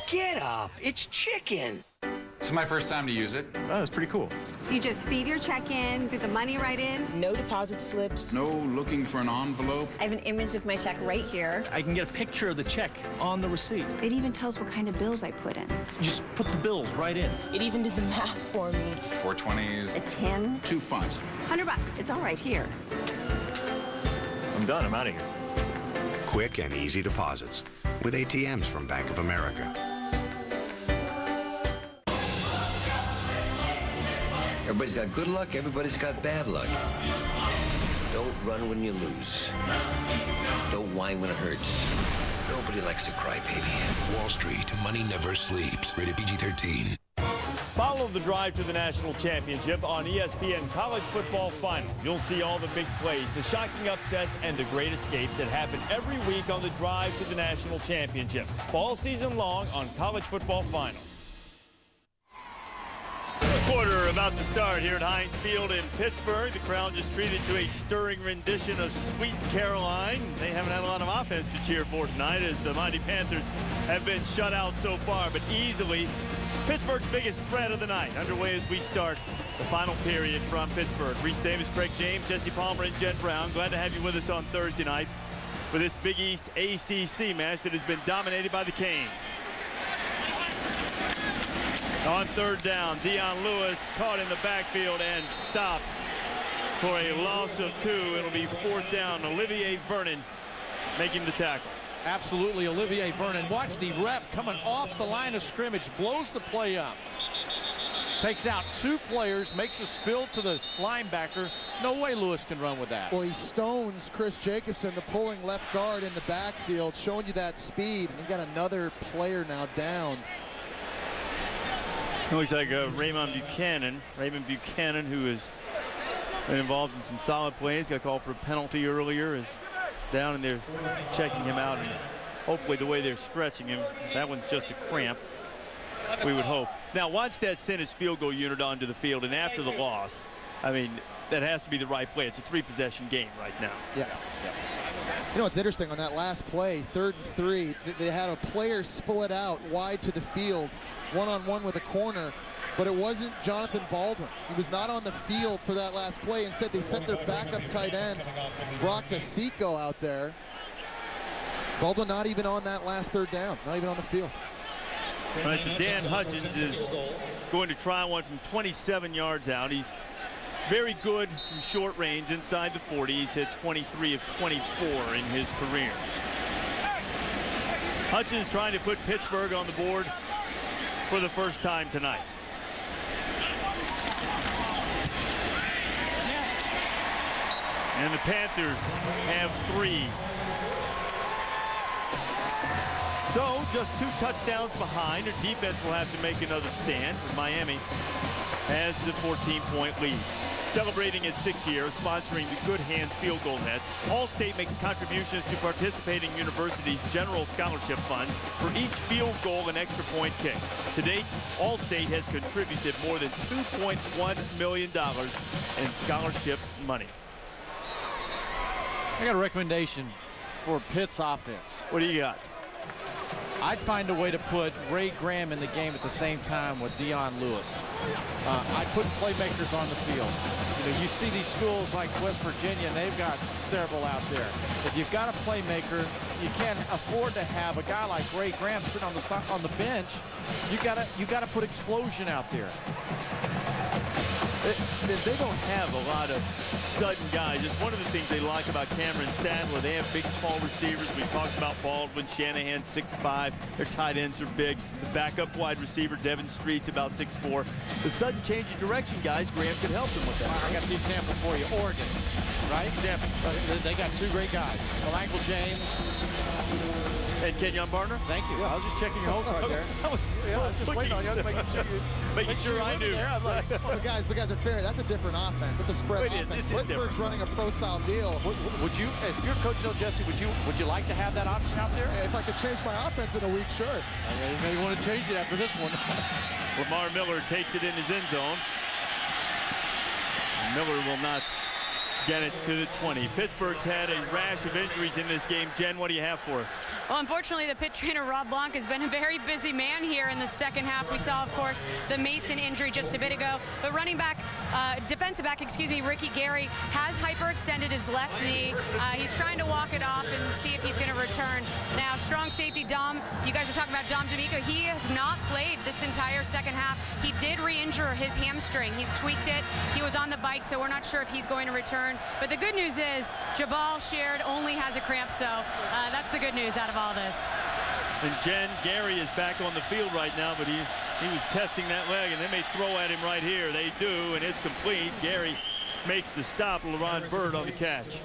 Get up, it's chicken. This is my first time to use it. Oh, that's pretty cool. You just feed your check in, feed the money right in. No deposit slips. No looking for an envelope. I have an image of my check right here. I can get a picture of the check on the receipt. It even tells what kind of bills I put in. Just put the bills right in. It even did the math for me. 4 20s. A 10. 2 5s. $100. It's all right here. I'm done. I'm out of here. Quick and easy deposits with ATMs from Bank of America. Everybody's got good luck, everybody's got bad luck. Don't run when you lose. Don't whine when it hurts. Nobody likes a crybaby. Wall Street, money never sleeps. Rated PG-13. Follow the drive to the national championship on ESPN College Football Finals. You'll see all the big plays, the shocking upsets, and the great escapes that happen every week on the drive to the national championship. All season long on College Football Finals. Quarter about to start here at Heinz Field in Pittsburgh. The crowd just treated to a stirring rendition of Sweet Caroline. They haven't had a lot of offense to cheer for tonight as the mighty Panthers have been shut out so far, but easily Pittsburgh's biggest threat of the night. Underway as we start the final period from Pittsburgh. Reese Davis, Craig James, Jesse Palmer, and Jen Brown. Glad to have you with us on Thursday night for this Big East ACC match that has been dominated by the Canes. On third down, Dion Lewis caught in the backfield and stopped for a loss of 2. It'll be fourth down. Olivier Vernon making the tackle. Absolutely, Olivier Vernon. Watch the rep coming off the line of scrimmage, blows the play up. Takes out 2 players, makes a spill to the linebacker. No way Lewis can run with that. Well, he stones Chris Jacobson, the pulling left guard in the backfield, showing you that speed. And he got another player now down. Looks like Raymond Buchanan. Raymond Buchanan, who has been involved in some solid plays, got called for a penalty earlier, is down and they're checking him out. And hopefully the way they're stretching him, that one's just a cramp, we would hope. Now, Wadstead sent his field goal unit onto the field, and after the loss, I mean, that has to be the right play. It's a 3-possession game right now. Yeah. You know what's interesting on that last play, 3rd and 3, they had a player split out wide to the field, one-on-one with a corner, but it wasn't Jonathan Baldwin. He was not on the field for that last play. Instead, they sent their backup tight end, Brock DeSico, out there. Baldwin not even on that last 3rd down, not even on the field. All right, so Dan Hutchins is going to try one from 27 yards out. He's very good in short range inside the 40. He's hit 23 of 24 in his career. Hutchins trying to put Pittsburgh on the board for the first time tonight. And the Panthers have 3. So just 2 touchdowns behind. Their defense will have to make another stand. Miami has the 14-point lead. Celebrating its 6th year, sponsoring the Good Hands Field Goal Nets, All-State makes contributions to participating universities' general scholarship funds for each field goal and extra point kick. To date, All-State has contributed more than $2.1 million in scholarship money. I got a recommendation for Pitt's offense. What do you got? I'd find a way to put Ray Graham in the game at the same time with Dion Lewis. I'd put playmakers on the field. You know, you see these schools like West Virginia, and they've got several out there. If you've got a playmaker, you can't afford to have a guy like Ray Graham sitting on the bench. You gotta put explosion out there. They don't have a lot of sudden guys. It's one of the things they like about Cameron Sadler. They have big, tall receivers. We talked about Baldwin, Shanahan, 6'5". Their tight ends are big. The backup wide receiver, Devin Street's about 6'4". The sudden change of direction guys, Graham could help them with that. I got the example for you. Oregon, right? Example. They got 2 great guys. Michael James. And Kenyon Barner? Thank you. I was just checking your whole card there. I was just waiting on you. Making sure I knew. I'm like, well, guys, in fairness, that's a different offense. That's a spread offense. Pittsburgh's running a pro-style deal. Would you, if you're Coach Neil Jesse, would you like to have that option out there? If I could change my offense in a week, sure. You may want to change it after this one. Lamar Miller takes it in his end zone. Miller will not get it to the 20. Pittsburgh's had a rash of injuries in this game. Jen, what do you have for us? Well, unfortunately, the Pitt trainer, Rob Blanc, has been a very busy man here in the second half. We saw, of course, the Mason injury just a bit ago. But defensive back, Ricky Gary has hyperextended his left knee. He's trying to walk it off and see if he's going to return. Now, strong safety Dom, you guys are talking about Dom D'Amico. He has not played this entire second half. He did re-injure his hamstring. He's tweaked it. He was on the bike, so we're not sure if he's going to return. But the good news is Jabal Sheard only has a cramp, so that's the good news out of all this. And Jen, Gary is back on the field right now, but he was testing that leg, and they may throw at him right here. They do, and it's complete. Gary makes the stop. LeRon Byrd on the catch.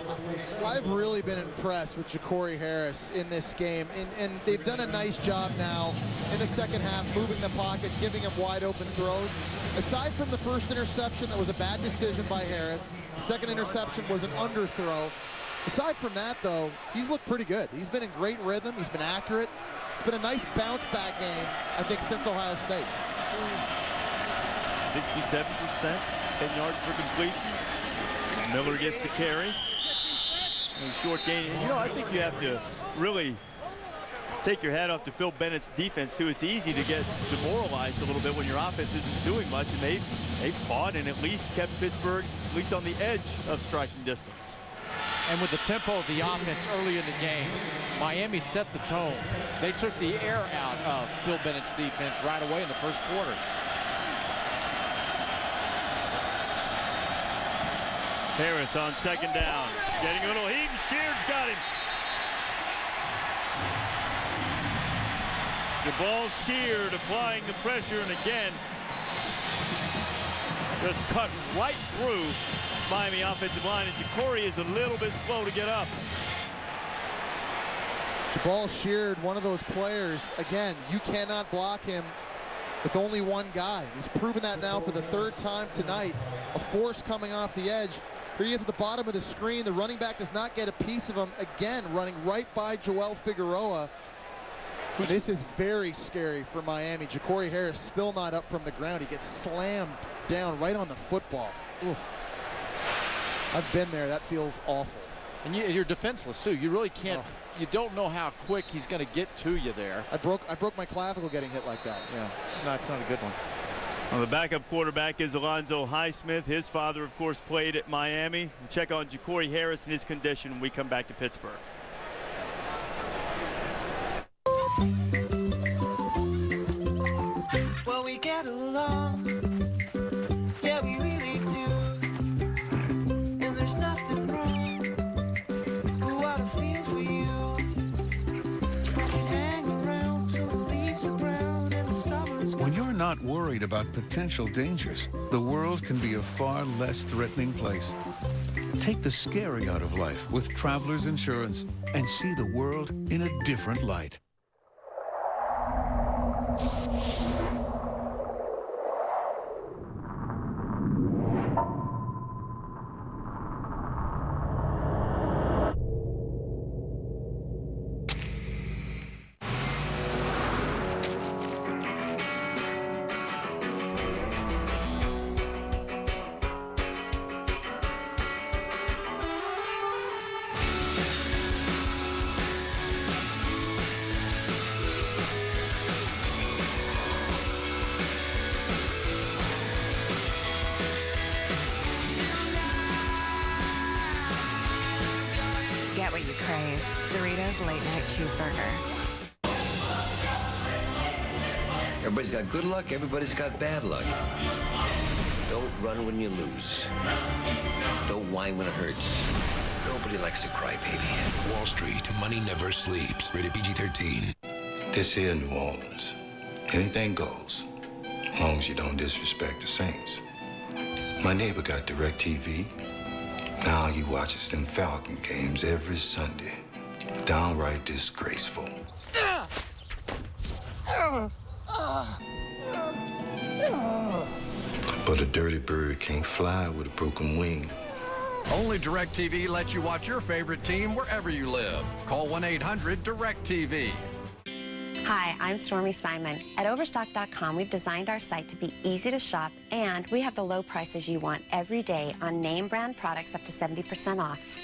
Well, I've really been impressed with Ja'Cory Harris in this game, and they've done a nice job now in the second half, moving the pocket, giving him wide open throws. Aside from the first interception, that was a bad decision by Harris. The second interception was an underthrow. Aside from that, though, he's looked pretty good. He's been in great rhythm. He's been accurate. It's been a nice bounce-back game, I think, since Ohio State. 67%, 10 yards per completion. Miller gets the carry. Short gain. And, I think you have to really take your hat off to Phil Bennett's defense, too. It's easy to get demoralized a little bit when your offense isn't doing much, and they fought and at least kept Pittsburgh at least on the edge of striking distance. And with the tempo of the offense early in the game, Miami set the tone. They took the air out of Phil Bennett's defense right away in the first quarter. Harris on second down. Getting a little heat, and Sheard's got him. The ball Sheard applying the pressure, and again, just cut right through Miami offensive line, and Ja'Cory is a little bit slow to get up. Jabal Sheard, one of those players, again, you cannot block him with only one guy. He's proven that now for the third time tonight. A force coming off the edge. Here he is at the bottom of the screen. The running back does not get a piece of him. Again, running right by Joel Figueroa. This is very scary for Miami. Ja'Cory Harris still not up from the ground. He gets slammed down right on the football. Ooh. I've been there. That feels awful. And you're defenseless, too. You really can't. You don't know how quick he's going to get to you there. I broke my clavicle getting hit like that. Yeah, no, it's not a good one. Well, the backup quarterback is Alonzo Highsmith. His father, of course, played at Miami. We'll check on Ja'Cory Harris and his condition when we come back to Pittsburgh. Well, we get along. Yeah, we really do. And there's nothing wrong with what I feel for you. I can hang around till the leaves are brown and the summer's gone. When you're not worried about potential dangers, the world can be a far less threatening place. Take the scary out of life with Travelers Insurance and see the world in a different light. Get what you crave. Doritos Late Night Cheeseburger. Everybody's got good luck, everybody's got bad luck. Don't run when you lose. Don't whine when it hurts. Nobody likes a crybaby. Wall Street, money never sleeps. Rated PG-13. This here New Orleans, anything goes, as long as you don't disrespect the Saints. My neighbor got DirecTV. Now he watches them Falcon games every Sunday. Downright disgraceful. But a dirty bird can't fly with a broken wing. Only DirecTV lets you watch your favorite team wherever you live. Call 1-800-DirecTV. Hi, I'm Stormy Simon. At Overstock.com, we've designed our site to be easy to shop, and we have the low prices you want every day on name brand products up to 70% off.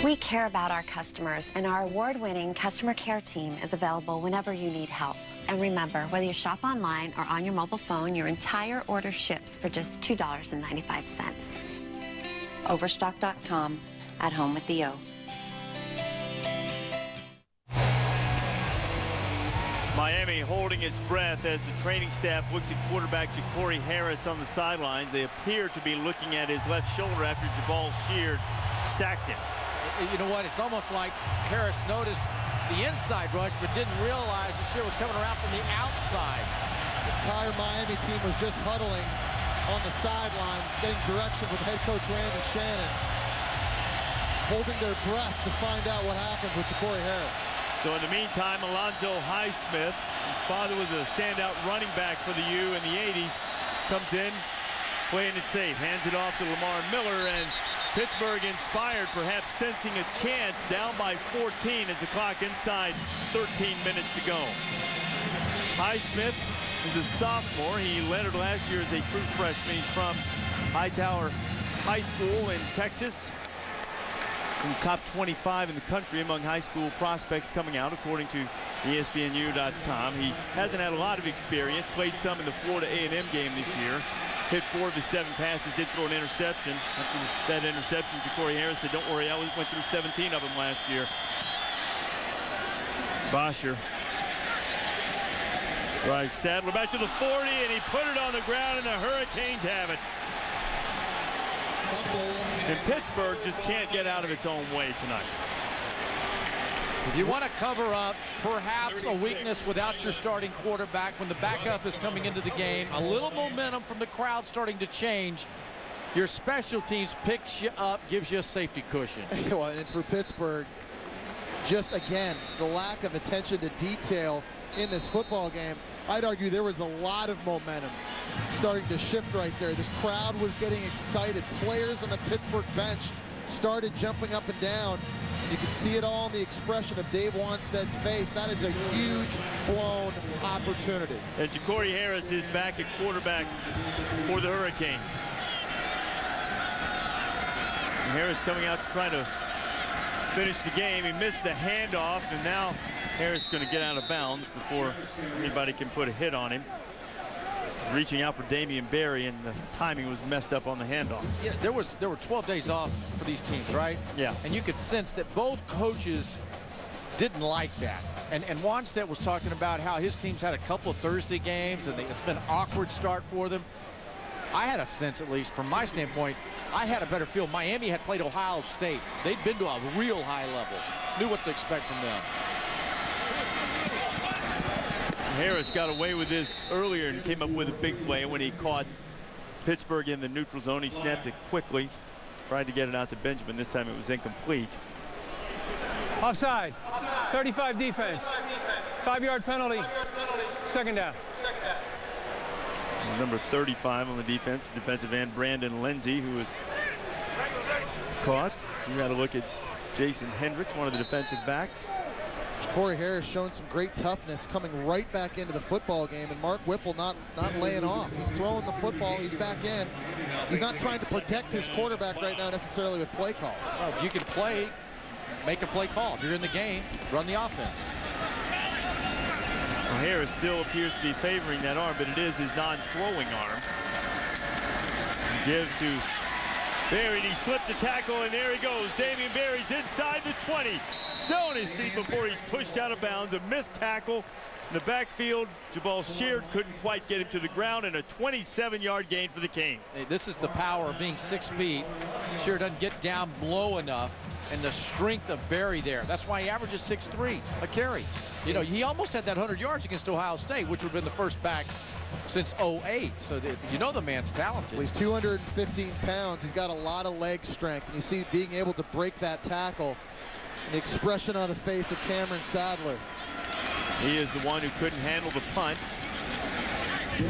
We care about our customers, and our award-winning customer care team is available whenever you need help. And remember, whether you shop online or on your mobile phone, your entire order ships for just $2.95. Overstock.com, at home with the O. Miami holding its breath as the training staff looks at quarterback Ja'Cory Harris on the sidelines. They appear to be looking at his left shoulder after Jabal Sheard sacked him. You know what? It's almost like Harris noticed the inside rush but didn't realize the Sheard was coming around from the outside. The entire Miami team was just huddling on the sideline, getting direction from head coach Randy Shannon, holding their breath to find out what happens with Ja'Cory Harris. So in the meantime, Alonzo Highsmith, his father was a standout running back for the U in the 80s, comes in, playing it safe, hands it off to Lamar Miller, and Pittsburgh inspired, perhaps sensing a chance, down by 14 as the clock inside 13 minutes to go. Highsmith is a sophomore. He led it last year as a true freshman. He's from Hightower High School in Texas. In the top 25 in the country among high school prospects coming out, according to ESPNU.com. He hasn't had a lot of experience, played some in the Florida A&M game this year. Hit 4 of his 7 passes, did throw an interception. After that interception, Ja'Cory Harris said, don't worry, I went through 17 of them last year. Bosher. Right, Sadler back to the 40, and he put it on the ground, and the Hurricanes have it. And Pittsburgh just can't get out of its own way tonight. If you want to cover up perhaps a weakness without your starting quarterback when the backup is coming into the game, a little momentum from the crowd starting to change, your special teams picks you up, gives you a safety cushion. Well, and for Pittsburgh, just again, the lack of attention to detail in this football game, I'd argue there was a lot of momentum starting to shift right there. This crowd was getting excited. Players on the Pittsburgh bench started jumping up and down. You can see it all in the expression of Dave Wanstead's face. That is a huge blown opportunity. And Ja'Cory Harris is back at quarterback for the Hurricanes. And Harris coming out to try to finish the game. He missed the handoff, and now Harris is going to get out of bounds before anybody can put a hit on him. Reaching out for Damian Berry, and the timing was messed up on the handoff. Yeah, there were 12 days off for these teams, right? Yeah. And you could sense that both coaches didn't like that. And Wanstead was talking about how his team's had a couple of Thursday games, and it's been an awkward start for them. I had a sense, at least from my standpoint, I had a better feel. Miami had played Ohio State. They'd been to a real high level, knew what to expect from them. Harris got away with this earlier and came up with a big play when he caught Pittsburgh in the neutral zone. He snapped it quickly, tried to get it out to Benjamin. This time it was incomplete. Offside, 35 defense, 5-yard penalty, second down. Number 35 on the defense, defensive end Brandon Lindsay, who was caught. You got to look at Jason Hendricks, one of the defensive backs. Ja'Cory Harris showing some great toughness, coming right back into the football game, and Mark Whipple not laying off. He's throwing the football, he's back in. He's not trying to protect his quarterback right now necessarily with play calls. Well, if you can play, make a play call. If you're in the game, run the offense. Well, Harris still appears to be favoring that arm, but it is his non-throwing arm. Give to Berry, he slipped the tackle, and there he goes. Damian Berry's inside the 20. Still on his feet before he's pushed out of bounds. A missed tackle in the backfield. Jabal Sheard couldn't quite get him to the ground, and a 27-yard gain for the Canes. Hey, this is the power of being 6 feet. Sheard doesn't get down low enough, and the strength of Berry there. That's why he averages 6'3" a carry. You know, he almost had that 100 yards against Ohio State, which would have been the first back since 08. So you know the man's talented. Well, he's 215 pounds. He's got a lot of leg strength, and you see being able to break that tackle. The expression on the face of Cameron Sadler. He is the one who couldn't handle the punt.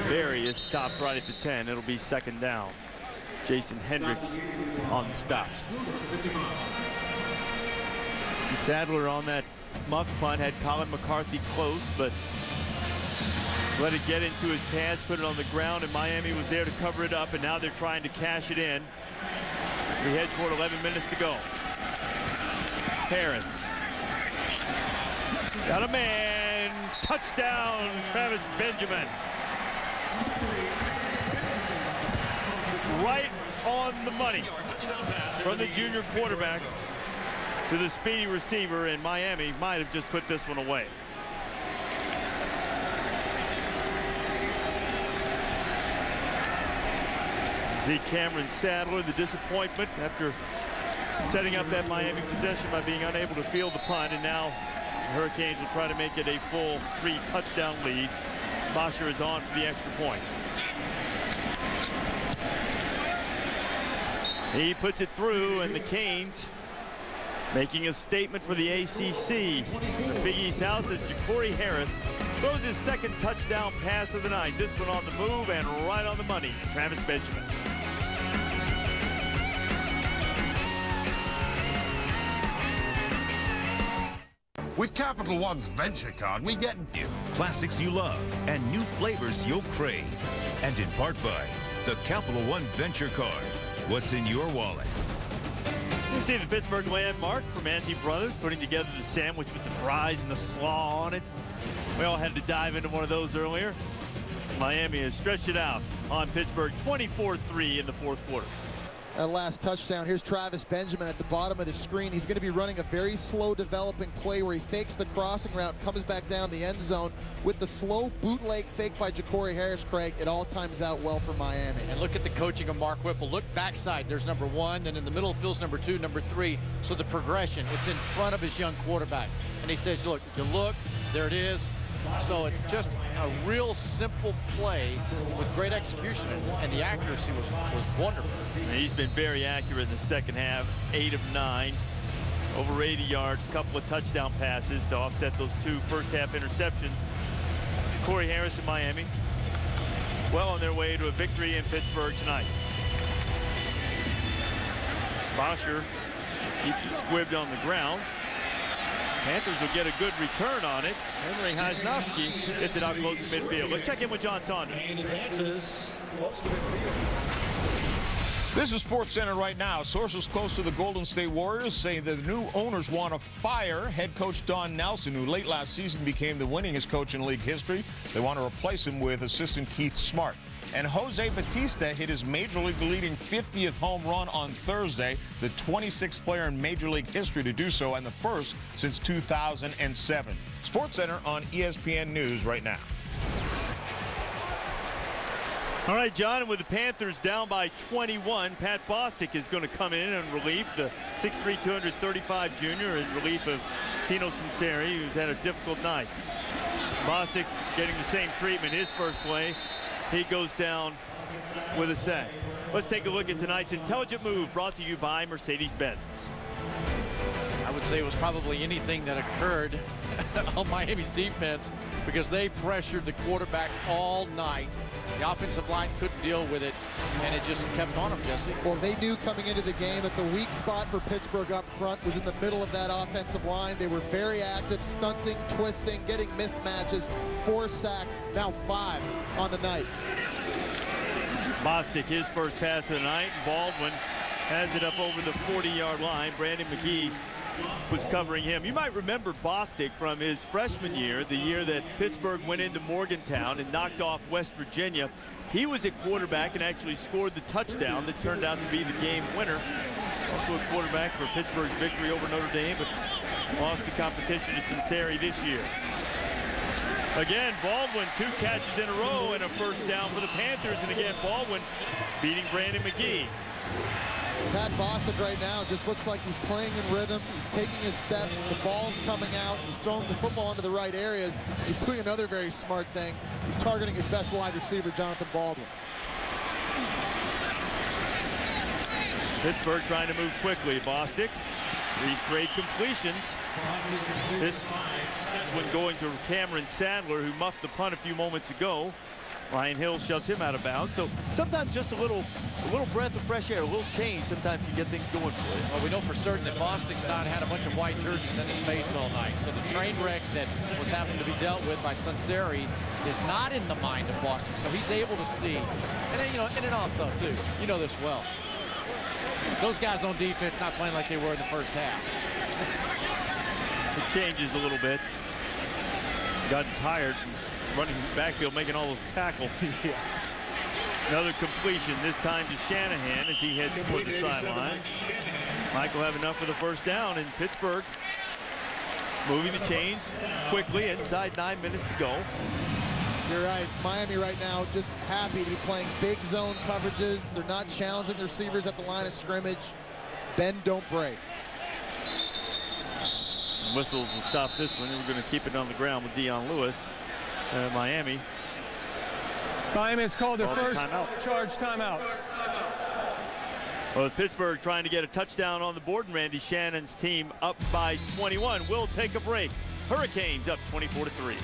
Berry is stopped right at the 10. It'll be second down. Jason Hendricks on the stop. Sadler on that muffed punt had Colin McCarthy close, but let it get into his pads, put it on the ground, and Miami was there to cover it up, and now they're trying to cash it in. We head toward 11 minutes to go. Harris. Got a man. Touchdown, Travis Benjamin. Right on the money from the junior quarterback to the speedy receiver, and Miami might have just put this one away. See Cameron Sadler, the disappointment after setting up that Miami possession by being unable to field the punt, and now the Hurricanes will try to make it a full 3-touchdown lead. Bosher is on for the extra point. He puts it through, and the Canes making a statement for the ACC. The Big East House as Ja'Cory Harris throws his second touchdown pass of the night. This one on the move and right on the money. Travis Benjamin. With Capital One's Venture Card, we get classics you love and new flavors you'll crave. And in part by the Capital One Venture Card. What's in your wallet? You see the Pittsburgh landmark from Ante Brothers putting together the sandwich with the fries and the slaw on it. We all had to dive into one of those earlier. Miami has stretched it out on Pittsburgh 24-3 in the fourth quarter. That last touchdown, here's Travis Benjamin at the bottom of the screen. He's going to be running a very slow developing play where he fakes the crossing route, comes back down the end zone with the slow bootleg fake by Ja'Cory Harris, Craig. It all times out well for Miami. And look at the coaching of Mark Whipple. Look backside, there's number 1, then in the middle feels number 2, number 3. So the progression, it's in front of his young quarterback. And he says, look, you look, there it is. So it's just a real simple play with great execution, and the accuracy was wonderful. He's been very accurate in the second half, 8 of 9, over 80 yards, couple of touchdown passes to offset those 2 first-half interceptions. Ja'Cory Harris in Miami, well on their way to a victory in Pittsburgh tonight. Bosher keeps it squibbed on the ground. Panthers will get a good return on it. Henry Heisnowski gets it out close to midfield. Let's check in with John Saunders. This is SportsCenter right now. Sources close to the Golden State Warriors say the new owners want to fire head coach Don Nelson, who late last season became the winningest coach in league history. They want to replace him with assistant Keith Smart. And Jose Batista hit his Major League leading 50th home run on Thursday, the 26th player in Major League history to do so, and the first since 2007. SportsCenter on ESPN News right now. All right, John, and with the Panthers down by 21, Pat Bostic is going to come in relief, the 6'3", 235 junior, in relief of Tino Sinceri, who's had a difficult night. Bostic getting the same treatment his first play. He goes down with a sack. Let's take a look at tonight's intelligent move brought to you by Mercedes-Benz. I would say it was probably anything that occurred on Miami's defense because they pressured the quarterback all night. The offensive line couldn't deal with it, and it just kept on them, Jesse. Well, they knew coming into the game that the weak spot for Pittsburgh up front was in the middle of that offensive line. They were very active, stunting, twisting, getting mismatches, 4 sacks, now 5 on the night. Bostic, his first pass of the night. Baldwin has it up over the 40-yard line. Brandon McGee was covering him. You might remember Bostic from his freshman year, the year that Pittsburgh went into Morgantown and knocked off West Virginia. He was at quarterback and actually scored the touchdown that turned out to be the game winner. Also a quarterback for Pittsburgh's victory over Notre Dame, but lost the competition to Sinceri this year. Again, Baldwin, 2 catches in a row and a first down for the Panthers. And again, Baldwin beating Brandon McGee. Pat Bostic right now just looks like he's playing in rhythm. He's taking his steps. The ball's coming out. He's throwing the football into the right areas. He's doing another very smart thing. He's targeting his best wide receiver, Jonathan Baldwin. Pittsburgh trying to move quickly. Bostic, 3 straight completions. This one going to Cameron Sadler, who muffed the punt a few moments ago. Ryan Hill shoves him out of bounds. So sometimes just a little breath of fresh air, a little change, sometimes can get things going for you. Well, we know for certain that Bostic's not had a bunch of white jerseys in his face all night. So the train wreck that was having to be dealt with by Sinceri is not in the mind of Bostic. So he's able to see. And then, and then also, too, you know this well. Those guys on defense not playing like they were in the first half. It changes a little bit. Got tired from running the backfield, making all those tackles. Yeah. Another completion, this time to Shanahan as he heads toward the sideline. Michael have enough for the first down, and Pittsburgh moving the chains quickly inside 9 minutes to go. You're right. Miami right now just happy to be playing big zone coverages. They're not challenging the receivers at the line of scrimmage. Bend, don't break. Whistles will stop this one. We're going to keep it on the ground with Dion Lewis. Miami. Miami has called their first charge timeout. Well, Pittsburgh trying to get a touchdown on the board, and Randy Shannon's team up by 21. We'll take a break. Hurricanes up 24-3.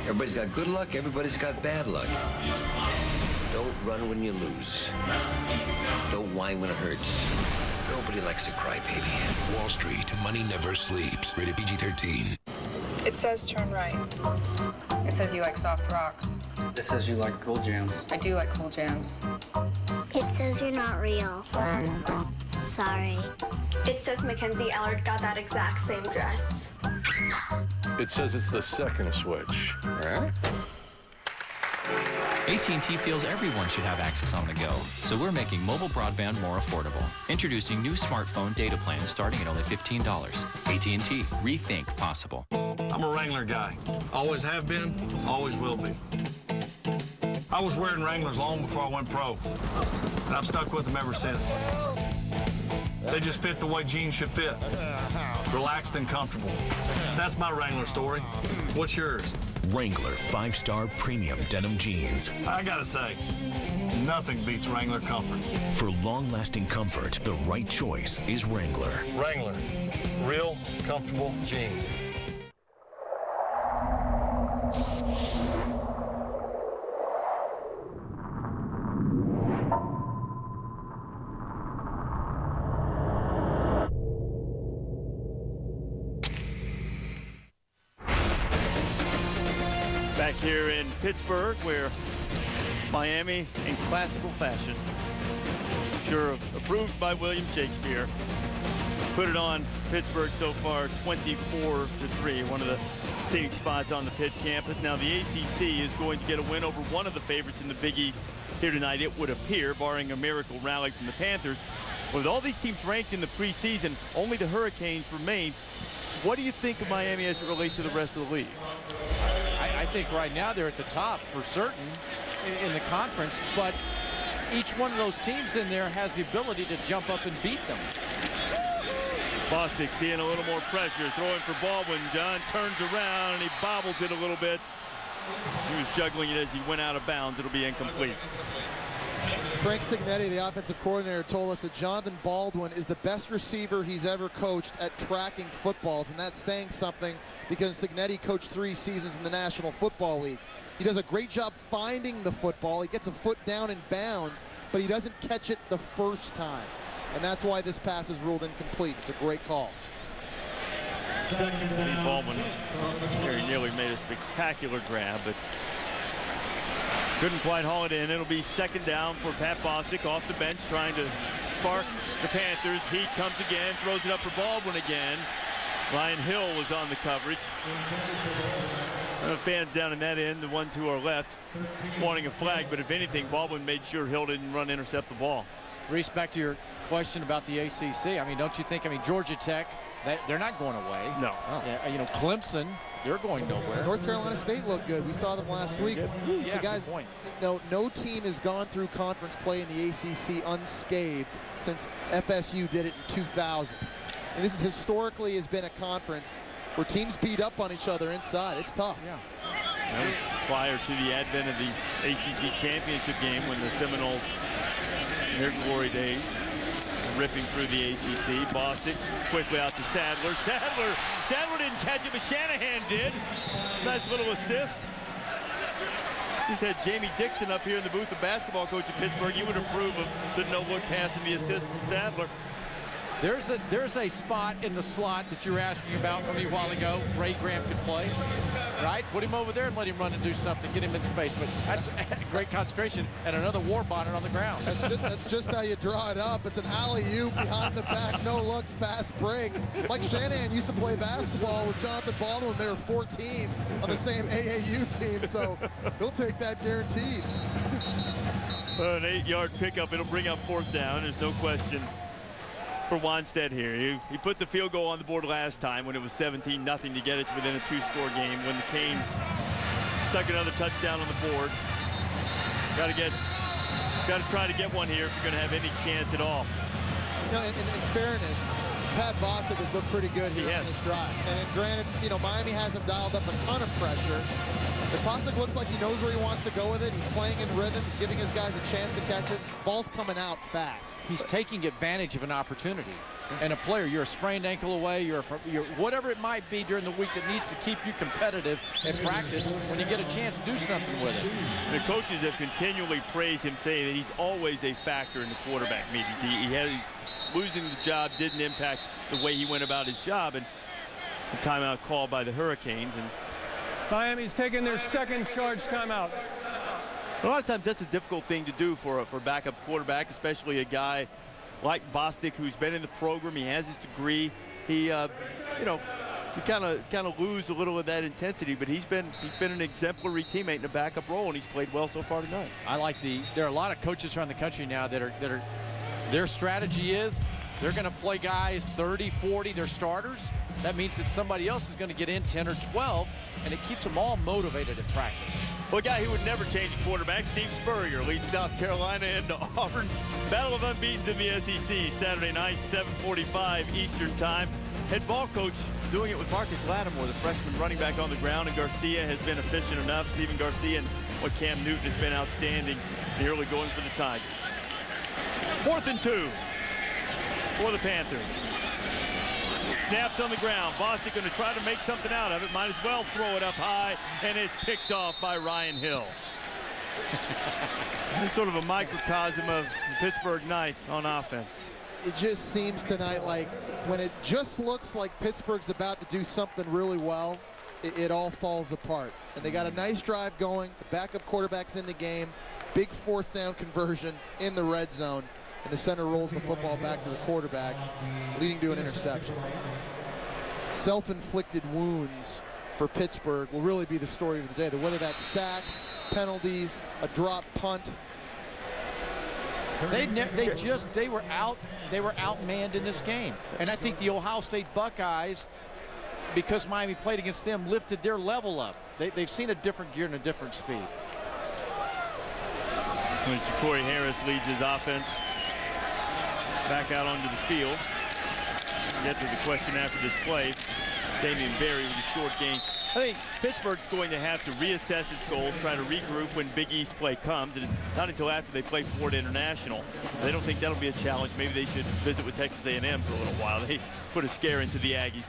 Everybody's got good luck, everybody's got bad luck. Don't run when you lose. Don't whine when it hurts. Nobody likes a crybaby. Wall Street, money never sleeps. Rated PG-13. It says turn right. It says you like soft rock. It says you like cool jams. I do like cool jams. It says you're not real. Sorry. It says Mackenzie Ellard got that exact same dress. It says it's the second switch. Right? AT&T feels everyone should have access on the go, so we're making mobile broadband more affordable. Introducing new smartphone data plans starting at only $15. AT&T. Rethink possible. I'm a Wrangler guy. Always have been, always will be. I was wearing Wranglers long before I went pro, and I've stuck with them ever since. They just fit the way jeans should fit. Relaxed and comfortable. That's my Wrangler story. What's yours? Wrangler 5-star premium denim jeans. I gotta say, nothing beats Wrangler comfort. For long-lasting comfort, the right choice is Wrangler. Wrangler, real comfortable jeans. Back here in Pittsburgh, where Miami, in classical fashion, sure approved by William Shakespeare, has put it on Pittsburgh so far 24-3, one of the seating spots on the Pitt campus. Now the ACC is going to get a win over one of the favorites in the Big East here tonight, it would appear, barring a miracle rally from the Panthers. With all these teams ranked in the preseason, only the Hurricanes remain. What do you think of Miami as it relates to the rest of the league? I think right now they're at the top for certain in the conference, but each one of those teams in there has the ability to jump up and beat them. Bostic seeing a little more pressure, throwing for Baldwin. John turns around and he bobbles it a little bit. He was juggling it as he went out of bounds. It'll be incomplete. Frank Cignetti, the offensive coordinator, told us that Jonathan Baldwin is the best receiver he's ever coached at tracking footballs, and that's saying something because Cignetti coached 3 seasons in the National Football League. He does a great job finding the football. He gets a foot down in bounds, but he doesn't catch it the first time, and that's why this pass is ruled incomplete. It's a great call. Baldwin very nearly made a spectacular grab, but couldn't quite haul it in. It'll be second down for Pat Bostic off the bench, trying to spark the Panthers. Heat comes again, throws it up for Baldwin again. Ryan Hill was on the coverage. The fans down in that end, the ones who are left, wanting a flag, but if anything, Baldwin made sure Hill didn't run intercept the ball. Reese, back to your question about the ACC. I mean, don't you think, Georgia Tech, they're not going away. No. Clemson, they're going nowhere. North Carolina State looked good. We saw them last week. Yeah, guys, good point. No team has gone through conference play in the ACC unscathed since FSU did it in 2000. And this historically has been a conference where teams beat up on each other inside. It's tough. Yeah. That was prior to the advent of the ACC championship game when the Seminoles, in their glory days, ripping through the ACC. Bostic quickly out to Sadler. Sadler didn't catch it, but Shanahan did. Nice little assist. Just had Jamie Dixon up here in the booth, the basketball coach of Pittsburgh. You would approve of the no-look pass and the assist from Sadler. There's a spot in the slot that you were asking about from me a while ago. Ray Graham could play, right? Put him over there and let him run and do something, get him in space. But that's great concentration and another war bonnet on the ground. That's just how you draw it up. It's an alley-oop behind the back, no-look, fast break. Mike Shanahan used to play basketball with Jonathan Baldwin when they were 14 on the same AAU team, so he'll take that guaranteed. An 8-yard pickup. It'll bring up 4th down. There's no question for Wannstedt here. He put the field goal on the board last time when it was 17-0 to get it within a 2-score game. When the Canes stuck another touchdown on the board. Got to try to get one here if you're going to have any chance at all. You know, in fairness, Pat Bostic has looked pretty good here on this drive. And granted, you know, Miami hasn't dialed up a ton of pressure. But Bostic looks like he knows where he wants to go with it. He's playing in rhythm. He's giving his guys a chance to catch it. Ball's coming out fast. He's taking advantage of an opportunity. And a player, you're a sprained ankle away, you're whatever it might be during the week that needs to keep you competitive in practice, when you get a chance to do something with it. The coaches have continually praised him, saying that he's always a factor in the quarterback meetings. He's losing the job didn't impact the way he went about his job, and a timeout called by the Hurricanes. And Miami's taking their second charge timeout. A lot of times that's a difficult thing to do for a backup quarterback, especially a guy like Bostic, who's been in the program. He has his degree. He, you know, you kind of lose a little of that intensity, but he's been an exemplary teammate in a backup role, and he's played well so far tonight. There are a lot of coaches around the country now that are their strategy is they're going to play guys 30, 40, they're starters. That means that somebody else is going to get in 10 or 12, and it keeps them all motivated in practice. Well, a guy who would never change a quarterback, Steve Spurrier, leads South Carolina into Auburn. Battle of Unbeatens in the SEC, Saturday night, 7:45 Eastern Time. Head ball coach doing it with Marcus Lattimore, the freshman running back on the ground, and Garcia has been efficient enough. Steven Garcia and Cam Newton has been outstanding in the early going for the Tigers. 4th and 2 for the Panthers. Snaps on the ground. Bostic going to try to make something out of it. Might as well throw it up high, and it's picked off by Ryan Hill. It's sort of a microcosm of Pittsburgh night on offense. It just seems tonight like when it just looks like Pittsburgh's about to do something really well, it all falls apart. And they got a nice drive going. The backup quarterback's in the game. Big 4th down conversion in the red zone. And the center rolls the football back to the quarterback, leading to an interception. Self-inflicted wounds for Pittsburgh will really be the story of the day. Whether that's sacks, penalties, a drop punt. They were outmanned in this game. And I think the Ohio State Buckeyes, because Miami played against them, lifted their level up. They've seen a different gear and a different speed. Ja'Cory Harris leads his offense back out onto the field. Get to the question after this play. Damian Berry with a short gain. I think Pittsburgh's going to have to reassess its goals, try to regroup when Big East play comes. It is not until after they play Florida International. They don't think that'll be a challenge. Maybe they should visit with Texas A&M for a little while. They put a scare into the Aggies.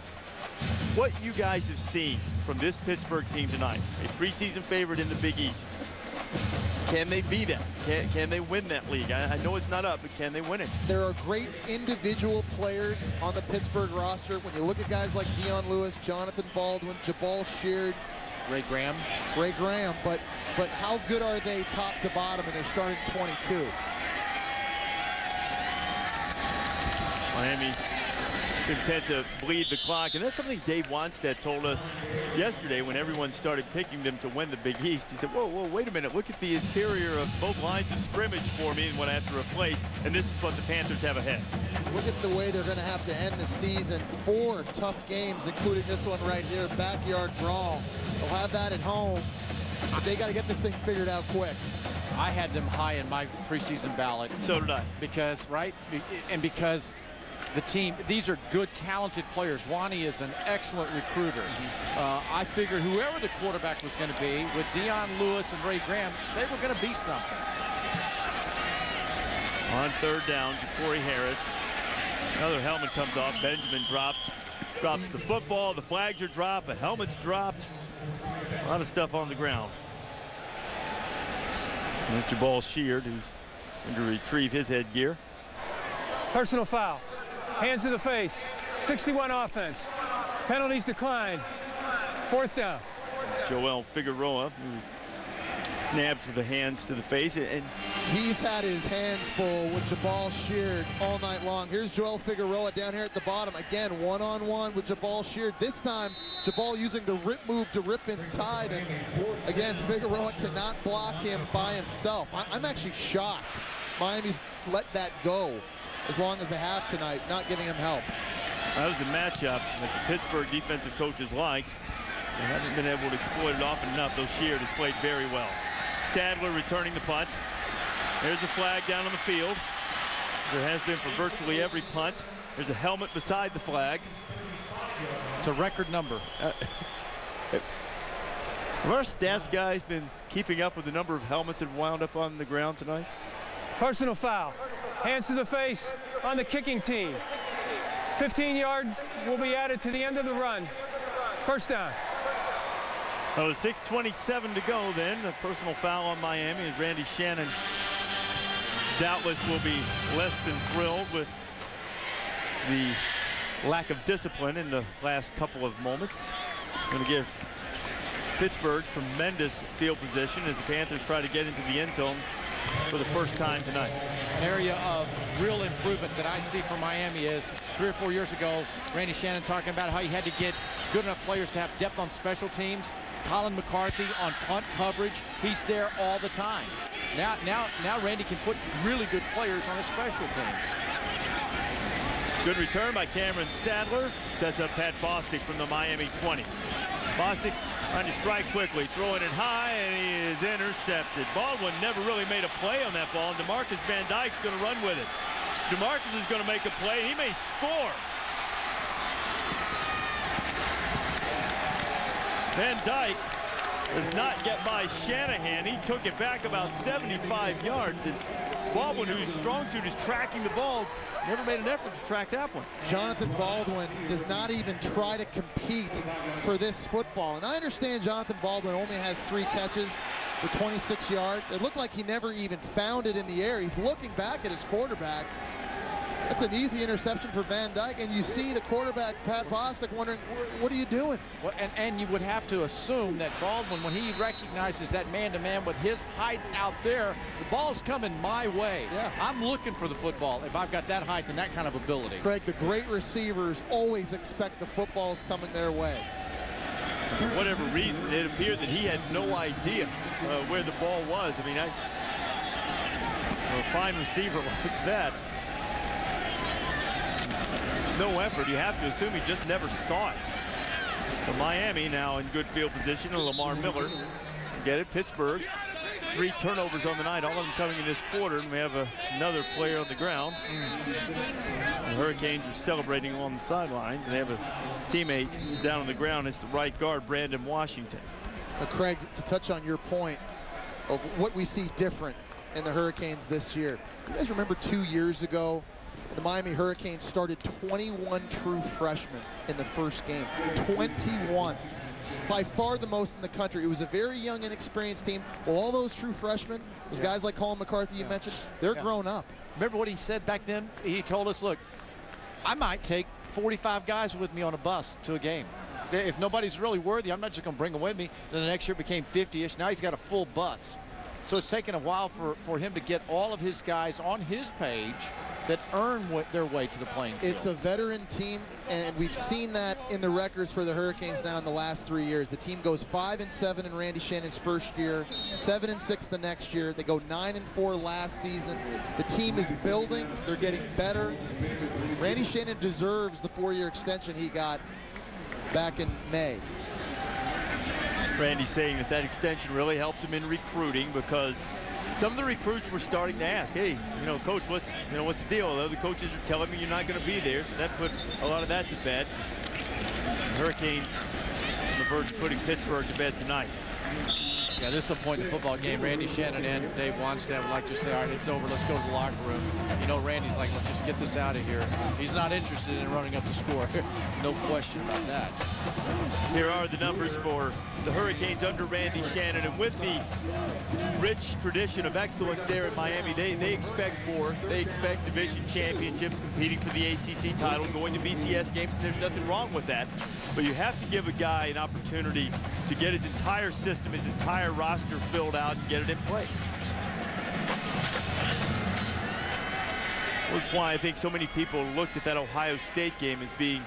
What you guys have seen from this Pittsburgh team tonight, a preseason favorite in the Big East, can they be that? Can they win that league? I know it's not up, but can they win it? There are great individual players on the Pittsburgh roster. When you look at guys like Dion Lewis, Jonathan Baldwin, Jabal Sheard, Ray Graham, but how good are they top to bottom in their starting 22? Miami content to bleed the clock, and that's something Dave Wannstedt told us yesterday when everyone started picking them to win the Big East. He said, whoa, wait a minute, look at the interior of both lines of scrimmage for me and what I have to replace, and this is what the Panthers have ahead. Look at the way they're going to have to end the season. 4 tough games, including this one right here, backyard brawl. They'll have that at home, but they got to get this thing figured out quick. I had them high in my preseason ballot. So did I. Because the team, these are good, talented players. Wani is an excellent recruiter. I figured whoever the quarterback was going to be, with Dion Lewis and Ray Graham, they were going to be something. On 3rd down, Ja'Cory Harris. Another helmet comes off. Benjamin drops the football. The flags are dropped. A helmet's dropped. A lot of stuff on the ground. There's Jabal Sheard, who's going to retrieve his headgear. Personal foul. Hands to the face. 61 offense. Penalties declined. 4th down. Joel Figueroa, who's Nabs with the hands to the face. And he's had his hands full with Jabal Sheard all night long. Here's Joel Figueroa down here at the bottom. Again, one-on-one with Jabal Sheard. This time, Jabal using the rip move to rip inside. And again, Figueroa cannot block him by himself. I'm actually shocked Miami's let that go as long as they have tonight, not giving him help. That was a matchup that the Pittsburgh defensive coaches liked. They haven't been able to exploit it often enough, though Sheard has played very well. Sadler returning the punt. There's a flag down on the field. There has been for virtually every punt. There's a helmet beside the flag. It's a record number. Have our stats guys been keeping up with the number of helmets that have wound up on the ground tonight? Personal foul. Hands to the face on the kicking team. 15 yards will be added to the end of the run. First down. So 6:27 to go then. A personal foul on Miami as Randy Shannon doubtless will be less than thrilled with the lack of discipline in the last couple of moments. Going to give Pittsburgh tremendous field position as the Panthers try to get into the end zone for the first time tonight. An area of real improvement that I see for Miami is 3 or 4 years ago, Randy Shannon talking about how he had to get good enough players to have depth on special teams. Colin McCarthy on punt coverage, he's there all the time. Now Randy can put really good players on his special teams. Good return by Cameron Sadler. Sets up Pat Bostic from the Miami 20. Bostic trying to strike quickly, throwing it high, and he is intercepted. Baldwin never really made a play on that ball, and DeMarcus Van Dyke's going to run with it. DeMarcus is going to make a play, and he may score. Van Dyke does not get by Shanahan. He took it back about 75 yards, and Baldwin, whose strong suit is tracking the ball, never made an effort to track that one. Jonathan Baldwin does not even try to compete for this football. And I understand Jonathan Baldwin only has 3 catches for 26 yards. It looked like he never even found it in the air. He's looking back at his quarterback. That's an easy interception for Van Dyke, and you see the quarterback, Pat Bostic, wondering, what are you doing? Well, and you would have to assume that Baldwin, when he recognizes that man-to-man with his height out there, the ball's coming my way. Yeah. I'm looking for the football if I've got that height and that kind of ability. Craig, the great receivers always expect the footballs coming their way. For whatever reason, it appeared that he had no idea where the ball was. I mean, a fine receiver like that, no effort. You have to assume he just never saw it. So Miami now in good field position, and Lamar Miller. Get it, Pittsburgh. 3 turnovers on the night, all of them coming in this quarter, and we have another player on the ground. The Hurricanes are celebrating along the sideline, and they have a teammate down on the ground. It's the right guard, Brandon Washington. Craig, to touch on your point of what we see different in the Hurricanes this year. You guys remember 2 years ago, the Miami Hurricanes started 21 true freshmen in the first game. 21. By far the most in the country. It was a very young, inexperienced team. Well, all those true freshmen, those guys like Colin McCarthy you mentioned, they're grown up. Remember what he said back then? He told us, look, I might take 45 guys with me on a bus to a game. If nobody's really worthy, I'm not just going to bring them with me. Then the next year it became 50-ish. Now he's got a full bus. So it's taken a while for him to get all of his guys on his page that earn their way to the playing field. It's a veteran team, and we've seen that in the records for the Hurricanes now in the last 3 years. The team goes 5-7 in Randy Shannon's first year, 7-6 the next year. They go 9-4 last season. The team is building. They're getting better. Randy Shannon deserves the 4-year extension he got back in May. Randy's saying that extension really helps him in recruiting, because some of the recruits were starting to ask, hey, coach, what's the deal? The other coaches are telling me you're not going to be there, so that put a lot of that to bed. The Hurricanes on the verge of putting Pittsburgh to bed tonight. Yeah, this is a point in the football game. Randy Shannon and Dave Wannstedt would like to say, all right, it's over. Let's go to the locker room. Randy's like, let's just get this out of here. He's not interested in running up the score. No question about that. Here are the numbers for the Hurricanes under Randy Shannon. And with the rich tradition of excellence there in Miami, they expect more. They expect division championships, competing for the ACC title, going to BCS games, and there's nothing wrong with that. But you have to give a guy an opportunity to get his entire system, his entire roster filled out and get it in place. That's why I think so many people looked at that Ohio State game as being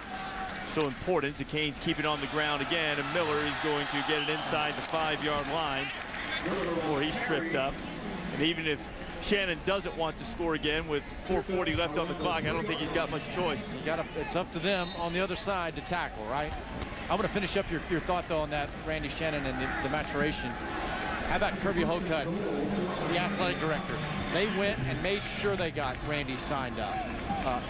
so important. The Canes keep it on the ground again, and Miller is going to get it inside the 5-yard line before he's tripped up. And even if Shannon doesn't want to score again with 4:40 left on the clock, I don't think he's got much choice. It's up to them on the other side to tackle, right? I'm going to finish up your thought, though, on that Randy Shannon and the maturation. How about Kirby Hokut, the athletic director? They went and made sure they got Randy signed up.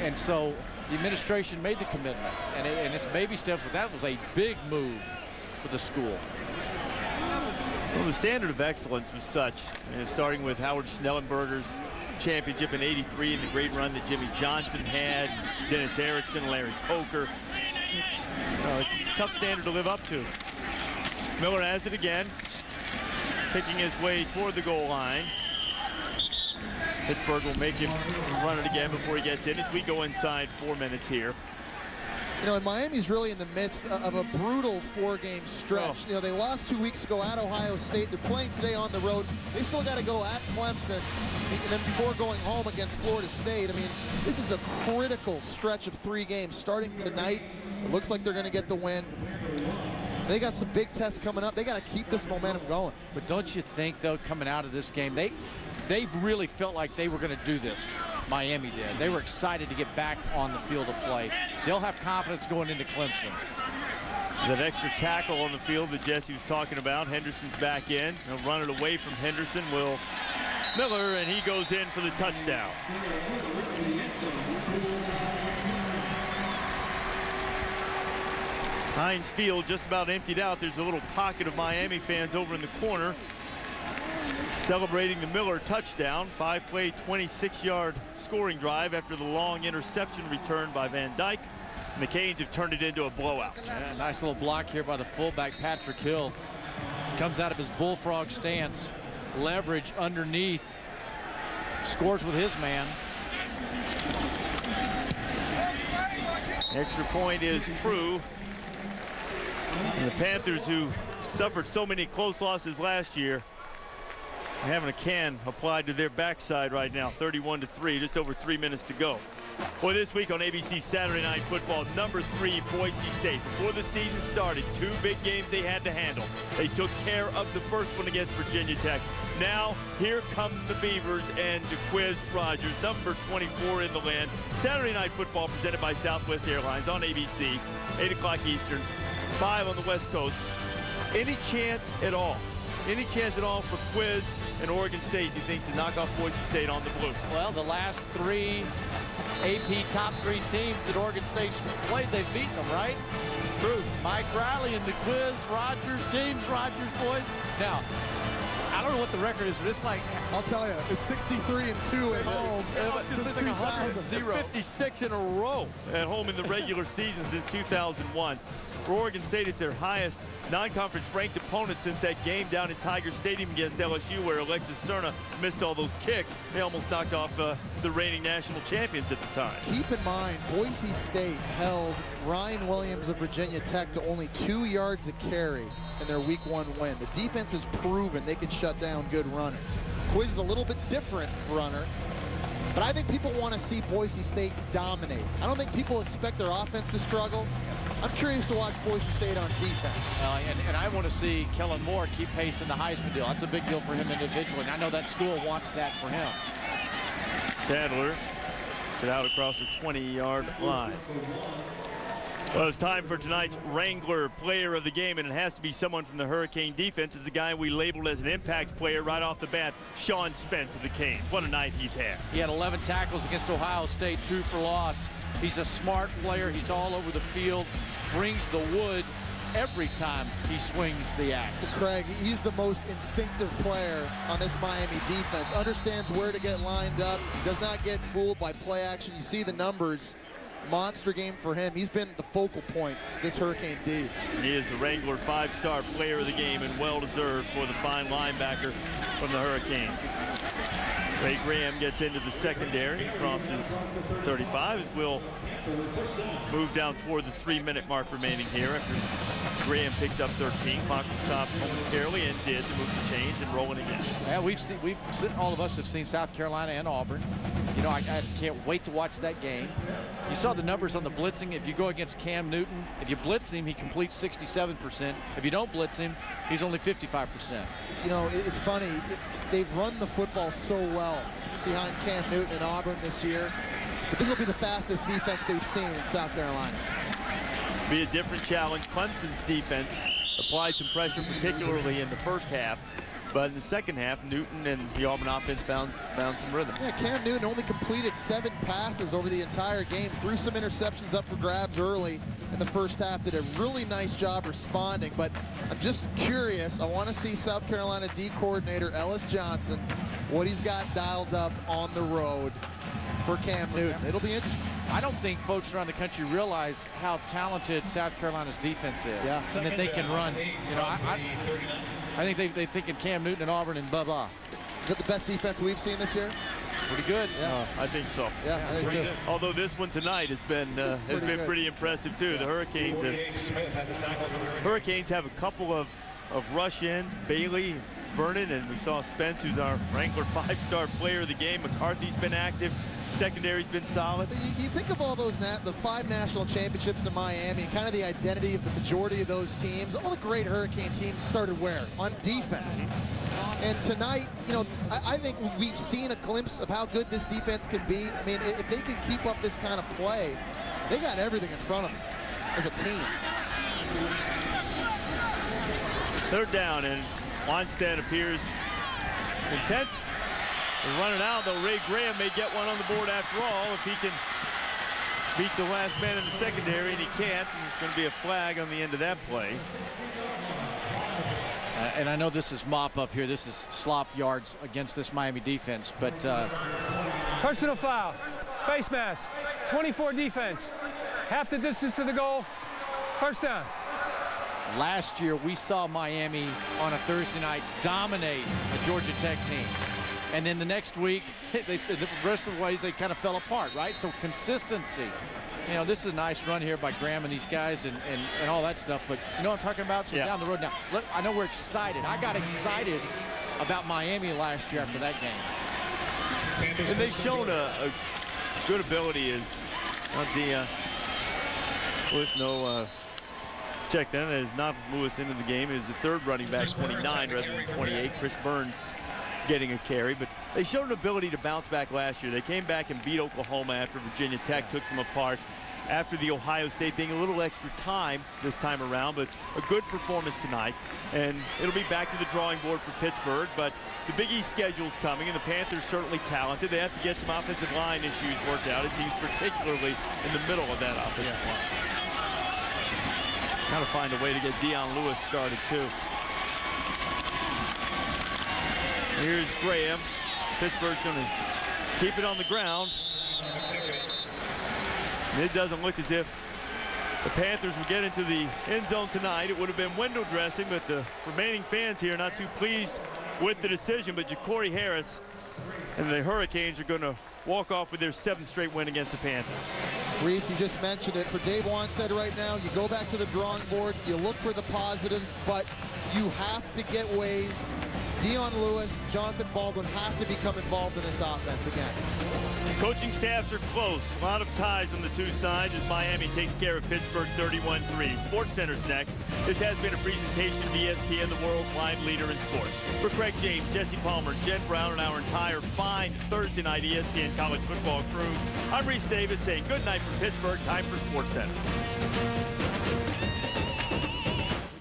And so the administration made the commitment. And it's baby steps, but that was a big move for the school. Well, the standard of excellence was such, starting with Howard Schnellenberger's championship in '83 and the great run that Jimmy Johnson had, Dennis Erickson, Larry Coker. It's a tough standard to live up to. Miller has it again, picking his way toward the goal line. Pittsburgh will make him run it again before he gets in as we go inside 4 minutes here. You know, and Miami's really in the midst of a brutal 4-game stretch. You know, they lost 2 weeks ago at Ohio State. They're playing today on the road. They still got to go at Clemson and then before going home against Florida State. I mean, this is a critical stretch of 3 games starting tonight. It looks like they're going to get the win. They got some big tests coming up. They got to keep this momentum going. But don't you think, though, coming out of this game, they really felt like they were going to do this. Miami did. They were excited to get back on the field of play. They'll have confidence going into Clemson. That extra tackle on the field that Jesse was talking about. Henderson's back in. He'll run it away from Henderson. Will Miller, and he goes in for the touchdown. Heinz Field just about emptied out. There's a little pocket of Miami fans over in the corner celebrating the Miller touchdown. 5-play, 26-yard scoring drive after the long interception return by Van Dyke. And the Canes have turned it into a blowout. Yeah, nice little block here by the fullback, Patrick Hill. Comes out of his bullfrog stance. Leverage underneath. Scores with his man. Extra point is true. And the Panthers, who suffered so many close losses last year, having a can applied to their backside right now. 31-3, just over 3 minutes to go. Well, this week on ABC Saturday Night Football, number 3 Boise State. Before the season started, 2 big games they had to handle. They took care of the first one against Virginia Tech. Now, here come the Beavers and DeQuiz Rogers, number 24 in the land. Saturday Night Football presented by Southwest Airlines on ABC, 8 o'clock Eastern, 5 on the West Coast. Any chance at all for Quiz and Oregon State, you think, to knock off Boise State on the blue? Well, the last 3 AP top 3 teams that Oregon State's played, they've beaten them, right? It's true. Mike Riley and DeQuiz Rogers, James Rogers, boys. Now, I don't know what the record is, but it's like, I'll tell you, it's 63-2 at home since 2000. 56 in a row at home in the regular season since 2001. For Oregon State, it's their highest non-conference ranked opponent since that game down in Tiger Stadium against LSU, where Alexis Cerna missed all those kicks. They almost knocked off the reigning national champions at the time. Keep in mind, Boise State held Ryan Williams of Virginia Tech to only 2 yards a carry in their Week 1 win. The defense has proven they can shut down good runners. Quiz is a little bit different runner, but I think people want to see Boise State dominate. I don't think people expect their offense to struggle. I'm curious to watch Boise State on defense. And I want to see Kellen Moore keep pace in the Heisman deal. That's a big deal for him individually, and I know that school wants that for him. Sadler gets it out across the 20-yard line. Well, it's time for tonight's Wrangler Player of the Game, and it has to be someone from the Hurricane defense. It's the guy we labeled as an impact player right off the bat, Sean Spence of the Canes. What a night he's had. He had 11 tackles against Ohio State, 2 for loss. He's a smart player. He's all over the field, brings the wood every time he swings the axe. Craig, he's the most instinctive player on this Miami defense. Understands where to get lined up, does not get fooled by play action. You see the numbers. monster game for him. He's been the focal point, this Hurricane D. He is the Wrangler 5-star player of the game and well-deserved for the fine linebacker from the Hurricanes. Ray Graham gets into the secondary, crosses 35 as we'll move down toward the 3-minute mark remaining here after Graham picks up 13. Clock will stop momentarily and did to move the chains and rolling again. Yeah, all of us have seen South Carolina and Auburn. You know, I can't wait to watch that game. You saw the numbers on the blitzing. If you go against Cam Newton, if you blitz him, he completes 67%. If you don't blitz him, he's only 55%. You know, it's funny. They've run the football so well behind Cam Newton and Auburn this year. But this will be the fastest defense they've seen in South Carolina. Be a different challenge. Clemson's defense applied some pressure, particularly in the first half. But in the second half, Newton and the Auburn offense found some rhythm. Yeah, Cam Newton only completed 7 passes over the entire game, threw some interceptions up for grabs early in the first half, did a really nice job responding. But I'm just curious, I want to see South Carolina D coordinator Ellis Johnson, what he's got dialed up on the road for Cam Newton. It'll be interesting. I don't think folks around the country realize how talented South Carolina's defense is. Yeah. And that they can run. You know, I think they think in Cam Newton and Auburn and blah, blah. Is that the best defense we've seen this year? Pretty good. Yeah. I think so. Yeah, I think so. Although this one tonight has been pretty impressive too. The Hurricanes have a couple of rush-ins, Bailey, Vernon, and we saw Spence, who's our Wrangler 5-star player of the game. McCarthy's been active. Secondary's been solid. You think of all those, the 5 national championships in Miami, and kind of the identity of the majority of those teams. All the great Hurricane teams started where? On defense. And tonight, you know, I think we've seen a glimpse of how good this defense can be. I mean, if they can keep up this kind of play, they got everything in front of them as a team. Third down, and Weinstead appears intent. They're running out, though. Ray Graham may get one on the board after all if he can beat the last man in the secondary, and he can't. And there's going to be a flag on the end of that play. And I know this is mop up here. This is slop yards against this Miami defense, but personal foul, face mask, 24 defense, half the distance to the goal, first down. Last year we saw Miami on a Thursday night dominate a Georgia Tech team. And then the next week, the rest of the ways they kind of fell apart, right? So consistency. You know, this is a nice run here by Graham and these guys and all that stuff. But you know what I'm talking about? So down the road now. Look, I know we're excited. I got excited about Miami last year after that game. And they've shown a good ability as Lewis, check then. That is not Lewis into the game. It is the third running back, 29 rather than 28. Chris Burns getting a carry, but they showed an ability to bounce back last year. They came back and beat Oklahoma after Virginia Tech took them apart. After the Ohio State thing, a little extra time this time around, but a good performance tonight. And it'll be back to the drawing board for Pittsburgh, but the Big East schedule's coming, and the Panthers certainly talented. They have to get some offensive line issues worked out, it seems, particularly in the middle of that offensive line. Got to find a way to get Dion Lewis started, too. Here's Graham. Pittsburgh's going to keep it on the ground. And it doesn't look as if the Panthers would get into the end zone tonight. It would have been window dressing, but the remaining fans here not too pleased with the decision. But Ja'Cory Harris and the Hurricanes are going to walk off with their 7th straight win against the Panthers. Reese, you just mentioned it. For Dave Wanstead right now, you go back to the drawing board, you look for the positives, but you have to get ways. Dion Lewis, Jonathan Baldwin have to become involved in this offense again. Coaching staffs are close. A lot of ties on the two sides as Miami takes care of Pittsburgh 31-3. SportsCenter's next. This has been a presentation of ESPN, the world's line leader in sports. For Craig James, Jesse Palmer, Jen Brown, and our entire fine Thursday night ESPN college football crew, I'm Reese Davis saying good night from Pittsburgh. Time for SportsCenter.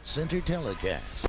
Center Telecast.